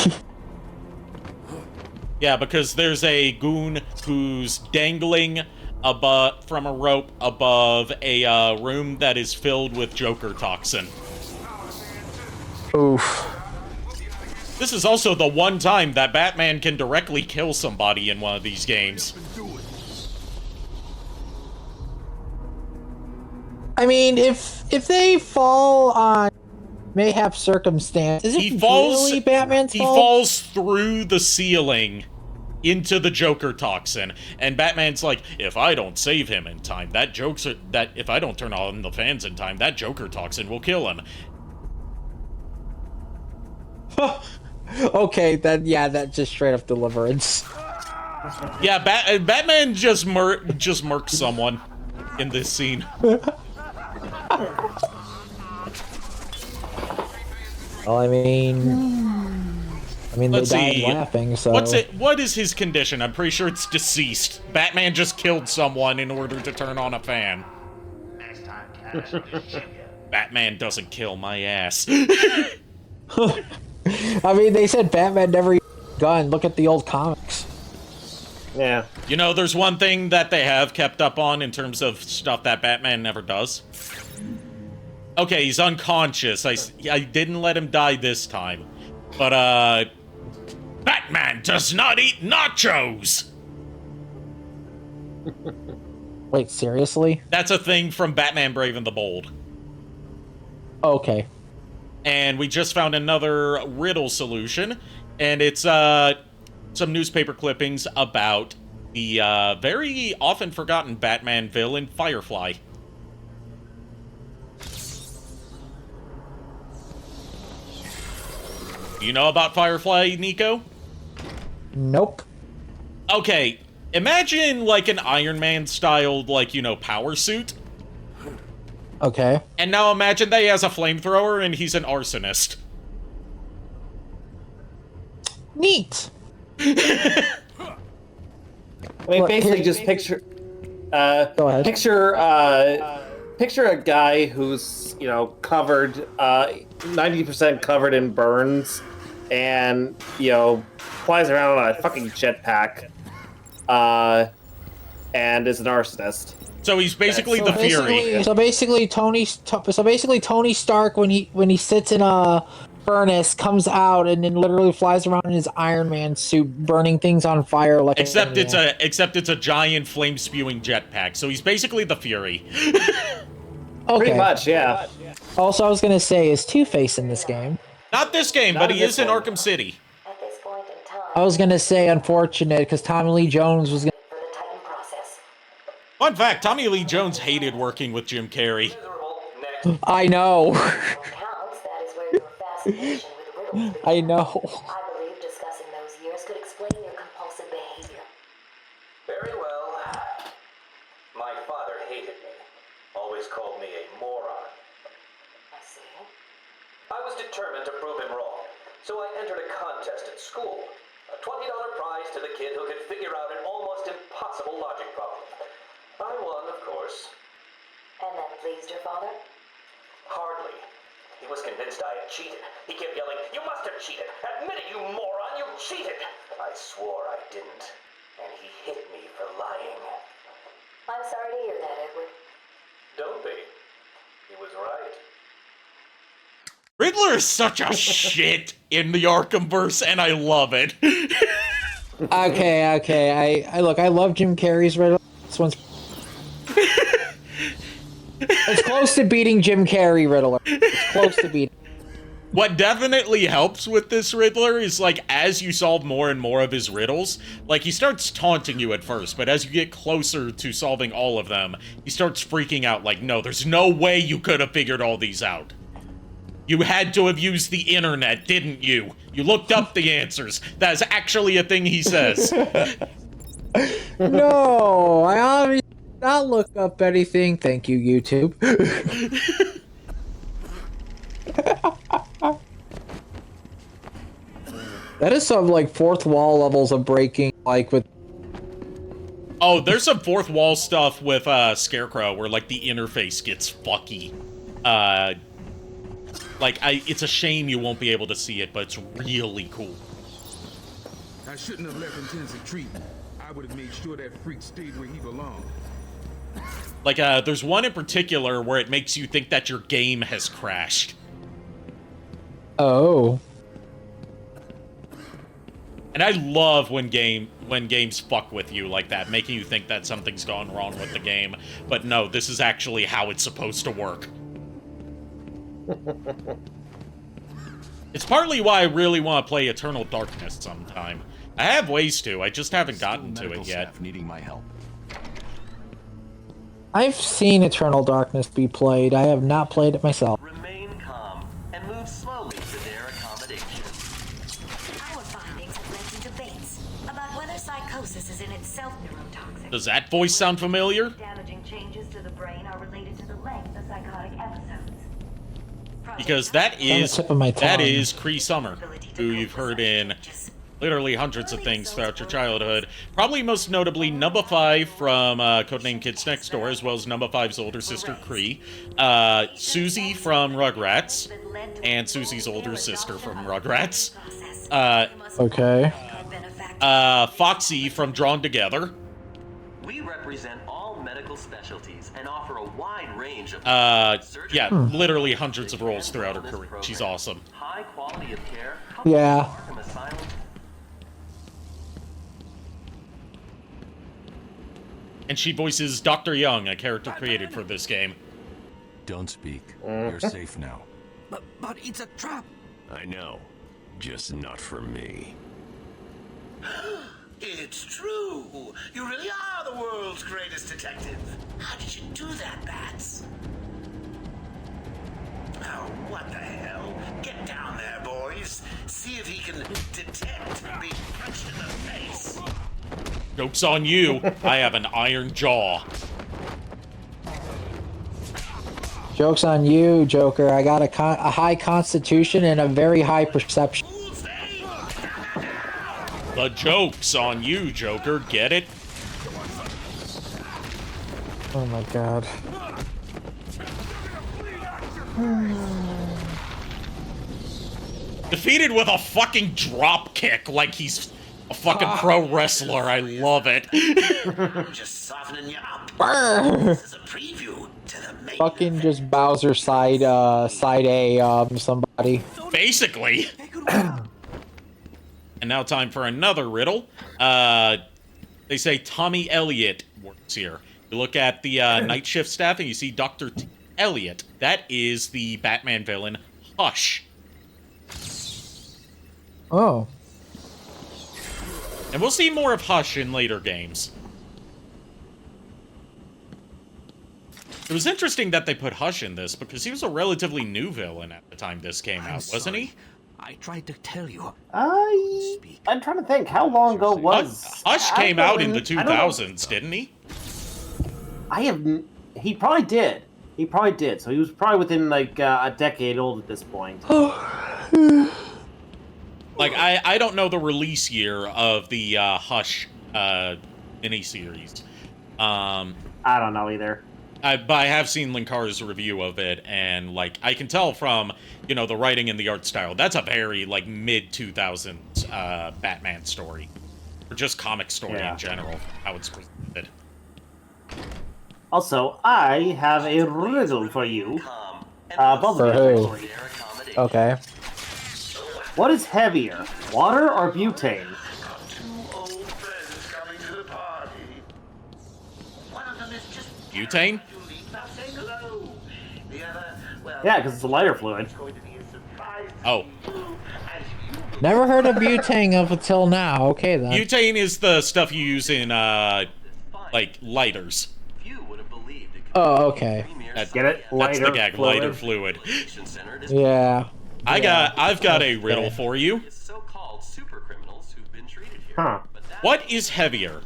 Yeah, because there's a goon who's dangling from a rope above a room that is filled with Joker toxin. Oof. This is also the one time that Batman can directly kill somebody in one of these games. I mean, if they fall on mayhap circumstance, is it really Batman's He fault? falls through the ceiling into the Joker toxin, and Batman's like, if I don't save him in time, if I don't turn on the fans in time, that Joker toxin will kill him. Okay, that's just straight up Deliverance. Yeah, Batman just murks someone in this scene. Well, I mean, Let's they died see. laughing, so... What is his condition? I'm pretty sure it's deceased. Batman just killed someone in order to turn on a fan. Batman doesn't kill my ass. I mean, they said Batman never used a gun. Look at the old comics. Yeah. You know, there's one thing that they have kept up on in terms of stuff that Batman never does. Okay, he's unconscious. I didn't let him die this time. But, Batman does not eat nachos! Wait, seriously? That's a thing from Batman Brave and the Bold. Okay. And we just found another riddle solution, and it's, some newspaper clippings about the, very often forgotten Batman villain, Firefly. You know about Firefly, Nico? Nope. Okay, imagine, like, an Iron Man-styled, like, you know, power suit. Okay. And now imagine that he has a flamethrower and he's an arsonist. Neat. I mean, basically, just picture. Go ahead. Picture a guy who's, you know, covered, 90% covered in burns, and, you know, flies around on a fucking jetpack, and is an arsonist. So he's basically the Fury. So basically, Tony Stark, when he sits in a furnace, comes out and then literally flies around in his Iron Man suit, burning things on fire like. Except it's a giant flame spewing jetpack. So he's basically the Fury. Okay. Pretty much, yeah. Also, I was gonna say, is Two-Face in this game? Not this game, but he is in Arkham City. I was gonna say unfortunate because Tommy Lee Jones was gonna. Fun fact, Tommy Lee Jones hated working with Jim Carrey. I know. I know. I believe discussing those years could explain your compulsive behavior. Very well. My father hated me. Always called me a moron. I see. I was determined to prove him wrong, so I entered a contest at school. A $20 prize to the kid who could figure out an almost impossible logic problem. I won, of course. And that pleased your father? Hardly. He was convinced I had cheated. He kept yelling, "You must have cheated! Admit it, you moron! You cheated!" I swore I didn't, and he hit me for lying. I'm sorry to hear that, Edward. Don't be. He was right. Riddler is such a shit in the Arkhamverse, and I love it. Okay. I look. I love Jim Carrey's Riddler. This one's. It's close to beating Jim Carrey Riddler. It's close to beating. What definitely helps with this Riddler is, like, as you solve more and more of his riddles, like, he starts taunting you at first, but as you get closer to solving all of them, he starts freaking out, like, no, there's no way you could have figured all these out. You had to have used the internet, didn't you? You looked up the answers. That is actually a thing he says. No, I obviously did not look up anything. Thank you, YouTube. That is some, like, fourth wall levels of breaking, like, with... Oh, there's some fourth wall stuff with Scarecrow where, like, the interface gets fucky. It's a shame you won't be able to see it, but it's really cool. I shouldn't have left intensive treatment. I would have made sure that freak stayed where he belonged. Like, there's one in particular where it makes you think that your game has crashed. Oh. And I love when games fuck with you like that, making you think that something's gone wrong with the game. But no, this is actually how it's supposed to work. It's partly why I really want to play Eternal Darkness sometime. I have ways to, I just haven't gotten to it yet. Needing my help. I've seen Eternal Darkness be played. I have not played it myself. Remain calm and move slowly to their accommodation. Our findings have led to debates about whether psychosis is in itself neurotoxic. Does that voice sound familiar? Damaging changes to the brain are related to the length of psychotic episodes. Because that is Cree Summer, who you've heard in literally hundreds of things throughout your childhood. Probably most notably Number 5 from Codename Kids Next Door, as well as Number 5's older sister Cree, Susie from Rugrats, and Susie's older sister from Rugrats. Okay. Foxy from Drawn Together. We represent all medical specialties and offer a wide range of yeah, literally hundreds of roles throughout her career. She's awesome. high quality of care. Yeah. Arkham Asylum. And she voices Dr. Young, a character created for this game. Don't speak. You're safe now. But it's a trap. I know. Just not for me. It's true. You really are the world's greatest detective. How did you do that, Bats? Oh, what the hell? Get down there, boys. See if he can detect being punched in the face. Joke's on you. I have an iron jaw. Joke's on you, Joker. I got a high constitution and a very high perception. The joke's on you, Joker. Get it? Oh my god. Defeated with a fucking drop kick like he's a fucking pro wrestler. I love it. I'm just softening you up. This is a preview to the main Fucking just Bowser side A somebody. Basically. And now time for another riddle. They say Tommy Elliot works here. You look at the night shift staff and you see Dr. Elliot. That is the Batman villain, Hush. Oh. And we'll see more of Hush in later games. It was interesting that they put Hush in this, because he was a relatively new villain at the time this came out, wasn't he? I tried to tell you. I'm trying to think. How long ago was... Hush came out in the 2000s, didn't he? He probably did. He probably did. So he was probably within, like, a decade old at this point. Like, I don't know the release year of the Hush miniseries. I don't know either. But I have seen Linkar's review of it, and, like, I can tell from, you know, the writing and the art style, that's a very, like, mid-2000s Batman story. Or just comic story in general, how it's presented. Also, I have a riddle for you. For who? Okay. What is heavier, water or butane? Butane? Yeah, because it's a lighter fluid. Oh. Never heard of butane up until now. Okay, then. Butane is the stuff you use in, like, lighters. Oh, okay. Get it? That's the Lighter gag, fluid. lighter fluid. Yeah. I've got a riddle for you. Huh. What is heavier?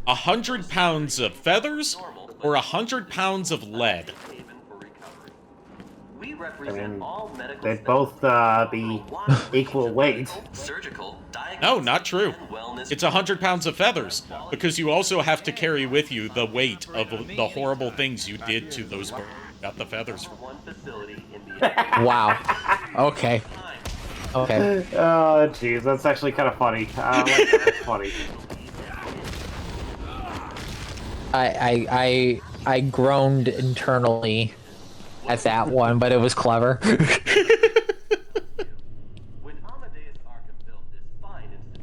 100 pounds of feathers or 100 pounds of lead? I mean, they'd both be equal weight. No, not true. It's 100 pounds of feathers, because you also have to carry with you the weight of the horrible things you did to those birds. Got the feathers. Wow. Okay. Okay. Oh, jeez, that's actually kind of funny. I like that. That's funny. I groaned internally at that one, but it was clever.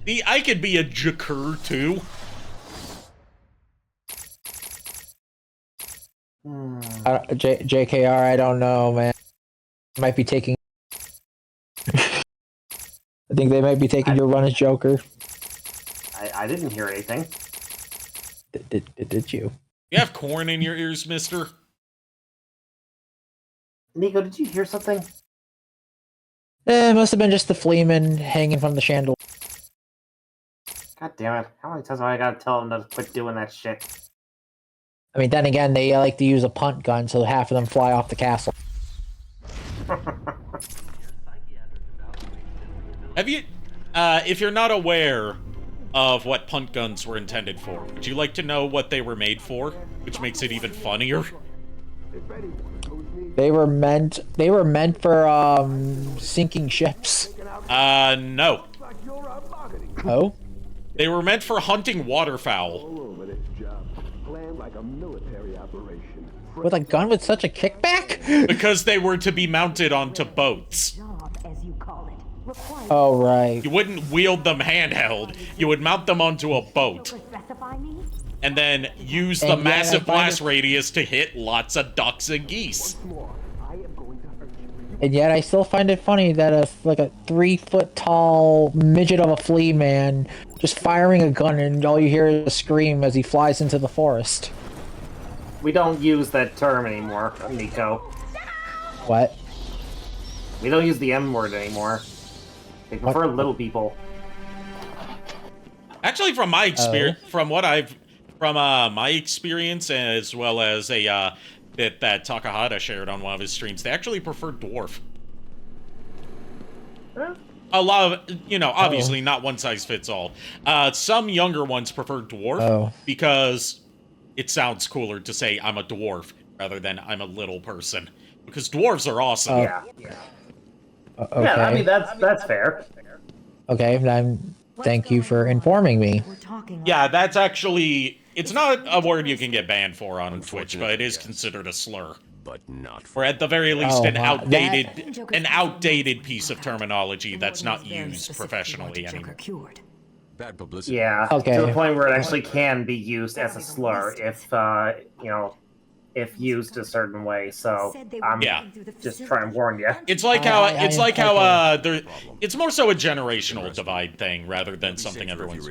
See, I could be a joker too. JKR, I don't know, man. Might be taking. I think they might be taking your run as Joker. I didn't hear anything. Did you? You have corn in your ears, mister? Nico, did you hear something? It must have been just the fleaman hanging from the chandelier. God damn it. How many times have I gotta tell them to quit doing that shit? I mean, then again, they like to use a punt gun, so half of them fly off the castle. Have you, if you're not aware of what punt guns were intended for, would you like to know what they were made for? Which makes it even funnier. They were meant for sinking ships. No. Oh? They were meant for hunting waterfowl. With a gun with such a kickback? Because they were to be mounted onto boats. Oh, right. You wouldn't wield them handheld. You would mount them onto a boat. And then use the massive blast radius to hit lots of ducks and geese. And yet I still find it funny that a 3-foot tall midget of a flea man just firing a gun and all you hear is a scream as he flies into the forest. We don't use that term anymore, Nico. What? We don't use the M word anymore. They prefer little people. Actually, from my experience, from my experience, as well as a bit that Takahata shared on one of his streams, they actually prefer dwarf. A lot of, obviously not one size fits all. Some younger ones prefer dwarf because it sounds cooler to say I'm a dwarf rather than I'm a little person. Because dwarves are awesome. Yeah. Okay. Yeah, I mean, that's fair. Okay, then thank you for informing me. Yeah, that's actually... It's not a word you can get banned for on Twitch, but it is considered a slur. But not or at the very least an outdated piece of terminology that's not used professionally anymore. Bad publicity. Yeah. Okay. To the point where it actually can be used as a slur if if used a certain way. So I'm just trying to warn you. It's like how it's more so a generational divide thing rather than something everyone's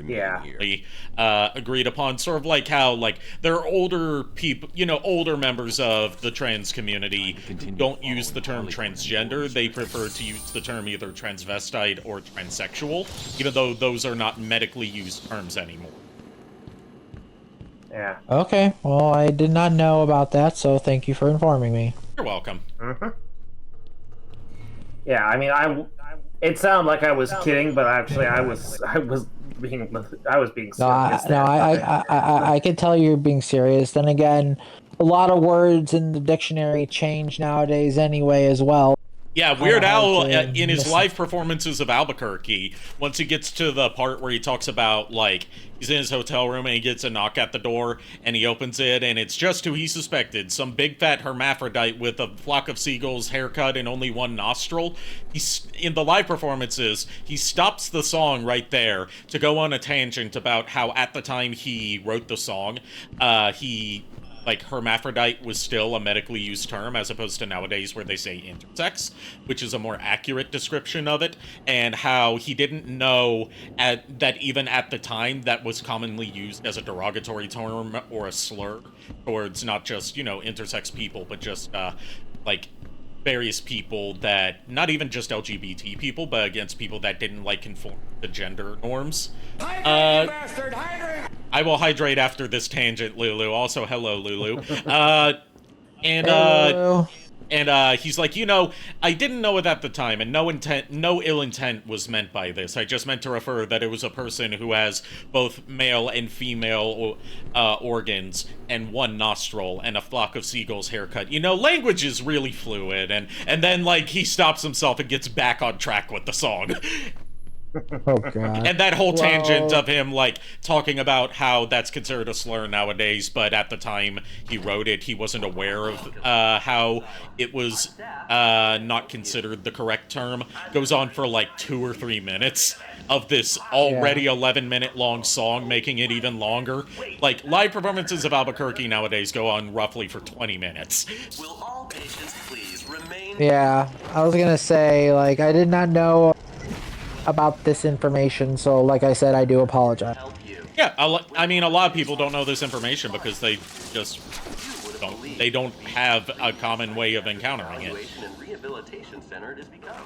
agreed upon. Sort of like how there are older people, older members of the trans community who don't use the term transgender. They prefer to use the term either transvestite or transsexual, even though those are not medically used terms anymore. Yeah. Okay, well, I did not know about that, so thank you for informing me. You're welcome. Mm-hmm. Yeah, I mean, it sounded like I was kidding, but actually, I was being serious. I can tell you're being serious. Then again, a lot of words in the dictionary change nowadays anyway as well. Yeah, Weird Al, hard to in his miss live performances of Albuquerque, once he gets to the part where he talks about, like, he's in his hotel room and he gets a knock at the door, and he opens it, and it's just who he suspected, some big fat hermaphrodite with a flock of seagulls, haircut, and only one nostril. He's, in the live performances, he stops the song right there to go on a tangent about how at the time he wrote the song, like, hermaphrodite was still a medically used term as opposed to nowadays where they say intersex, which is a more accurate description of it, and how he didn't know that even at the time that was commonly used as a derogatory term or a slur towards not just, you know, intersex people, but just, like, various people that, not even just LGBT people, but against people that didn't, like, conform to gender norms. Hydrate, you bastard! Hydrate! I will hydrate after this tangent, Lulu. Also, hello, Lulu. He's like, you know, I didn't know it at the time, and no ill intent was meant by this. I just meant to refer that it was a person who has both male and female organs and one nostril and a flock of seagulls haircut. You know, language is really fluid, and then, like, he stops himself and gets back on track with the song. Oh, God. And that whole tangent of him, like, talking about how that's considered a slur nowadays, but at the time he wrote it, he wasn't aware of how it was not considered the correct term, goes on for, like, 2 or 3 minutes of this already 11-minute long song, making it even longer. Like, live performances of Albuquerque nowadays go on roughly for 20 minutes. Will all patients please remain... Yeah, I was gonna say, like, I did not know about this information, so like I said, I do apologize. Yeah, I mean, a lot of people don't know this information because they just don't have a common way of encountering it. And rehabilitation center it has become.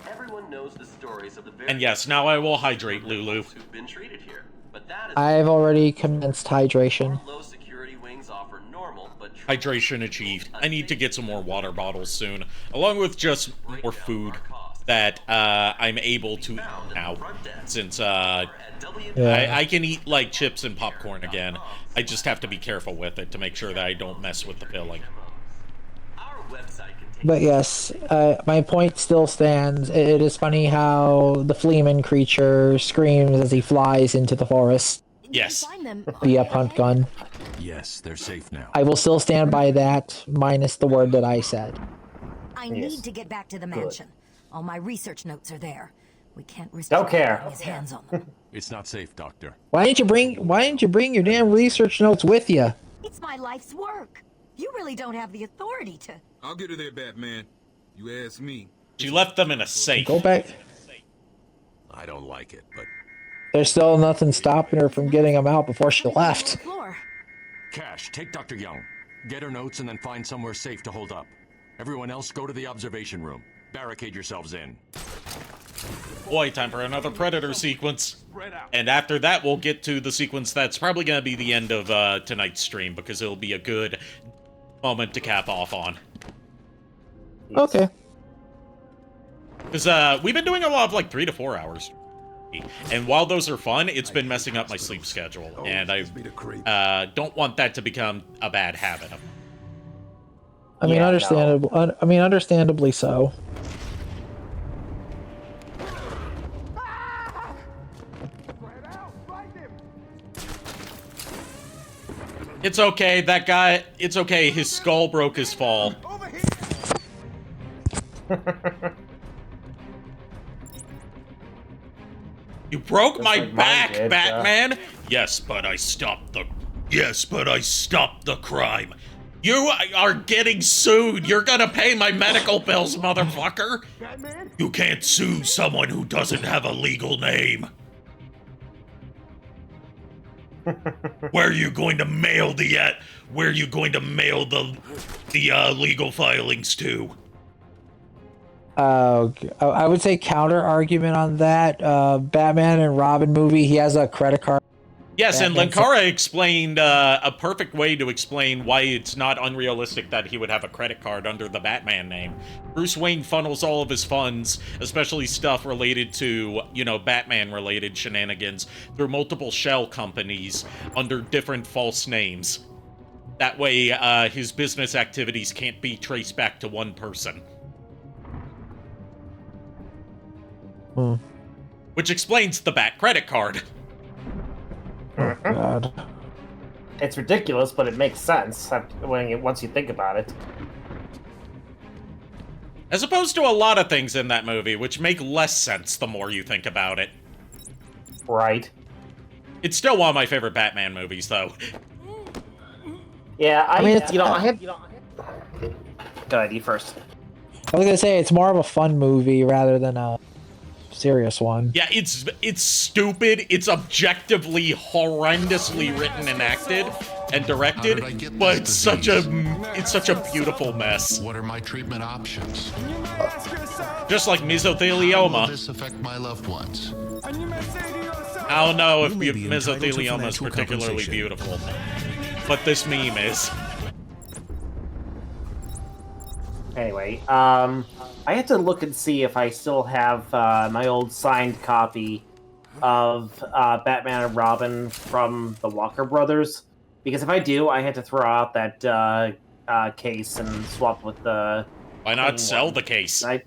Everyone knows the stories of the And yes, now I will hydrate, Lulu. who've been treated here, but that is I've already commenced hydration. low security wings offer normal but Hydration achieved. I need to get some more water bottles soon, along with just more food that I'm able to eat now, since I can eat, like, chips and popcorn again. I just have to be careful with it to make sure that I don't mess with the filling. But yes, my point still stands. It is funny how the Fleeman creature screams as he flies into the forest. Yes. Via punt gun. Yes, they're safe now. I will still stand by that, minus the word that I said. I need to get back to the mansion. All my research notes are there. We can't risk Don't care. getting his hands on them. It's not safe, Doctor. Why didn't you bring your damn research notes with you? It's my life's work. You really don't have the authority to. I'll get her there, Batman. You ask me. She left them in a safe. Go back. I don't like it, but... There's still nothing stopping her from getting them out before she left. Cash, take Dr. Young. Get her notes and then find somewhere safe to hold up. Everyone else, go to the observation room. Barricade yourselves in. Boy, time for another Predator sequence. And after that, we'll get to the sequence that's probably going to be the end of tonight's stream, because it'll be a good moment to cap off on. Okay. Because we've been doing a lot of, like, 3 to 4 hours. And while those are fun, it's been messing up my sleep schedule. And I don't want that to become a bad habit. I mean, understandably so. It's okay, that guy, it's okay, his skull broke his fall. You broke my back, Batman! Yes, but I stopped the crime. You are getting sued. You're gonna pay my medical bills, motherfucker. You can't sue someone who doesn't have a legal name. Where are you going to mail the legal filings to? I would say counter argument on that. Batman and Robin movie, he has a credit card. Yes, and Linkara explained a perfect way to explain why it's not unrealistic that he would have a credit card under the Batman name. Bruce Wayne funnels all of his funds, especially stuff related to, you know, Batman-related shenanigans, through multiple shell companies under different false names. That way, his business activities can't be traced back to one person. Which explains the Bat credit card. Oh, God. It's ridiculous, but it makes sense once you think about it. As opposed to a lot of things in that movie, which make less sense the more you think about it. Right. It's still one of my favorite Batman movies, though. Yeah, I mean, Go ahead, you first. I was gonna say it's more of a fun movie rather than a serious one. Yeah, it's stupid. It's objectively horrendously written and acted and directed, but it's such a beautiful mess. What are my treatment options? Just like mesothelioma. How will this affect my loved ones? I don't know if mesothelioma is particularly beautiful, but this meme is. Anyway, I had to look and see if I still have my old signed copy of Batman and Robin from the Walker Brothers. Because if I do, I had to throw out that case and swap with the... Why not sell the case? I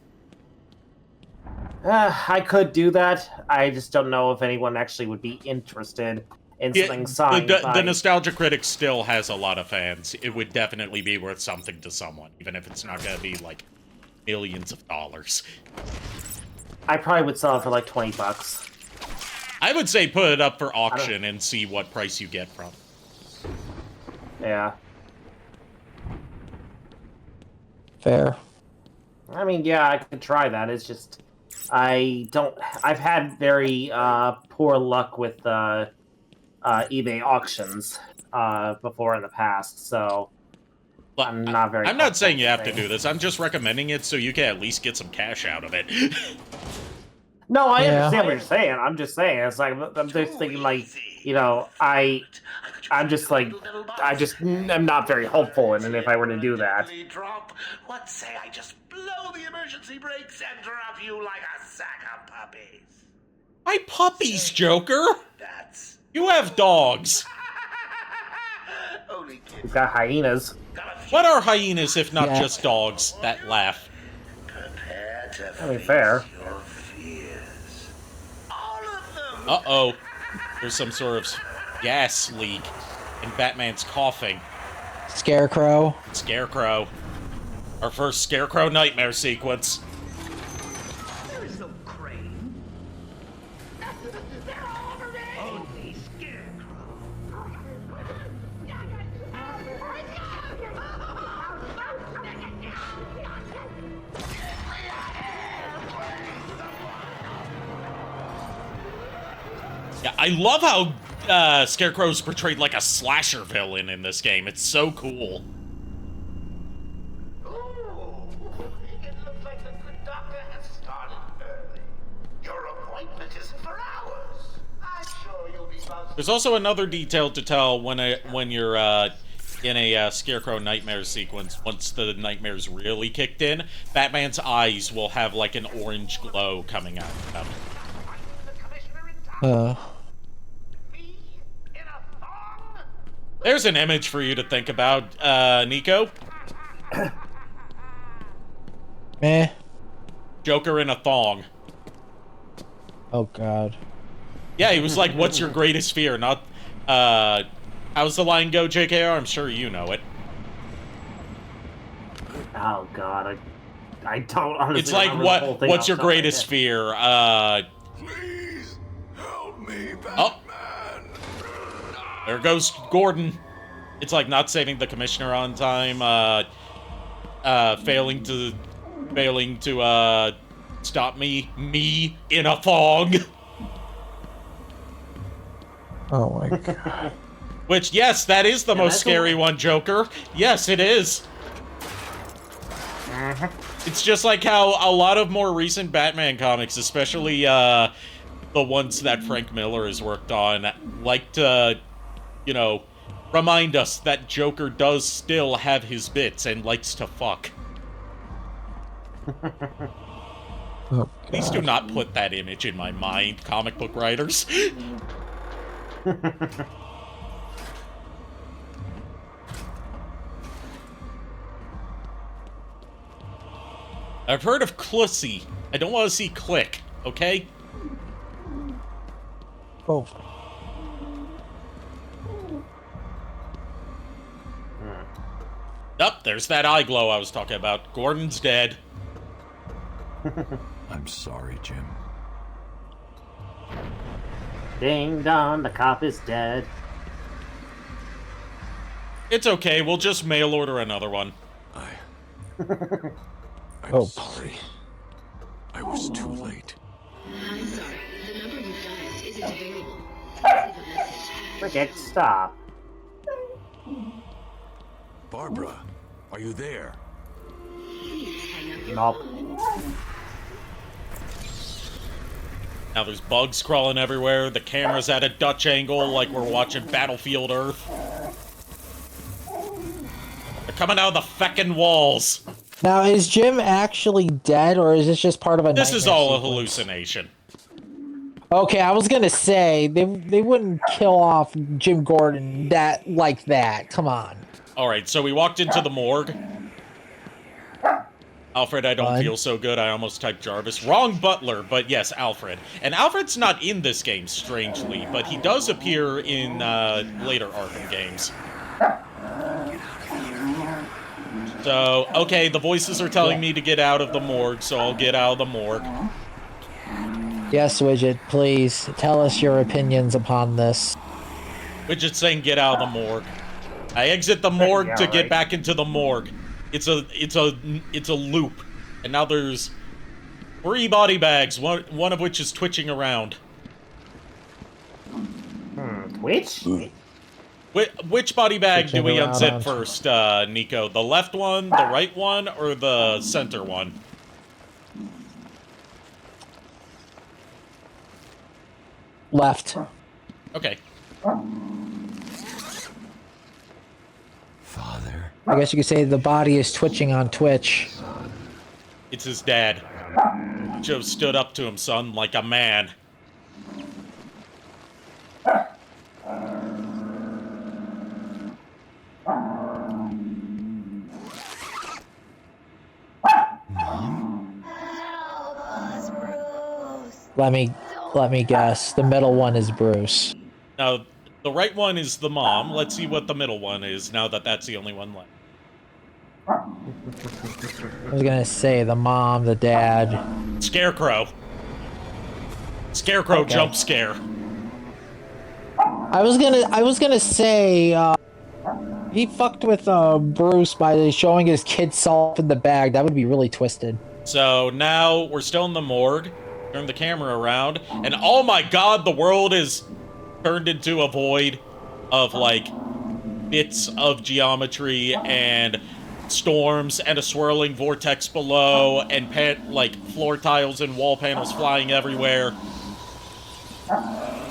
could do that. I just don't know if anyone actually would be interested in something signed the Nostalgia Critic still has a lot of fans. It would definitely be worth something to someone, even if it's not going to be, like, millions of dollars. I probably would sell it for, like, $20. I would say put it up for auction and see what price you get from. Yeah. Fair. I mean, yeah, I could try that. It's just... I've had very poor luck with eBay auctions before in the past, so I'm not very... I'm not saying you have to do this. I'm just recommending it so you can at least get some cash out of it. No, I understand what you're saying. I'm just saying. It's like, I'm just thinking, like, you know, I'm not very hopeful in it if I were to do that. Drop. What say I just blow the emergency brakes and drop you like a sack of puppies? My puppies, Joker! You have dogs. We've got hyenas. What are hyenas if not just dogs that laugh? I mean, fair. Uh-oh. There's some sort of gas leak, and Batman's coughing. Scarecrow. Scarecrow. Our first Scarecrow nightmare sequence. There is no crane. They're all over me. Only Scarecrow. Yeah, I love how Scarecrow's portrayed like a slasher villain in this game. It's so cool. It looks like the good doctor has started early. Your appointment is for hours. I'm sure you'll be buzzed. There's also another detail to tell when you're in a Scarecrow nightmare sequence. Once the nightmare's really kicked in, Batman's eyes will have like an orange glow coming out of them. There's an image for you to think about, Nico. Meh. Joker in a thong. Oh, God. Yeah, he was like, what's your greatest fear? Not, how's the line go, JKR? I'm sure you know it. Oh, God. I don't honestly It's like, what's your greatest fear? Please help me, Batman. Oh. There goes Gordon. It's like not saving the commissioner on time, failing to stop me in a thong. Oh my God. Which, yes, that is the most scary one, Joker. Yes, it is. It's just like how a lot of more recent Batman comics, especially the ones that Frank Miller has worked on, like to, you know, remind us that Joker does still have his bits and likes to fuck. Oh, Please do not put that image in my mind, comic book writers. I've heard of Clussy. I don't want to see Click. Okay? Oh. Up, there's that eye glow I was talking about. Gordon's dead. I'm sorry, Jim. Ding dong, the cop is dead. It's okay, we'll just mail order another one. I'm sorry. I was too late. I'm sorry. The number you dialed isn't available. Bridget, stop. Barbara, are you there? Nope. Now there's bugs crawling everywhere, the camera's at a Dutch angle like we're watching Battlefield Earth. They're coming out of the feckin' walls. Now, is Jim actually dead, or is this just part of a This is nightmare all a sequence? hallucination. Okay, I was gonna say, they wouldn't kill off Jim Gordon like that. Come on. Alright, so we walked into the morgue. Alfred, I don't feel so good. I almost typed Jarvis. Wrong Butler, but yes, Alfred. And Alfred's not in this game, strangely, but he does appear in later Arkham games. So, okay, the voices are telling me to get out of the morgue, so I'll get out of the morgue. Yes, Widget, please, tell us your opinions upon this. Widget's saying get out of the morgue. I exit the morgue to get back into the morgue. It's a loop. And now there's 3 body bags, one of which is twitching around. Which? Which body bag do we Twitching unzip around. first, Nico? The left one, the right one, or the center one? Left. Okay. Father. I guess you could say the body is twitching on Twitch. It's his dad. Joe stood up to him, son, like a man. Let me guess. The middle one is Bruce. Now, the right one is the mom. Let's see what the middle one is, now that that's the only one left. I was gonna say the mom, the dad. Scarecrow. Scarecrow Okay. jump scare. I was gonna say he fucked with Bruce by showing his kid salt in the bag. That would be really twisted. So now we're still in the morgue. Turn the camera around, and oh my god, the world is turned into a void of, like, bits of geometry and storms and a swirling vortex below and, like, floor tiles and wall panels flying everywhere.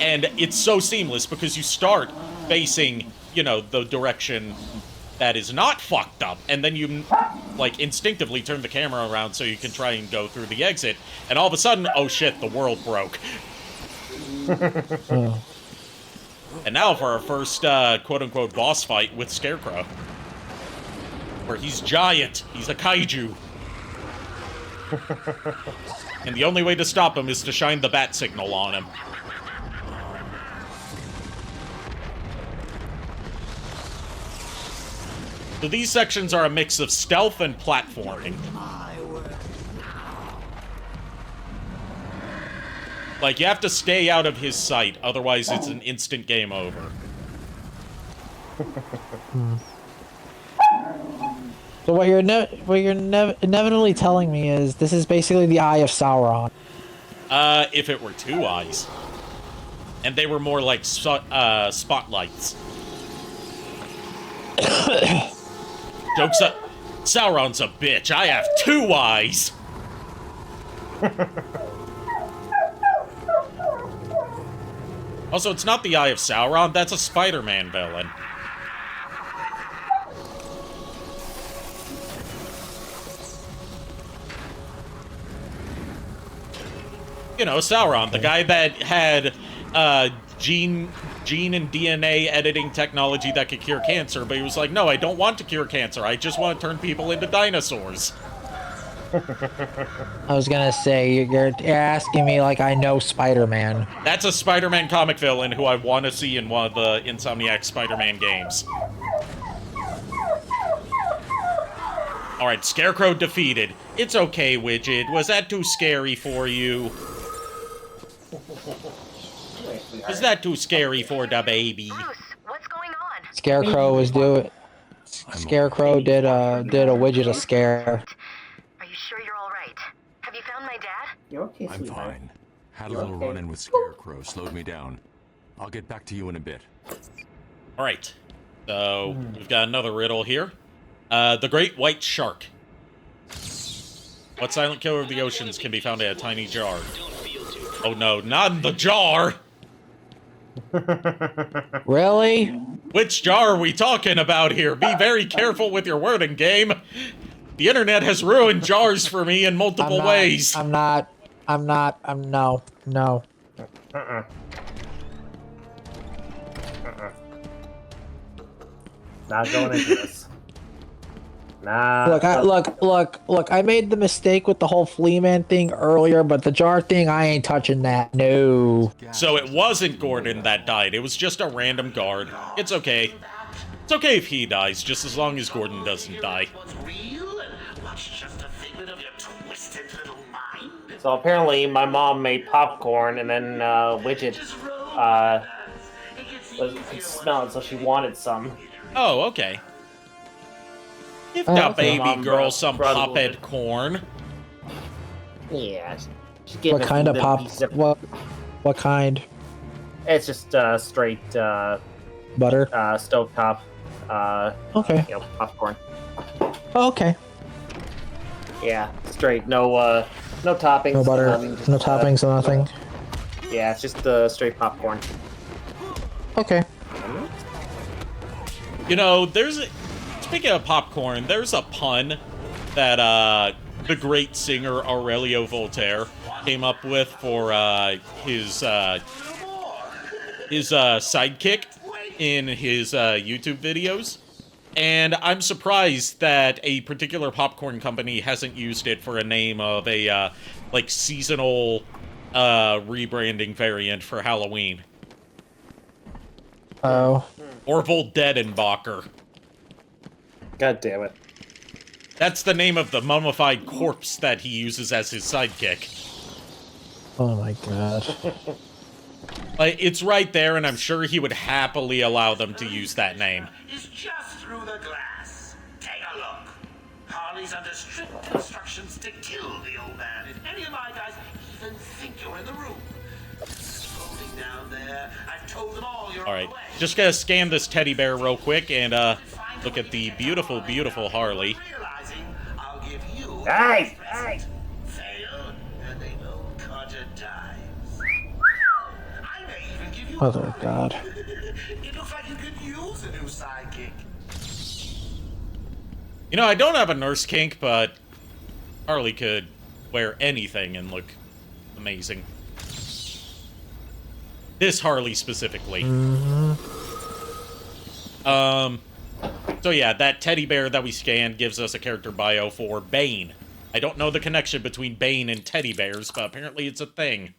And it's so seamless because you start facing, you know, the direction that is not fucked up, and then you, like, instinctively turn the camera around so you can try and go through the exit, and all of a sudden, oh shit, the world broke. And now for our first, quote-unquote, boss fight with Scarecrow. Where he's giant. He's a kaiju. And the only way to stop him is to shine the bat signal on him. So these sections are a mix of stealth and platforming. Like, you have to stay out of his sight, otherwise it's an instant game over. So what you're inevitably telling me is this is basically the Eye of Sauron. If it were 2 eyes. And they were more like spotlights. Joke's up. Sauron's a bitch. I have 2 eyes. Also, it's not the Eye of Sauron. That's a Spider-Man villain. You know, Sauron, the guy that had gene and DNA editing technology that could cure cancer, but he was like, no, I don't want to cure cancer. I just want to turn people into dinosaurs. I was gonna say, you're asking me like I know Spider-Man. That's a Spider-Man comic villain who I want to see in one of the Insomniac Spider-Man games. Alright, Scarecrow defeated. It's okay, Widget. Was that too scary for you? Was that too scary for the baby? Scarecrow was doing. Scarecrow did a Widget a scare. Are you sure you're all right? Have you found my dad? You're okay, I'm sweetheart. fine. Had a You're little okay. run-in with Scarecrow, slowed me down. I'll get back to you in a bit. Alright. So, we've got another riddle here. The Great White Shark. What silent killer of the oceans can be found in a tiny jar? Oh no, not in the jar! Really? Which jar are we talking about here? Be very careful with your wording, game. The internet has ruined jars for me in multiple ways. No. Not going into this. Nah. Look, I made the mistake with the whole Flea Man thing earlier, but the jar thing, I ain't touching that. No. So it wasn't Gordon that died. It was just a random guard. It's okay. It's okay if he dies, just as long as Gordon doesn't die. So apparently my mom made popcorn and then Widget could smell it, so she wanted some. Oh, okay. Give the baby girl some popped corn. Yeah. What kind of pop? What kind? It's just straight Butter. stovetop. Okay. You know, popcorn. Oh, okay. Yeah, straight. No toppings. No butter. Just, No toppings. No nothing. Yeah, it's just straight popcorn. Okay. You know, speaking of popcorn, there's a pun that the great singer Aurelio Voltaire came up with for his sidekick in his YouTube videos. And I'm surprised that a particular popcorn company hasn't used it for a name of a like seasonal rebranding variant for Halloween. Oh. Or Voldedenbacher. God damn it. That's the name of the mummified corpse that he uses as his sidekick. Oh my god. It's right there, and I'm sure he would happily allow them to use that name. It's just through the glass. Take a look. Harley's under strict instructions to kill the old man if any of my guys even think you're in the room. Scrolling down there, I've told them all you're Alright, just gonna scan this teddy bear real quick and look at the beautiful, beautiful Harley. I'll give you Hey! Hey! fail, and they will cut a dime. I may even give you Oh god. It looks like you could use a new sidekick. You know, I don't have a nurse kink, but Harley could wear anything and look amazing. This Harley specifically. So yeah, that teddy bear that we scanned gives us a character bio for Bane. I don't know the connection between Bane and teddy bears, but apparently it's a thing.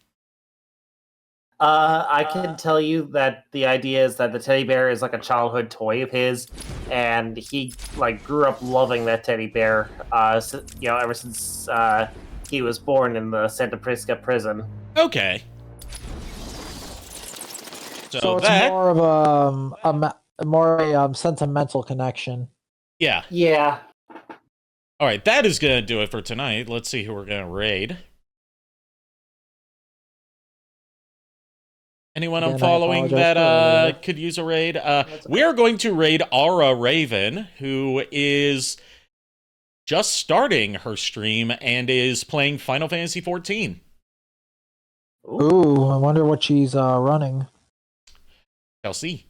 I can tell you that the idea is that the teddy bear is like a childhood toy of his, and he like grew up loving that teddy bear. Ever since he was born in the Santa Prisca prison. Okay. So it's more of a sentimental connection. Yeah. Yeah. All right, that is gonna do it for tonight. Let's see who we're gonna raid. Anyone I'm following that could use a raid? We are going to raid Aura Raven, who is just starting her stream and is playing Final Fantasy XIV. Ooh, I wonder what she's running. Shall see.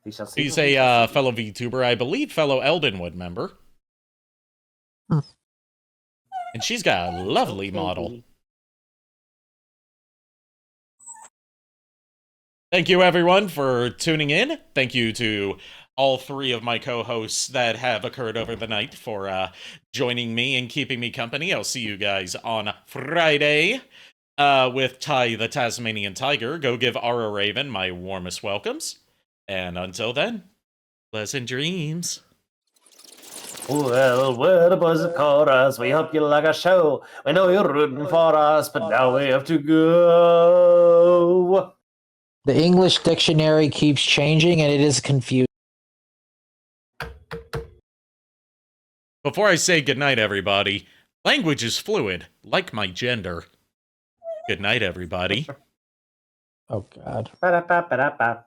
We shall see. She's a fellow VTuber, I believe, fellow Eldenwood member. And she's got a lovely model. Thank you, everyone, for tuning in. Thank you to all three of my co-hosts that have occurred over the night for joining me and keeping me company. I'll see you guys on Friday with Ty the Tasmanian Tiger. Go give Ara Raven my warmest welcomes. And until then, pleasant dreams. Well, we're the boys of chorus. We hope you like our show. We know you're rooting for us, but now we have to go. The English dictionary keeps changing, and it is confusing. Before I say goodnight, everybody, language is fluid, like my gender. Good night, everybody. Oh, God. Ba-da-ba-ba-da-ba.